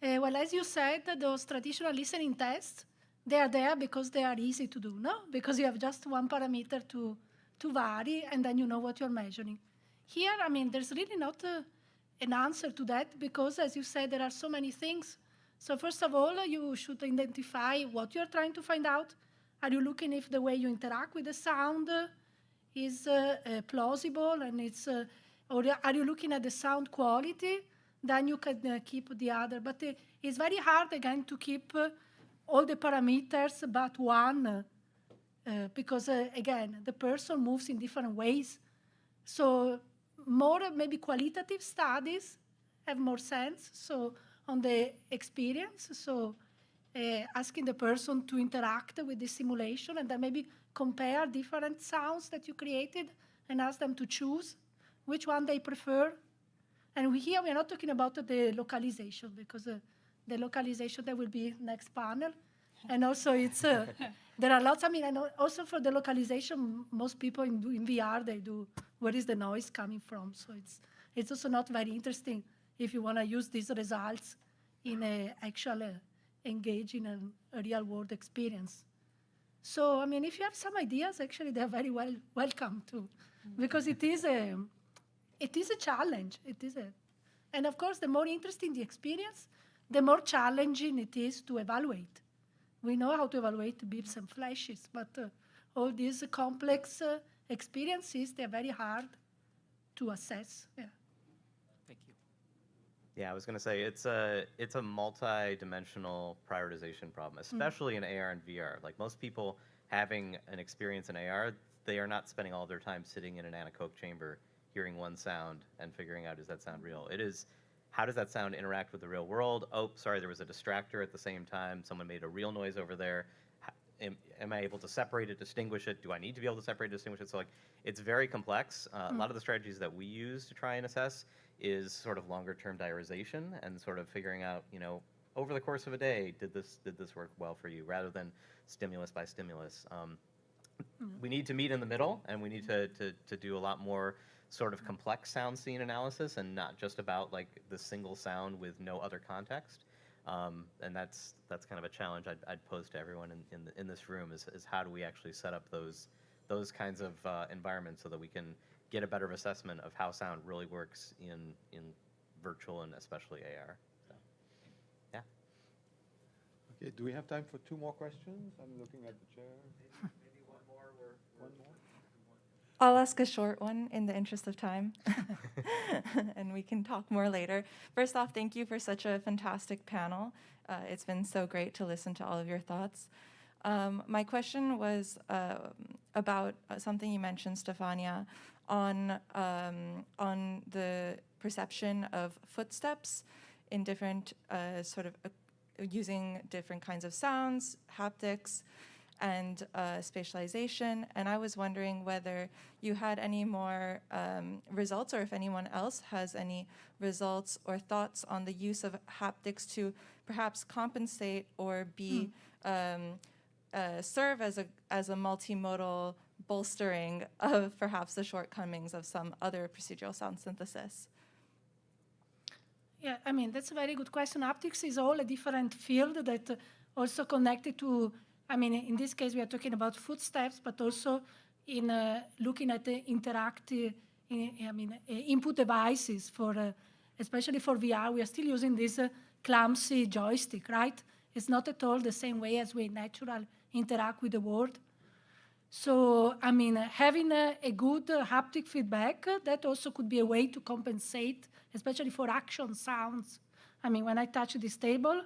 well, as you said, those traditional listening tests, they are there because they are easy to do, no? Because you have just one parameter to vary, and then you know what you're measuring. Here, I mean, there's really not an answer to that because, as you said, there are so many things. So first of all, you should identify what you're trying to find out. Are you looking if the way you interact with the sound is plausible and it's... or are you looking at the sound quality? Then you can keep the other. But it's very hard, again, to keep all the parameters but one because, again, the person moves in different ways. So more maybe qualitative studies have more sense. So on the experience, so asking the person to interact with the simulation and then maybe compare different sounds that you created and ask them to choose which one they prefer. And here we are not talking about the localization because the localization, that will be next panel. And also it's, there are lots, I mean, and also for the localization, most people in VR, they do, where is the noise coming from? So it's also not very interesting if you want to use these results in a actual engaging and a real world experience. So, I mean, if you have some ideas, actually, they're very welcome too, because it is a challenge. It is And of course, the more interesting the experience, the more challenging it is to evaluate. We know how to evaluate beeps and flashes, but all these complex experiences, they're very hard to assess. Yeah. Thank you. Yeah, I was going to say it's a multi-dimensional prioritization problem, especially in AR and VR. Like most people having an experience in AR, they are not spending all their time sitting in an anechoic chamber, hearing one sound and figuring out, does that sound real? It is, how does that sound interact with the real world? Oh, sorry, there was a distractor at the same time. Someone made a real noise over there. Am I able to separate it, distinguish it? Do I need to be able to separate, distinguish it? So like, it's very complex. A lot of the strategies that we use to try and assess is sort of longer term diarization and sort of figuring out, you know, over the course of a day, did this work well for you, rather than stimulus by stimulus. We need to meet in the middle, and we need to do a lot more sort of complex sound scene analysis, and not just about like the single sound with no other context. And that's kind of a challenge I'd pose to everyone in this room is how do we actually set up those kinds of environments so that we can get a better assessment of how sound really works in virtual and especially AR. So, yeah. Okay, do we have time for 2 more questions? I'm looking at the chair. Maybe one more. One more? I'll ask a short one in the interest of time, and we can talk more later. First off, thank you for such a fantastic panel. It's been so great to listen to all of your thoughts. My question was about something you mentioned, Stefania, on the perception of footsteps in different using different kinds of sounds, haptics, and spatialization. And I was wondering whether you had any more results, or if anyone else has any results or thoughts on the use of haptics to perhaps compensate or be serve as a multimodal bolstering of perhaps the shortcomings of some other procedural sound synthesis. Yeah, I mean, that's a very good question. Haptics is all a different field that also connected to, I mean, in this case, we are talking about footsteps, but also in looking at the interactive, input devices for, especially for VR, we are still using this clumsy joystick, right? It's not at all the same way as we naturally interact with the world. So, I mean, having a good haptic feedback, that also could be a way to compensate, especially for action sounds. I mean, when I touch this table,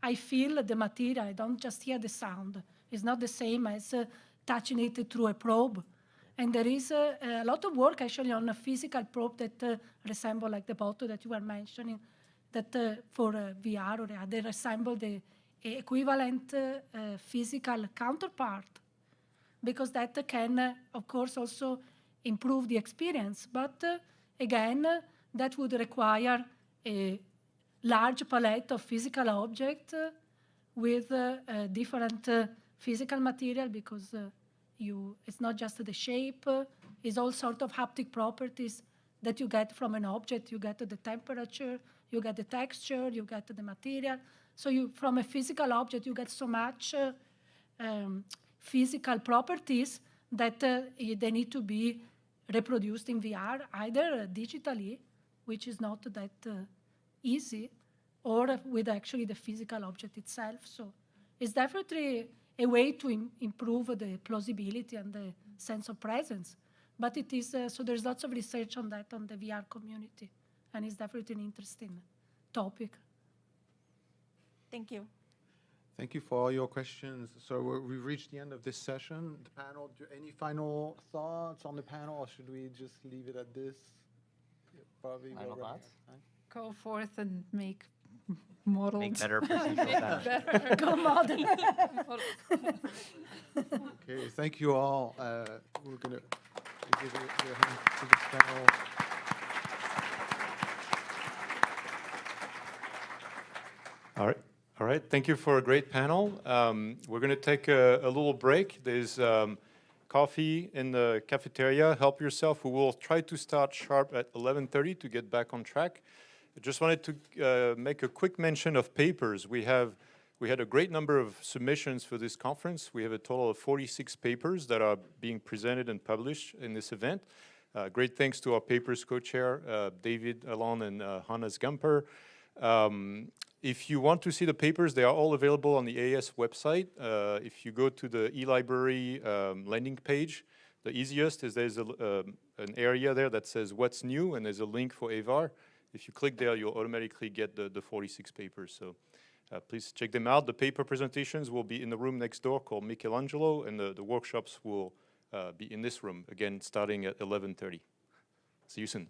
I feel the material. I don't just hear the sound. It's not the same as touching it through a probe. And there is a lot of work actually on a physical probe that resemble like the bottle that you were mentioning, that for VR or they resemble the equivalent physical counterpart, because that can, of course, also improve the experience. But again, that would require a large palette of physical objects with different physical material, because it's not just the shape, it's all sort of haptic properties that you get from an object. You get the temperature, you get the texture, you get the material. So from a physical object, you get so much physical properties that they need to be reproduced in VR, either digitally, which is not that easy, or with actually the physical object itself. So it's definitely a way to improve the plausibility and the sense of presence. But it is, so there's lots of research on that on the VR community, and it's definitely an interesting topic. Thank you. Thank you for all your questions. So we've reached the end of this session. The panel, any final thoughts on the panel, or should we just leave it at this? Probably Final thoughts? Go forth and make models. Make better procedural sound. Better. Go model. Okay, thank you all. We're going to give a hand to this panel. All right. Thank you for a great panel. We're going to take a little break. There's coffee in the cafeteria. Help yourself. We will try to start sharp at 11:30 to get back on track. I just wanted to make a quick mention of papers. We had a great number of submissions for this conference. We have a total of 46 papers that are being presented and published in this event. Great thanks to our papers co-chair, David Alon and Hannes Gamper. If you want to see the papers, they are all available on the AES website. If you go to the eLibrary landing page, the easiest is there's an area there that says what's new, and there's a link for AVAR. If you click there, you'll automatically get the 46 papers. So please check them out. The paper presentations will be in the room next door called Michelangelo, and the workshops will be in this room, again, starting at 11:30. See you soon.